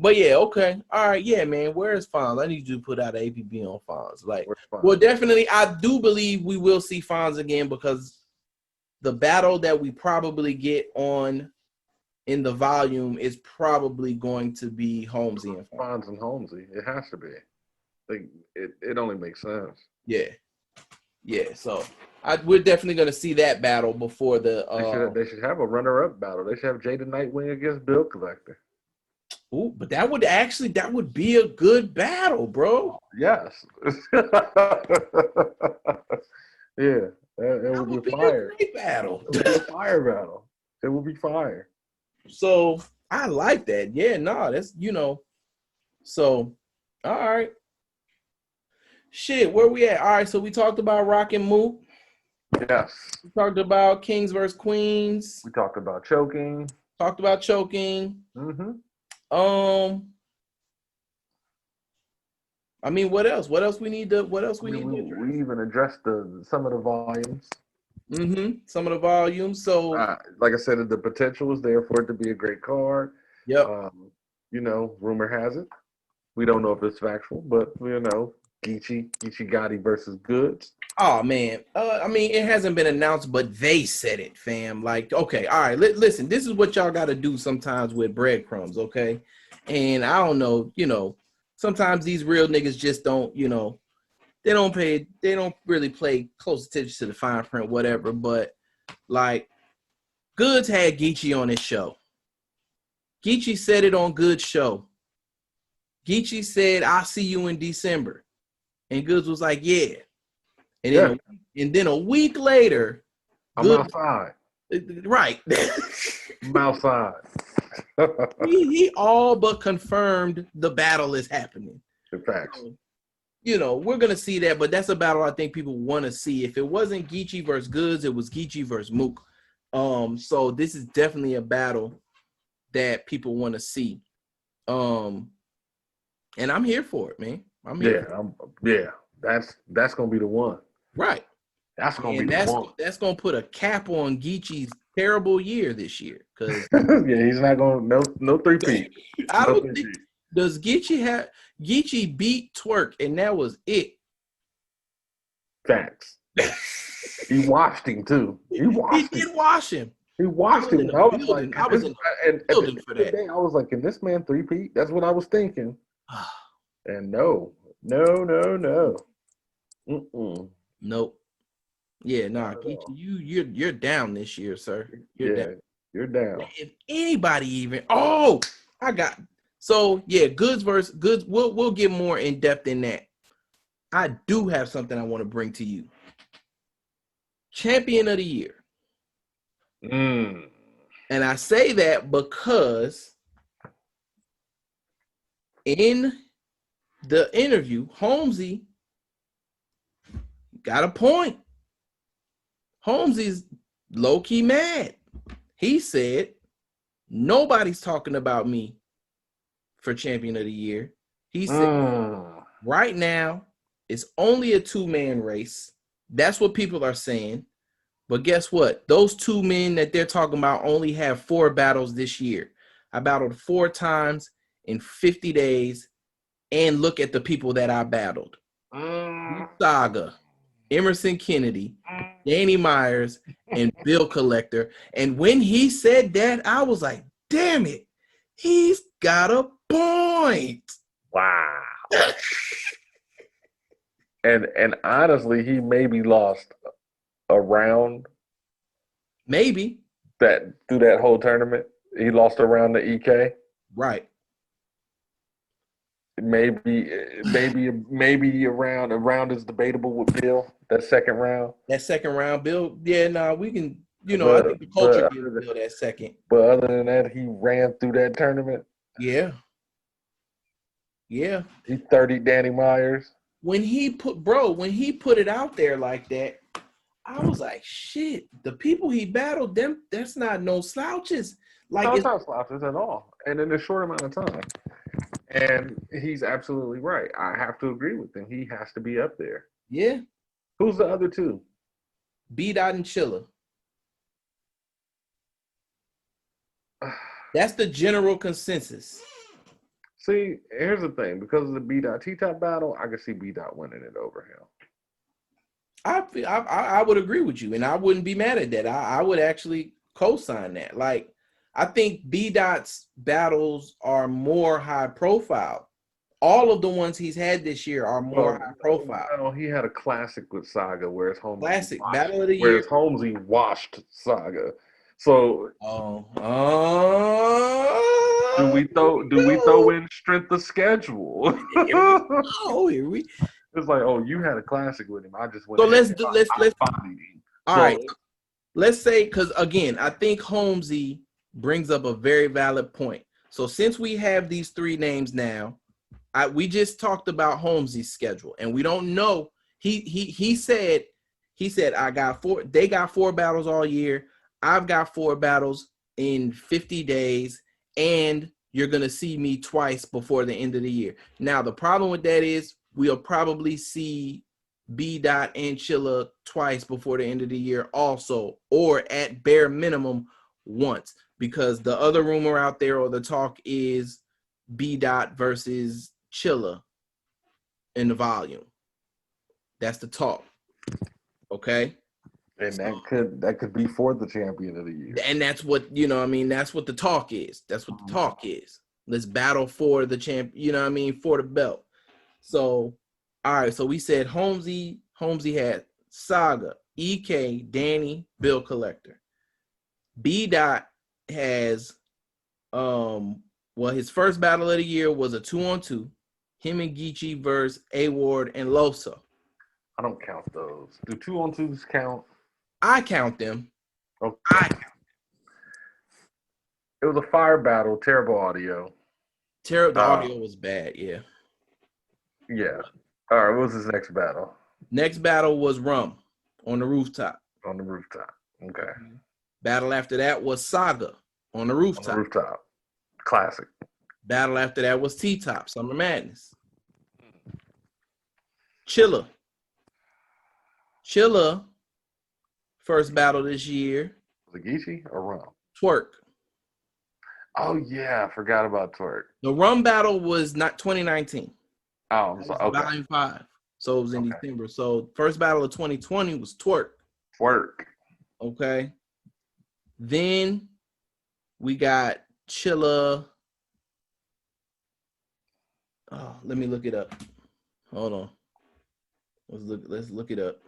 But yeah, okay. All right, yeah, man. Where's Fonz? I need you to put out an APB on Fonz. Like, well, definitely, I do believe we will see Fonz again because the battle that we probably get on in the volume is probably going to be Holmesy and Fonz and Holmesy. It has to be. Like, it only makes sense. Yeah. So we're definitely going to see that battle before the. They should have a runner-up battle. They should have Jada Nightwing against Bill Collector. Ooh, but that would be a good battle, bro. Yes. Yeah, it would be fire. A great battle. It would be a fire battle. It would be fire. So I like that. Yeah, that's So, all right. Shit, where we at? All right, so we talked about Rock and Mook. Yes. We talked about Kings versus Queens. We talked about choking. Talked about choking. Mm-hmm. I mean, what else? What else we need to? What else I we mean, need to address? we even addressed some of the volumes. Some of the volumes. So, like I said, the potential is there for it to be a great card. yep. Rumor has it. We don't know if it's factual, but Geechee Gotti versus Goods. Oh man, I mean, it hasn't been announced, but they said it, fam. Like, okay, all right, listen, this is what y'all got to do sometimes with breadcrumbs, okay? And I don't know, sometimes these real niggas just don't, they don't really play close attention to the fine print, whatever. But like, Goods had Geechee on his show. Geechee said it on Goods' show. Geechee said, "I'll see you in December," and Goods was like, "Yeah." And then a week later, I'm outside. Right. I'm outside. he all but confirmed the battle is happening. In fact. We're gonna see that, but that's a battle I think people want to see. If it wasn't Geechee versus Goods, it was Geechee versus Mook. So this is definitely a battle that people want to see. And I'm here for it, man. I'm here. That's gonna be the one. Right. That's gonna be the one. That's gonna put a cap on Geechee's terrible year this year. Cause he's not gonna no 3-peat. I don't think does Geechee beat Twerk and that was it. Facts. He watched him too. He did wash him. He watched him. I was like, I was in the building for that. I was like, can this man 3-peat? That's what I was thinking. And no. Nope. Yeah, Geechee, you're down this year, sir. You're down. If anybody even Goods versus Goods. We'll get more in depth in that. I do have something I want to bring to you. Champion of the year. And I say that because in the interview, Holmesy got a point. Holmesy's low-key mad. He said, nobody's talking about me for champion of the year. He said, right now, it's only a 2-man race. That's what people are saying. But guess what? Those 2 men that they're talking about only have 4 battles this year. I battled 4 times in 50 days. And look at the people that I battled. Saga, Emerson Kennedy, Danny Myers, and Bill Collector. And when he said that, I was like, damn it, he's got a point. Wow. and honestly, he maybe lost a round. Maybe. Through that whole tournament. He lost a round to EK. Right. Maybe a round is debatable with Bill. That second round, Bill. Yeah, we can. I think the culture gives Bill that second. But other than that, he ran through that tournament. Yeah. He 30'd Danny Myers. When he put it out there like that, I was like, shit. The people he battled, that's not no slouches. Like it's not slouches at all, and in a short amount of time. And he's absolutely right. I have to agree with him. He has to be up there. Yeah. Who's the other 2? Bout and Chilla. That's the general consensus. See, here's the thing. Because of the Bout T-Top battle, I can see Bout winning it over him. I would agree with you, and I wouldn't be mad at that. I would actually co-sign that. Like, I think Bout's battles are more high profile. All of the ones he's had this year are more high profile. No, he had a classic with Saga, whereas Holmesy classic battle of the year. Whereas Holmesy washed Saga. So do we throw in strength of schedule? Here we. It's like, you had a classic with him. I just went. So let's. All right. Let's say, because again, I think Holmesy brings up a very valid point. So since we have these 3 names now, We just talked about Holmesy's schedule, and we don't know. He said I got 4. They got 4 battles all year. I've got 4 battles in 50 days, and you're gonna see me twice before the end of the year. Now the problem with that is we'll probably see B. Dot and Chilla twice before the end of the year, also, or at bare minimum once, because the other rumor out there or the talk is B. Dot versus Chilla in the volume. That's the talk. Okay. And that could be for the champion of the year. And that's what, that's what the talk is. That's what the talk is. Let's battle for the champ, for the belt. So, all right. So we said Holmesy had Saga, EK, Danny, Bill Collector. B. Dot has his first battle of the year was a 2-on-2. Him and Geechee versus A-Ward and Losa. I don't count those. Do 2-on-2s count? I count them. Okay. It was a fire battle, terrible audio. The audio was bad, yeah. Yeah. All right, what was his next battle? Next battle was Rum on the rooftop. On the rooftop. Okay. Battle after that was Saga on the rooftop. On the rooftop. Classic. Battle after that was T-Top, Summer Madness. Chilla, first battle this year. Was it Geechee or Rum? Twerk. Oh, yeah. I forgot about Twerk. The Rum battle was not 2019. Oh, I'm sorry. Okay. Volume 5. So it was in December. So first battle of 2020 was Twerk. Twerk. Okay. Then we got Chilla. Oh, let me look it up. Hold on. Let's look it up.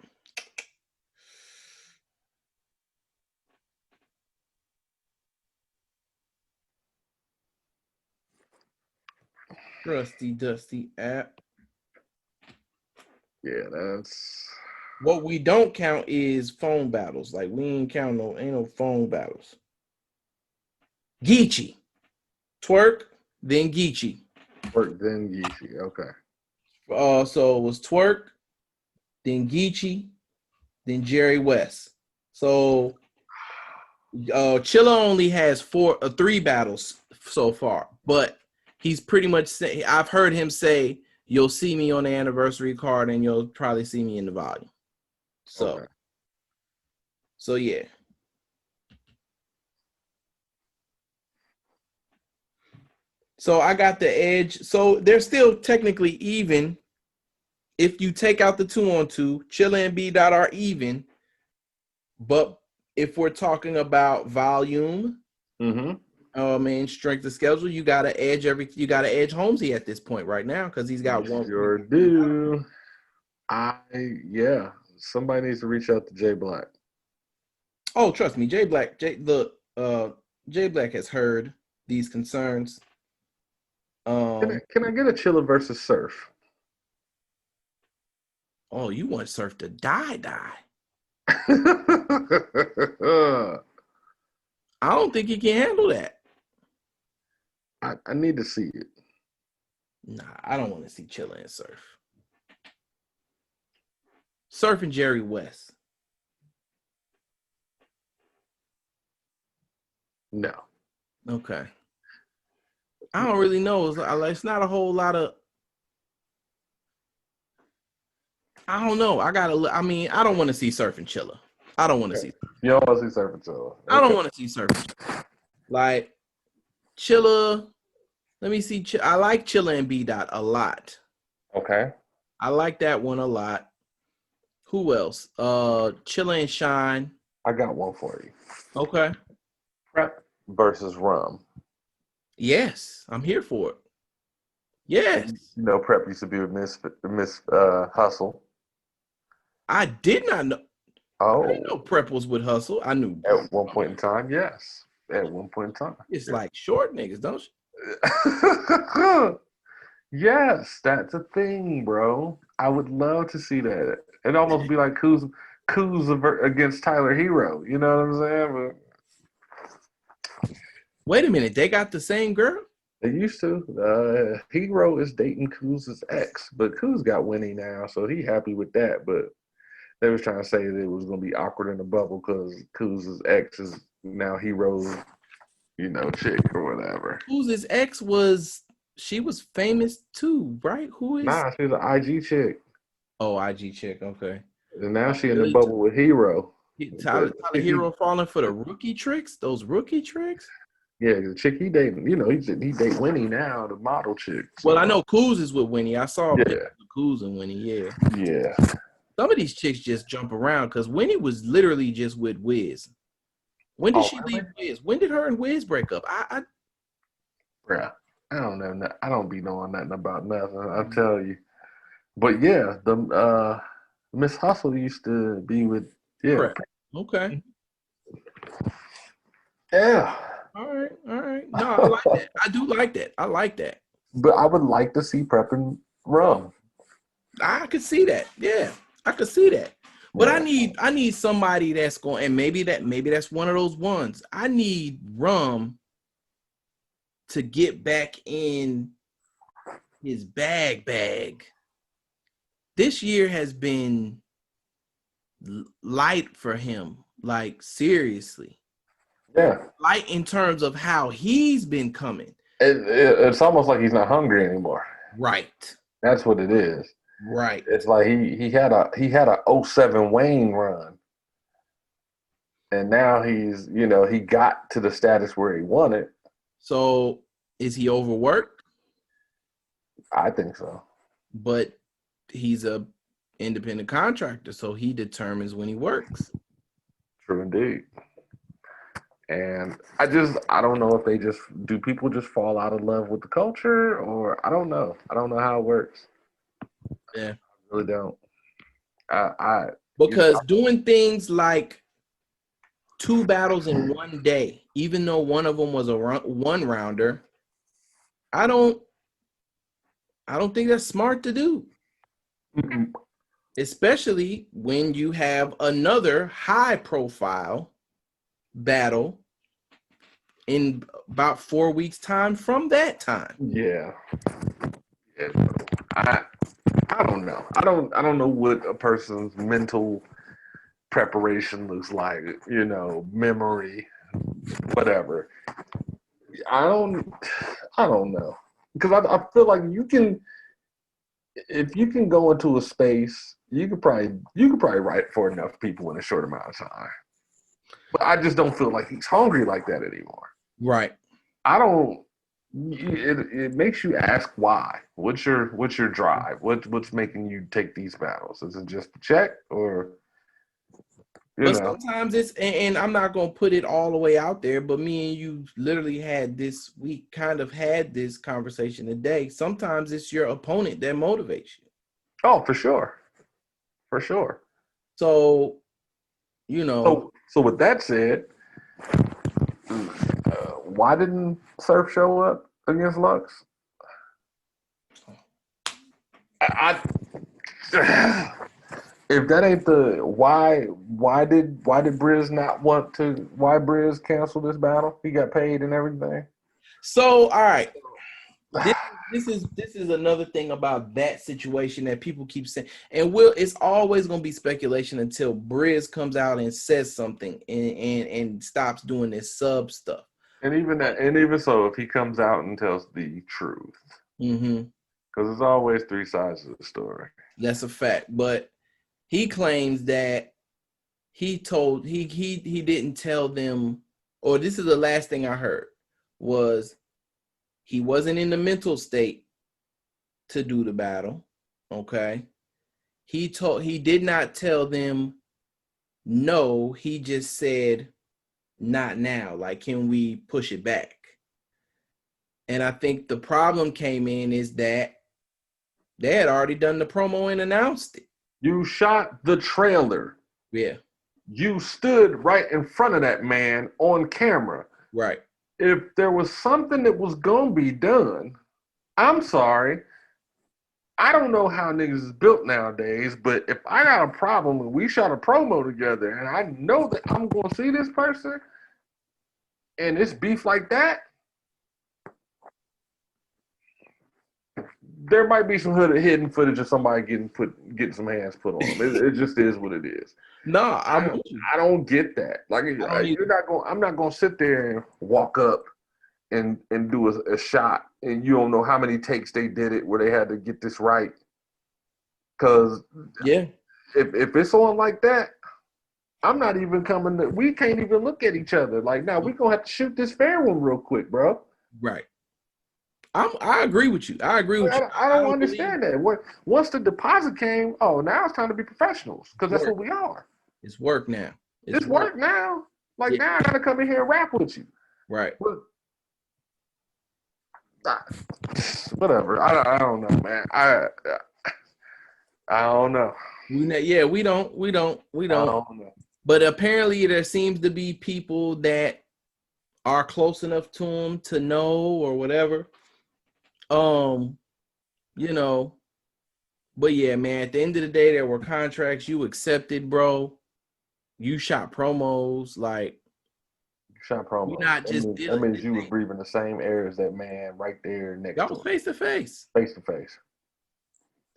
Trusty Dusty app. Yeah, that's what we don't count is phone battles. Like we ain't no phone battles. Geechee. Twerk, then Geechee. Twerk, then Geechee. Okay. So it was Twerk, then Geechee, then Jerry West. So Chilla only has 3 battles so far, but he's pretty much I've heard him say, you'll see me on the anniversary card and you'll probably see me in the volume. So, So yeah. So I got the edge. So they're still technically even. If you take out the 2-on-2, Chilla and B. Dot are even. But if we're talking about volume, and strength of schedule, you gotta edge Holmesy at this point right now because he's got one. Sure do. Somebody needs to reach out to Jay Black. Oh, trust me, Jay Black has heard these concerns. Can I get a Chilla versus Surf? Oh, you want Surf to die? I don't think he can handle that. I need to see it. Nah, I don't want to see Chilla and Surf. Surf and Jerry West. No. Okay. I don't really know. It's not a whole lot of. I don't know. I don't want to see Surf and Chilla. I don't want to see. You don't want to see Surf and Chilla. Okay. I don't want to see Surf. Like Chilla. Let me see. I like Chilla and B. Dot a lot. Okay. I like that one a lot. Who else? Chilla and Shine. I got one for you. Okay. Prep versus Rum. Yes, I'm here for it. Yes. You know, Prep used to be with Miss Hustle. I did not know. Oh. I didn't know Prep was with Hustle. I knew. At one point in time, yes. At one point in time. It's like short niggas, don't you? Yes, that's a thing, bro. I would love to see that. It'd almost be like Kuz against Tyler Hero. You know what I'm saying? Wait a minute. They got the same girl? They used to. Hero is dating Kuz's ex, but Kuz got Winnie now, so he happy with that. But they was trying to say that it was gonna be awkward in the bubble because Kuz's ex is now Hero's, chick or whatever. Who's ex she was famous too, right? Who is? Nah, she's an IG chick, Oh, IG chick. Okay. and now Oh, she in the really? bubble with Hero. Tyler Hero falling for the rookie tricks? Those rookie tricks? Yeah, the chick he dating, he date Winnie now, the model chick. Well, I So know Kuz is with Winnie. I saw yeah, pictures of Kuz and Winnie. Yeah. yeah, Some of these chicks just jump around because Winnie was literally just with Wiz. When did oh she really? leave Wiz? When did her and Wiz break up? Bruh, I don't know. I don't be knowing nothing about nothing. I tell you. But yeah, the Miss Hustle used to be with yeah, Prep. Okay. yeah. All right. No, I like that. I do like that. I like that. But I would like to see Prep and Rum. I could see that. Yeah, I could see that. But Yeah. I need somebody that's going, and maybe that's one of those ones. I need Rum to get back in his bag. This year has been light for him, like seriously. Yeah. Light in terms of how he's been coming. It's almost like he's not hungry anymore. Right. That's what it is. Right. It's like he had a '07 Wayne run. And now he got to the status where he wanted. So is he overworked? I think so. But he's a independent contractor, so he determines when he works. True indeed. And I don't know if do people just fall out of love with the culture, or I don't know. I don't know how it works. Yeah. I really don't. Because doing things like 2 battles in one day, even though one of them was a one rounder, I don't think that's smart to do. Mm-mm. Especially when you have another high profile battle in about 4 weeks time from that time. Yeah. I don't know. I don't know what a person's mental preparation looks like, memory, whatever. I don't know. Because I feel like if you can go into a space, you could probably write for enough people in a short amount of time. But I just don't feel like he's hungry like that anymore. Right. I don't. It makes you ask why. What's your drive? What's making you take these battles? Is it just a check, or But sometimes it's, and I'm not gonna put it all the way out there, but me and you literally we kind of had this conversation today. Sometimes it's your opponent that motivates you. Oh, for sure, for sure. So, So with that said, why didn't Surf show up against Lux? I if that ain't the why did Briz not want to? Why Briz canceled this battle? He got paid and everything. So all right, this is another thing about that situation that people keep saying, and it's always gonna be speculation until Briz comes out and says something and stops doing this sub stuff. And even so, if he comes out and tells the truth, because there's always 3 sides of the story. That's a fact, but he claims that he didn't tell them, or this is the last thing I heard, was he wasn't in the mental state to do the battle. Okay. He did not tell them no, he just said not now. Like, can we push it back? And I think the problem came in is that they had already done the promo and announced it. You shot the trailer. Yeah. You stood right in front of that man on camera. Right. If there was something that was going to be done, I'm sorry. I don't know how niggas is built nowadays, but if I got a problem and we shot a promo together and I know that I'm going to see this person and it's beef like that, there might be some hidden footage of somebody getting some hands put on them. It just is what it is. No, I don't get that. Like I'm not gonna sit there and walk up and do a shot, and you don't know how many takes they did it where they had to get this right. Because yeah, if it's on like that, I'm not even coming. We can't even look at each other. Like, now we're gonna have to shoot this fair one real quick, bro. right. I agree with you. I agree with you. I don't understand that. Once the deposit came, now it's time to be professionals, because that's what we are. It's work now. It's work now. Like, now I gotta come in here and rap with you. Right. Whatever. I don't know, man. I don't know. We don't. I don't know. But apparently there seems to be people that are close enough to him to know or whatever. You know, but yeah, man, at the end of the day, there were contracts you accepted, bro. You shot promos, like shot promos. You're not just that means you was breathing the same air as that man right there next to him. Y'all was face to face. Face to face.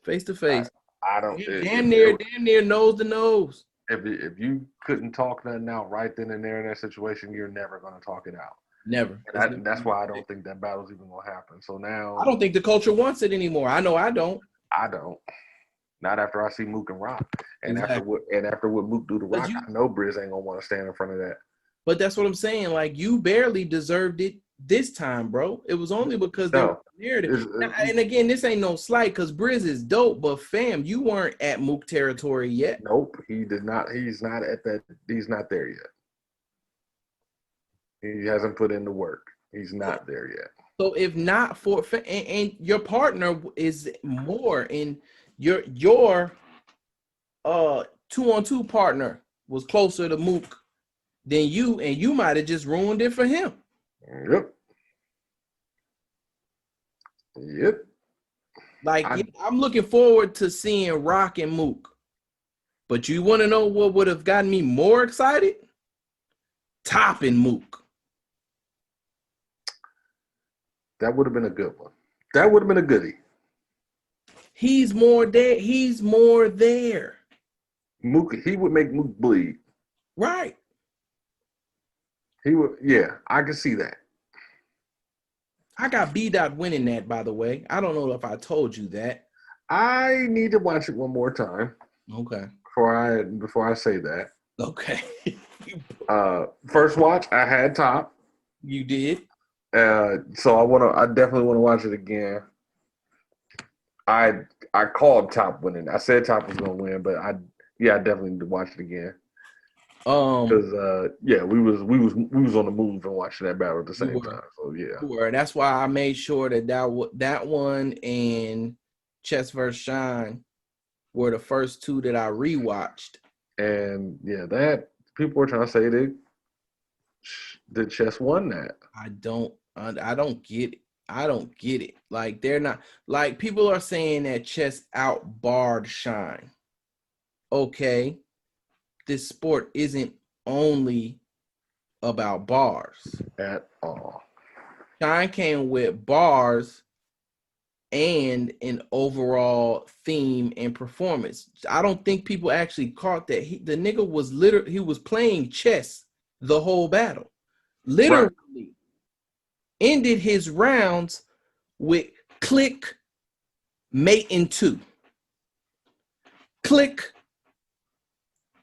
Face to face. I don't. Damn near nose to nose. If you couldn't talk nothing out right then and there in that situation, you're never going to talk it out. Never. And that's why I don't think that battle's even going to happen. So now I don't think the culture wants it anymore. I know I don't. I don't. Not after I see Mook and Rock. And after what Mook do to Rock, I know Briz ain't gonna want to stand in front of that. But that's what I'm saying. Like, you barely deserved it this time, bro. It was only because there was a narrative. And again, this ain't no slight, because Briz is dope, but fam, you weren't at Mook territory yet. Nope, he did not. He's not at that. He's not there yet. He hasn't put in the work. He's not there yet. So if not for and your partner is more in your 2-on-2 partner was closer to Mook than you, and you might have just ruined it for him. Yep. Like, I'm looking forward to seeing Rock and Mook. But you want to know what would have gotten me more excited? Top and Mook. That would have been a good one. That would have been a goodie. He's more there. He's more there. Mook, he would make Mook bleed. Right. He would. Yeah, I can see that. I got B-Dot winning that, by the way. I don't know if I told you that. I need to watch it one more time. Okay. Before I say that. Okay. First watch, I had Top. You did? So I definitely want to watch it again. I called Top winning. I said Top was gonna win, but I definitely need to watch it again. Because we was on the move and watching that battle at the same time. So yeah, and that's why I made sure that one and Chess vs. Shine were the first two that I rewatched. And yeah, that people were trying to say that Chess won that. I don't get it. I don't get it. Like, they're not, like, people are saying that Chess outbarred Shine. Okay, this sport isn't only about bars at all. Shine came with bars and an overall theme and performance. I don't think people actually caught that. The nigga was he was playing chess the whole battle. Literally ended his rounds with click, mate in 2. Click,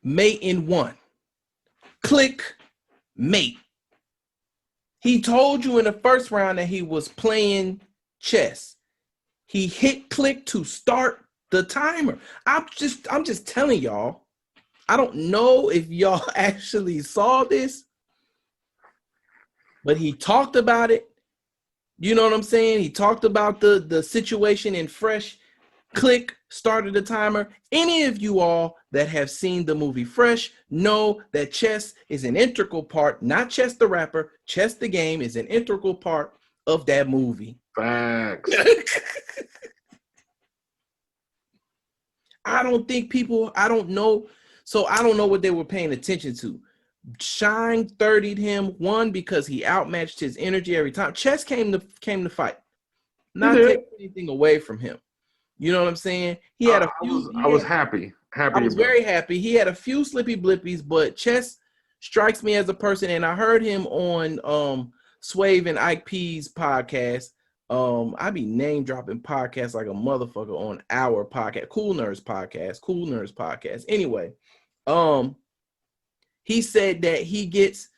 mate in 1. Click, mate. He told you in the first round that he was playing chess. He hit click to start the timer. I'm just telling y'all. I don't know if y'all actually saw this, but he talked about it. You know what I'm saying? He talked about the situation in Fresh. Click started the timer. Any of you all that have seen the movie Fresh know that chess is an integral part, not Chess the rapper, Chess the game is an integral part of that movie. Facts. I don't know. So I don't know what they were paying attention to. Shine 30'd him, one, because he outmatched his energy every time. Chess came to fight. not take anything away from him. You know what I'm saying? He had a few. I was happy. I was very happy. He had a few slippy blippies, but Chess strikes me as a person, and I heard him on Swave and Ike P's podcast. I be name dropping podcasts like a motherfucker on our podcast, Kool Nerd's podcast. Anyway, he said that he gets,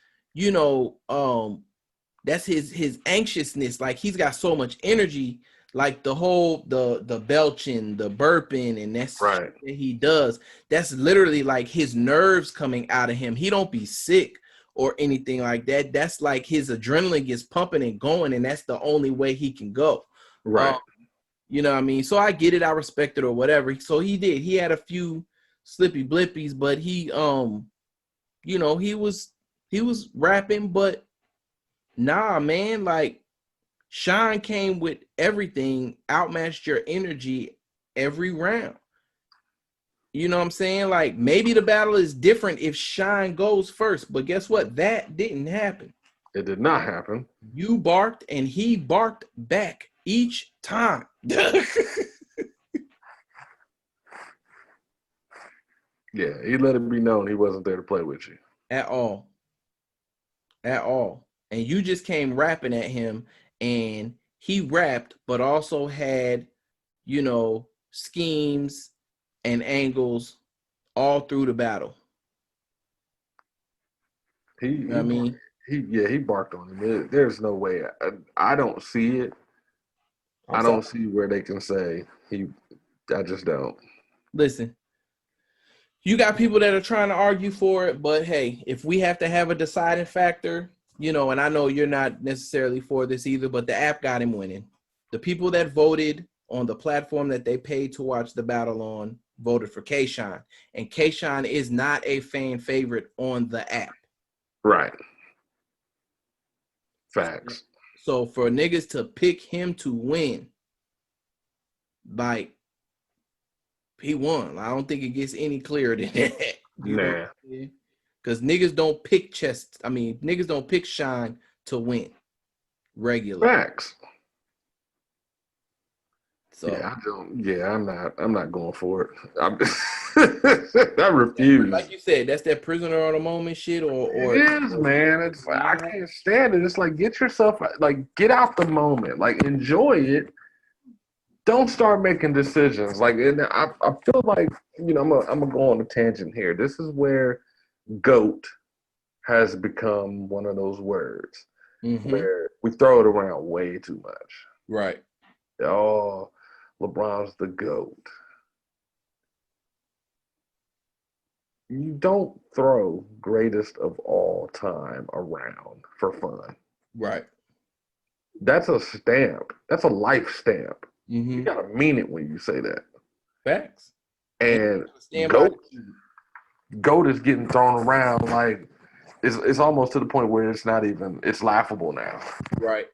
that's his anxiousness. Like he's got so much energy, like the whole the belching, the burping, and that's right. That he does. That's literally like his nerves coming out of him. He don't be sick or anything like that. That's like his adrenaline gets pumping and going, and that's the only way he can go. Right. You know what I mean? So I get it, I respect it or whatever. So he did. He had a few slippy blippies, but he he was rapping, but nah, man, like Shine came with everything, outmatched your energy every round. You know what I'm saying? Like maybe the battle is different if Shine goes first, but guess what? That didn't happen. It did not happen. You barked and he barked back each time. Yeah, he let it be known he wasn't there to play with you. At all. And you just came rapping at him, and he rapped, but also had, schemes and angles all through the battle. He barked on him. There's no way. I don't see it. I don't see where they can say I just don't. Listen, you got people that are trying to argue for it, but hey, if we have to have a deciding factor, and I know you're not necessarily for this either, but the app got him winning. The people that voted on the platform that they paid to watch the battle on voted for K-Shine. And K-Shine is not a fan favorite on the app. Right. Facts. So for niggas to pick him to win, like, he won. I don't think it gets any clearer than that. Nah. Because niggas don't pick niggas don't pick Shine to win regularly. Facts. So I'm not going for it. I refuse. Like you said, that's that prisoner of the moment shit, or it is, man. It's like, I can't stand it. It's like, get out the moment. Like, enjoy it. Don't start making decisions. Like, and I feel like, I'm gonna go on a tangent here. This is where GOAT has become one of those words where we throw it around way too much. Right. Oh, LeBron's the GOAT. You don't throw greatest of all time around for fun. Right. That's a stamp. That's a life stamp. You gotta mean it when you say that. Facts. And GOAT is getting thrown around like it's almost to the point where it's laughable now. Right.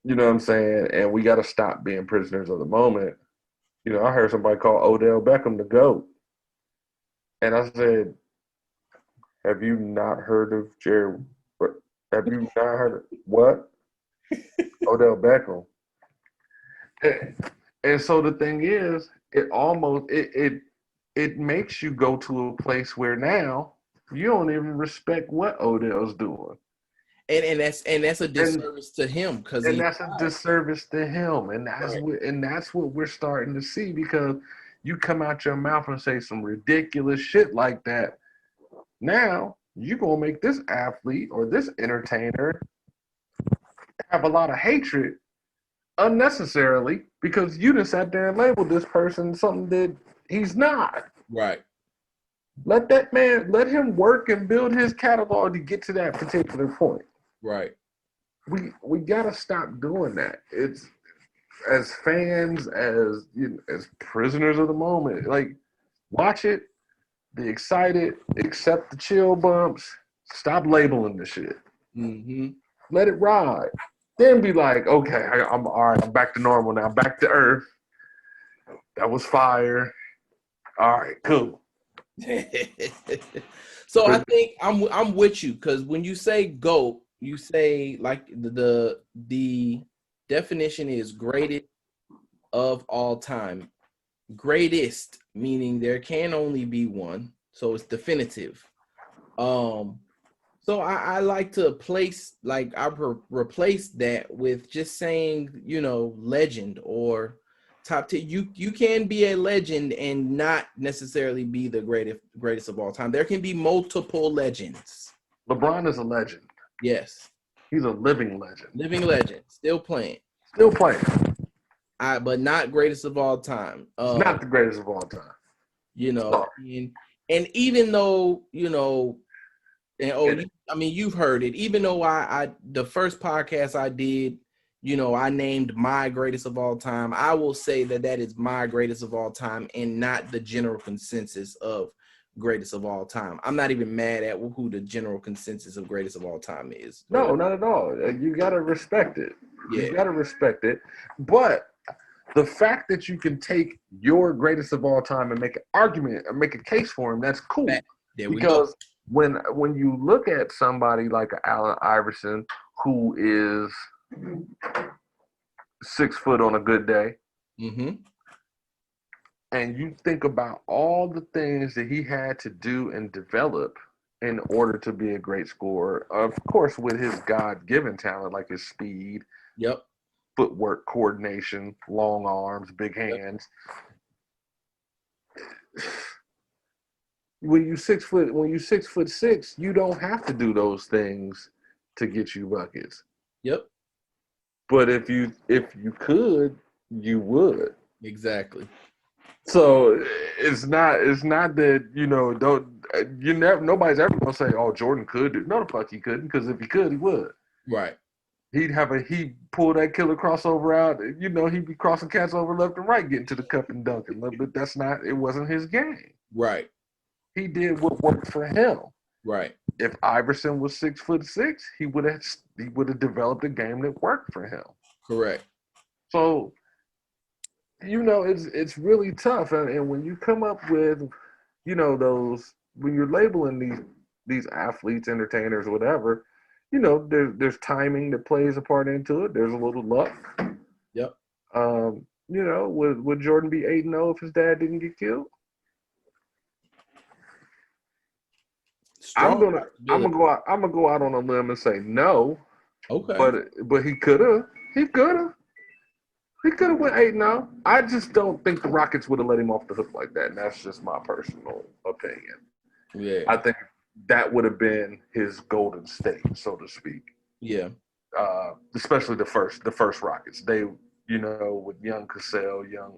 You know what I'm saying? And we gotta stop being prisoners of the moment. I heard somebody call Odell Beckham the GOAT. And I said, have you not heard of Jared? Have you not heard of what? Odell Beckham. And so the thing is, it makes you go to a place where now you don't even respect what Odell's doing. And that's a disservice to him, and that's a disservice to him, and that's what we're starting to see, because you come out your mouth and say some ridiculous shit like that. Now you're gonna make this athlete or this entertainer have a lot of hatred unnecessarily because you just sat there and labeled this person something that he's not. Right. Let him work and build his catalog to get to that particular point. Right. We gotta stop doing that. It's as fans, as prisoners of the moment. Like, watch it, be excited, accept the chill bumps, stop labeling the shit. Let it ride. Then be like, okay, I'm all right. I'm back to normal now. Back to earth. That was fire. All right, cool. So I think I'm with you, because when you say GOAT, you say like the definition is greatest of all time. Greatest meaning there can only be one, so it's definitive. So I like to place, like, replace that with just saying, legend or top 10. You can be a legend and not necessarily be the greatest of all time. There can be multiple legends. LeBron is a legend. Yes. He's a living legend. Living legend. Still playing. Still playing. But not greatest of all time. He's not the greatest of all time. And even though, you've heard it. Even though I the first podcast I did, I named my greatest of all time. I will say that is my greatest of all time and not the general consensus of greatest of all time. I'm not even mad at who the general consensus of greatest of all time is. No, not at all. You got to respect it. Yeah. You got to respect it. But the fact that you can take your greatest of all time and make an argument or make a case for him, that's cool. Because when you look at somebody like Allen Iverson, who is 6 foot on a good day, and you think about all the things that he had to do and develop in order to be a great scorer, of course, with his God-given talent, like his speed, footwork, coordination, long arms, big hands. When you 6'6", you don't have to do those things to get you buckets. But if you could, you would. Exactly. So it's not that nobody's ever gonna say, oh, Jordan could do. No, the fuck he couldn't, because if he could, he would. Right. He'd pull that killer crossover out. He'd be crossing cats over left and right, getting to the cup and dunking. But it wasn't his game. Right. He did what worked for him. Right. If Iverson was 6'6", he would have developed a game that worked for him. Correct. So, it's really tough, and when you come up with, those, when you're labeling these athletes, entertainers, whatever, there's timing that plays a part into it. There's a little luck. Yep. Would Jordan be 8-0 if his dad didn't get killed? I'm gonna go out on a limb and say no. Okay. But he could have. He could have went 8-0. I just don't think the Rockets would have let him off the hook like that. And that's just my personal opinion. Yeah. I think that would have been his golden state, so to speak. Yeah. Especially the first Rockets. They, with young Cassell, young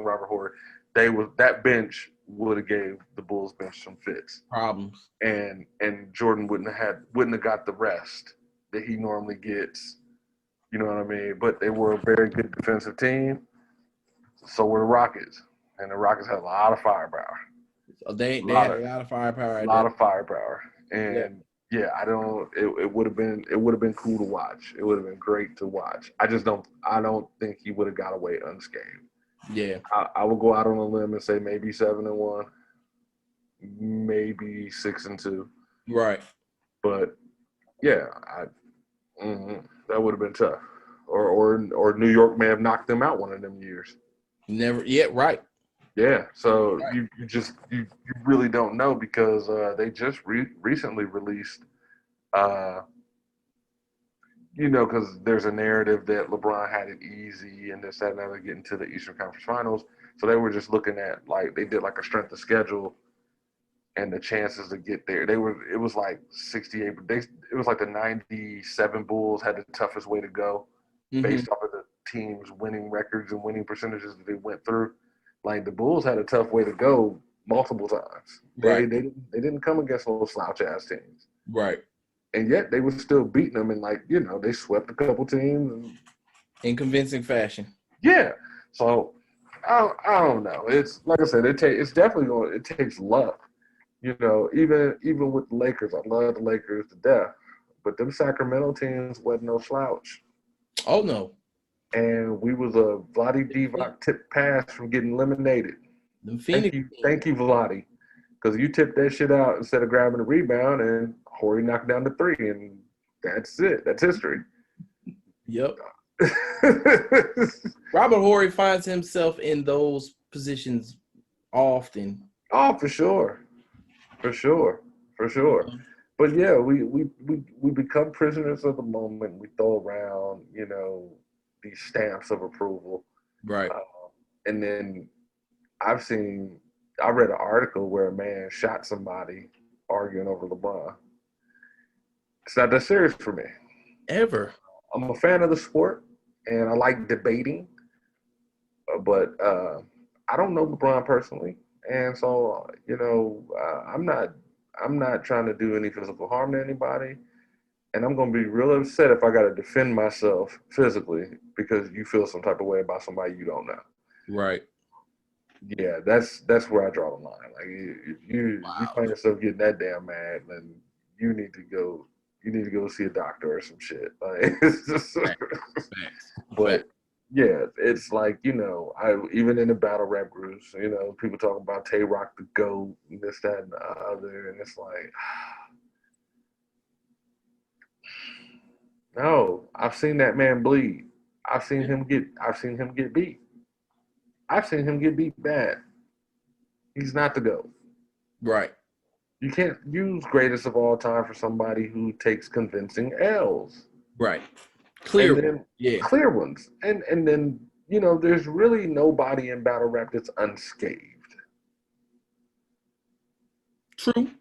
Robert Horry, that bench would have gave the Bulls bench some fits. Problems. And Jordan wouldn't have got the rest that he normally gets. You know what I mean? But they were a very good defensive team. So were the Rockets. And the Rockets had a lot of firepower. They had a lot of firepower. A lot of firepower. And it would have been cool to watch. It would have been great to watch. I don't think he would have got away unscathed. Yeah. I will go out on a limb and say maybe 7-1, maybe 6-2. Right. But yeah, that would have been tough. Or New York may have knocked them out one of them years. Never. Yeah. Right. Yeah. So right. You really don't know, because they just recently released. Because there's a narrative that LeBron had it easy and this, that, and other getting to the Eastern Conference Finals. So they were just looking at, they did a strength of schedule and the chances to get there. It was like 68. It was like the 97 Bulls had the toughest way to go based off of the team's winning records and winning percentages that they went through. The Bulls had a tough way to go multiple times. Right. They didn't come against those slouch-ass teams. Right. And yet they were still beating them, and they swept a couple teams in convincing fashion. Yeah. So I don't know. It's like I said, it takes luck. Even with the Lakers, I love the Lakers to death, but them Sacramento teams wasn't no slouch. Oh no. And we was a Vlade Divac tip pass from getting eliminated. Thank you, Vlade, because you tipped that shit out instead of grabbing the rebound, and Horry knocked down the three, and that's it. That's history. Yep. Robert Horry finds himself in those positions often. Oh, for sure, for sure, for sure. But yeah, we become prisoners of the moment. We throw around, these stamps of approval, Right. uh, and then I've seen, I read an article where a man shot somebody arguing over LeBron. It's not that serious for me. Ever. I'm a fan of the sport, and I like debating, but I don't know LeBron personally, and so I'm not trying to do any physical harm to anybody, and I'm gonna be real upset if I got to defend myself physically because you feel some type of way about somebody you don't know. Right. Yeah, that's where I draw the line. Like if you Wow. find yourself getting that damn mad, then you need to go see a doctor or some shit. Like it's just, Facts. but Facts. yeah, it's like I even in the battle rap groups, people talking about Tay Rock the GOAT and this, that, and the other, and it's like, no, I've seen that man bleed. I've seen him get beat. I've seen him get beat bad. He's not the GOAT. Right. You can't use greatest of all time for somebody who takes convincing L's. Right. And Clear. then Yeah. clear ones. And then, there's really nobody in battle rap that's unscathed. True.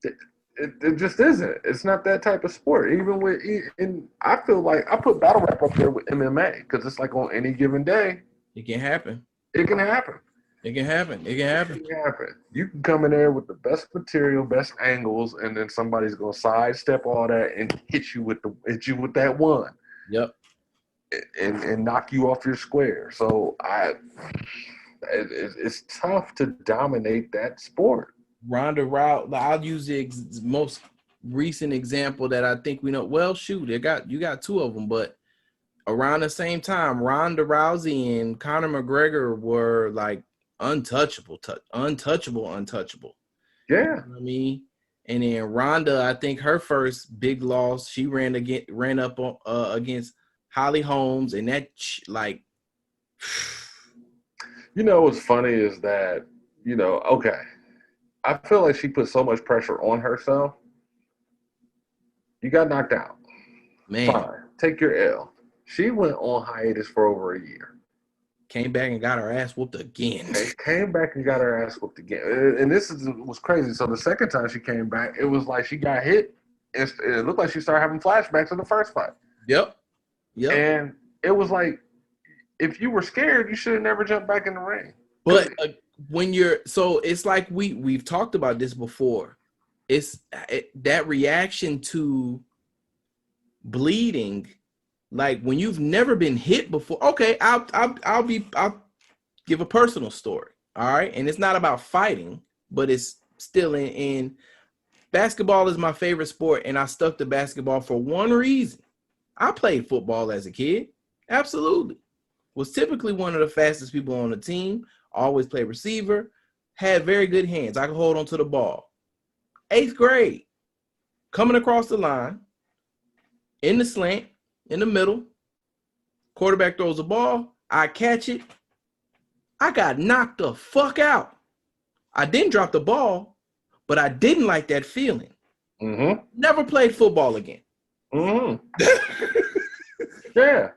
It just isn't. It's not that type of sport. And I feel like I put battle rap up there with MMA because it's like on any given day, It can happen. it can happen. It can happen. It can happen. It can happen. You can come in there with the best material, best angles, and then somebody's gonna sidestep all that and hit you with that one. Yep. And knock you off your square. So it's tough to dominate that sport. Ronda Rousey. I'll use the most recent example that I think we know. Well, shoot, you got two of them, but around the same time, Ronda Rousey and Conor McGregor were like untouchable. Yeah. You know what I mean? And then Ronda, I think her first big loss, she ran up against Holly Holmes, and that like. What's funny is that okay, I feel like she put so much pressure on herself. You got knocked out. Man. Fine, take your L. She went on hiatus for over a year. Came back and got her ass whooped again. Came back and got her ass whooped again. And was crazy. So the second time she came back, it was like she got hit. It looked like she started having flashbacks of the first fight. Yep. And it was like, if you were scared, you should have never jumped back in the ring. But it's like we've talked about this before. It's that reaction to bleeding. Like when you've never been hit before. Okay, I'll give a personal story. All right, and it's not about fighting, but it's still in basketball is my favorite sport, and I stuck to basketball for one reason. I played football as a kid. Absolutely, was typically one of the fastest people on the team. Always played receiver. Had very good hands. I could hold on to the ball. 8th grade, coming across the line in the slant. In the middle, quarterback throws the ball, I catch it. I got knocked the fuck out. I didn't drop the ball, but I didn't like that feeling. Mm-hmm. Never played football again. Mm-hmm. Yeah.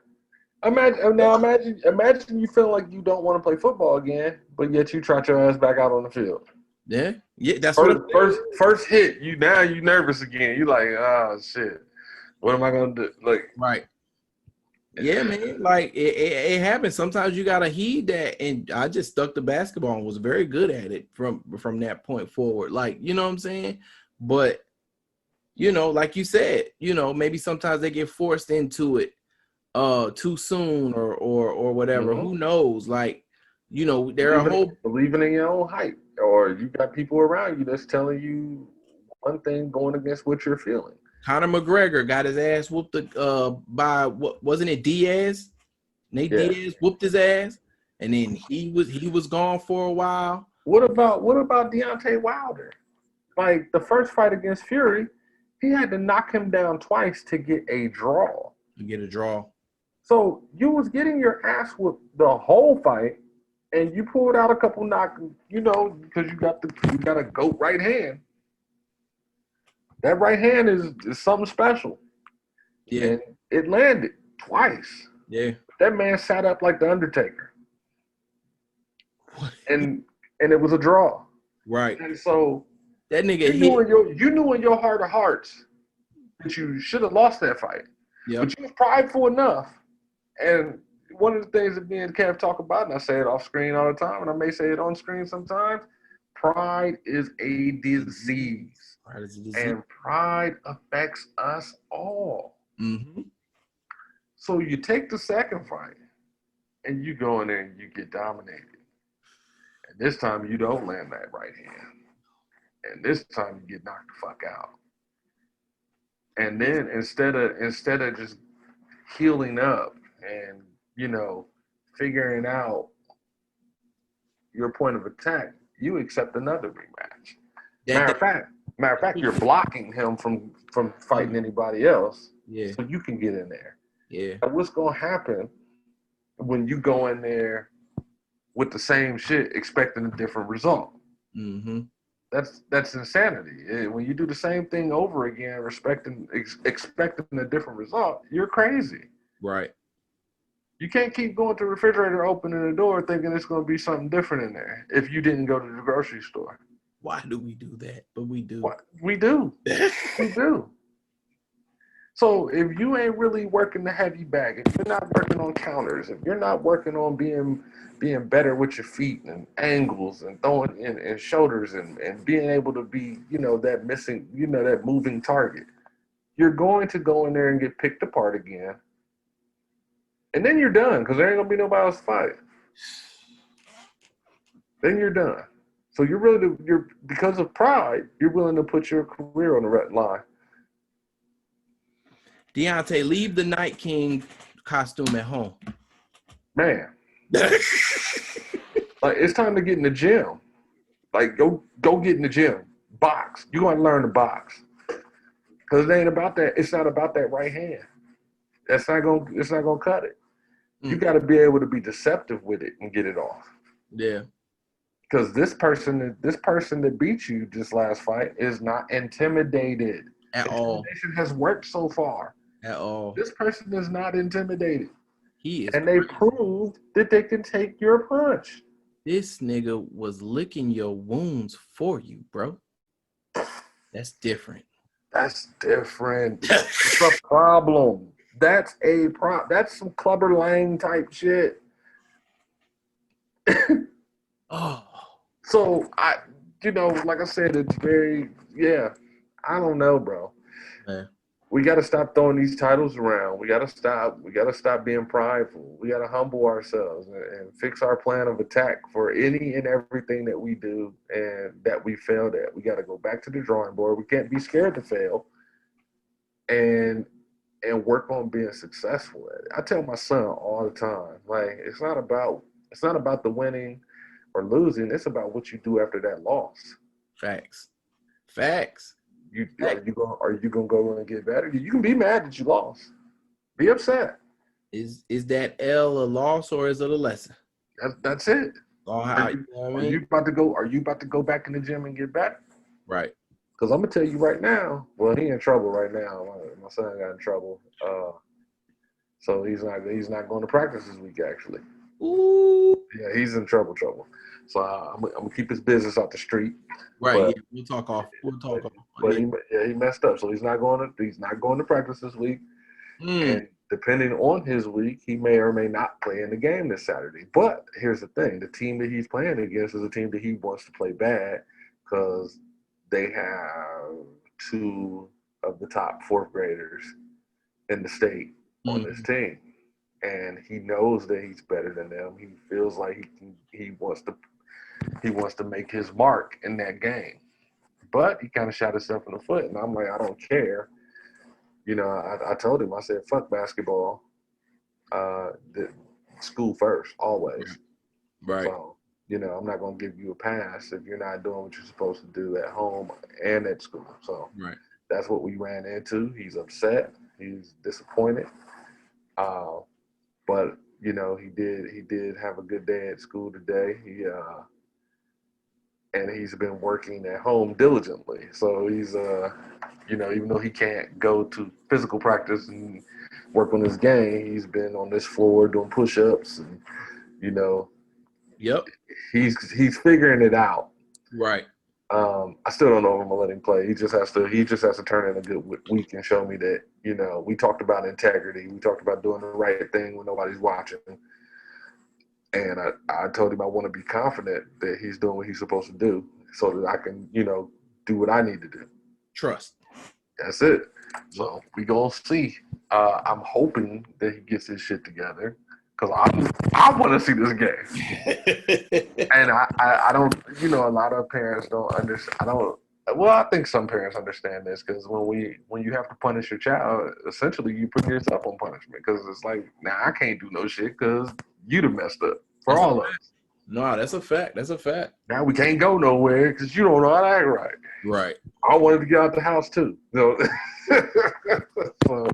Imagine you feel like you don't want to play football again, but yet you trot your ass back out on the field. Yeah, that's first hit. You nervous again. You like, oh shit. What am I gonna do? Like, right. Yeah, man. Like it happens. Sometimes you gotta heed that. And I just stuck to basketball and was very good at it from that point forward. Like, you know what I'm saying? But like you said, maybe sometimes they get forced into it too soon or whatever. Mm-hmm. Who knows? Like, there are believing in your own hype, or you got people around you that's telling you one thing going against what you're feeling. Conor McGregor got his ass whooped by what wasn't it Diaz? Nate Diaz whooped his ass, and then he was gone for a while. What about Deontay Wilder? Like the first fight against Fury, he had to knock him down twice to get a draw. To get a draw. So you was getting your ass whooped the whole fight, and you pulled out a couple knock, because you got a goat right hand. That right hand is something special. Yeah. And it landed twice. Yeah. That man sat up like the Undertaker. What? And it was a draw. Right. And so That nigga you knew in your heart of hearts that you should have lost that fight. Yep. But you was prideful enough. And one of the things that me and Kev talk about, and I say it off screen all the time, and I may say it on screen sometimes, pride is a disease. Pride is a disease. And pride affects us all. Mm-hmm. So you take the second fight and you go in there and you get dominated. And this time you don't land that right hand. And this time you get knocked the fuck out. And then instead of just healing up and, figuring out your point of attack, you accept another rematch. Matter of fact, you're blocking him from fighting anybody else. Yeah. So you can get in there. Yeah. And what's gonna happen when you go in there with the same shit expecting a different result? Mm-hmm. That's insanity. When you do the same thing over again, expecting a different result, you're crazy. Right. You can't keep going to the refrigerator, opening the door, thinking it's going to be something different in there if you didn't go to the grocery store. Why do we do that? But we do. What? We do. We do. So if you ain't really working the heavy bag, if you're not working on counters, if you're not working on being better with your feet and angles and throwing in and shoulders and being able to be, that missing, that moving target, you're going to go in there and get picked apart again. And then you're done because there ain't going to be nobody else to fight. Then you're done. So you're because of pride, you're willing to put your career on the red line. Deontay, leave the Night King costume at home. Man. Like, it's time to get in the gym. Like, go get in the gym. Box. You're going to learn to box. Because it ain't about that. It's not about that right hand. It's not gonna cut it. You got to be able to be deceptive with it and get it off. Yeah. Because this person that beat you this last fight is not intimidated. At all. Intimidation has worked so far. At all. This person is not intimidated. He is. And they proved that they can take your punch. This nigga was licking your wounds for you, bro. That's different. That's different. It's a problem. That's some Clubber Lang type shit. Oh. So like I said, it's very, I don't know, bro. Man. We got to stop throwing these titles around. We got to stop being prideful. We got to humble ourselves and fix our plan of attack for any and everything that we do and that we failed at. We got to go back to the drawing board. We can't be scared to fail and work on being successful at it. I tell my son all the time, like, it's not about the winning or losing. It's about what you do after that loss. Facts. Are you gonna go and get better? You can be mad that you lost. Be upset. Is that L a loss or is it a lesson? That's it. Are you about to go back in the gym and get better? Right. Because I'm gonna tell you right now. Well, he in trouble right now. My son got in trouble. So he's not going to practice this week actually. Ooh. Yeah, he's in trouble. So I'm gonna keep his business out the street. Right. We'll talk off. But he messed up, so he's not going to practice this week. And depending on his week, he may or may not play in the game this Saturday. But here's the thing: the team that he's playing against is a team that he wants to play bad because they have 2 of the top 4th graders in the state on this team. And he knows that he's better than them. He feels like he wants to make his mark in that game. But he kind of shot himself in the foot. And I'm like, I don't care. I told him, I said, fuck basketball. School first, always. Right. So, I'm not going to give you a pass if you're not doing what you're supposed to do at home and at school. So that's what we ran into. He's upset. He's disappointed. but you know, he did have a good day at school today. And he's been working at home diligently. So he's you know, even though he can't go to physical practice and work on his game, he's been on this floor doing push-ups, and you know, Yep. he's figuring it out. Right. I still don't know if I'm gonna let him play. He just has to turn in a good week and show me that, you know, we talked about integrity. We talked about doing the right thing when nobody's watching. And I told him I want to be confident that he's doing what he's supposed to do so that I can, you know, do what I need to do. Trust. That's it. So we gonna see. I'm hoping that he gets his shit together because I want to see this game. And I don't, you know, a lot of parents don't understand. Well, I think some parents understand this because when you have to punish your child, essentially you put yourself on punishment because it's like, now I can't do no shit because you done messed up for all of us. No, that's a fact. That's a fact. Now we can't go nowhere because you don't know how to act right. Right. I wanted to get out the house too. So, so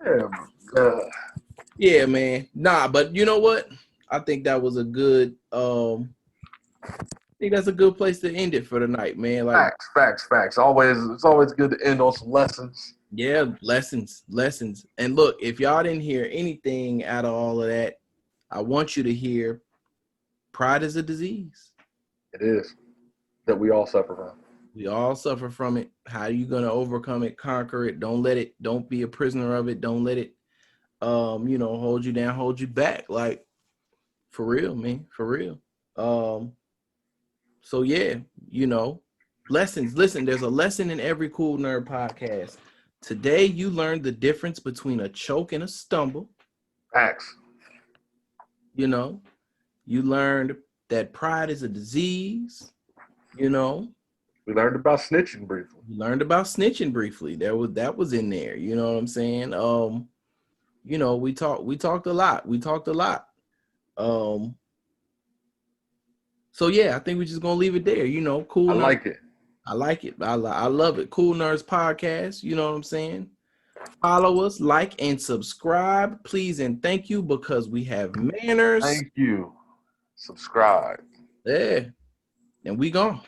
yeah, Yeah, man. Nah, but you know what? I think that was a good I think that's a good place to end it for the night, man. Like, facts. It's always good to end on some lessons. yeah, lessons. And look, if y'all didn't hear anything out of all of that, I want you to hear pride is a disease. It is that we all suffer from. We all suffer from it. How are you gonna overcome it, conquer it? Don't be a prisoner of it. Don't let it you know, hold you down, hold you back. Like, for real, man. For real. So yeah, you know, lessons. Listen, there's a lesson in every Kool Nerd podcast. Today you learned the difference between a choke and a stumble. Facts. You know, you learned that pride is a disease. You know, We learned about snitching briefly. you learned about snitching briefly. That was in there. You know what I'm saying? You know, we talked a lot. So yeah, I think we're just gonna leave it there. You know, Kool I Nerd. like it. I like it. I love it. Kool Nerds podcast. You know what I'm saying? Follow us, like, and subscribe, please, and thank you, because we have manners. Thank you. Subscribe. Yeah, and we gone.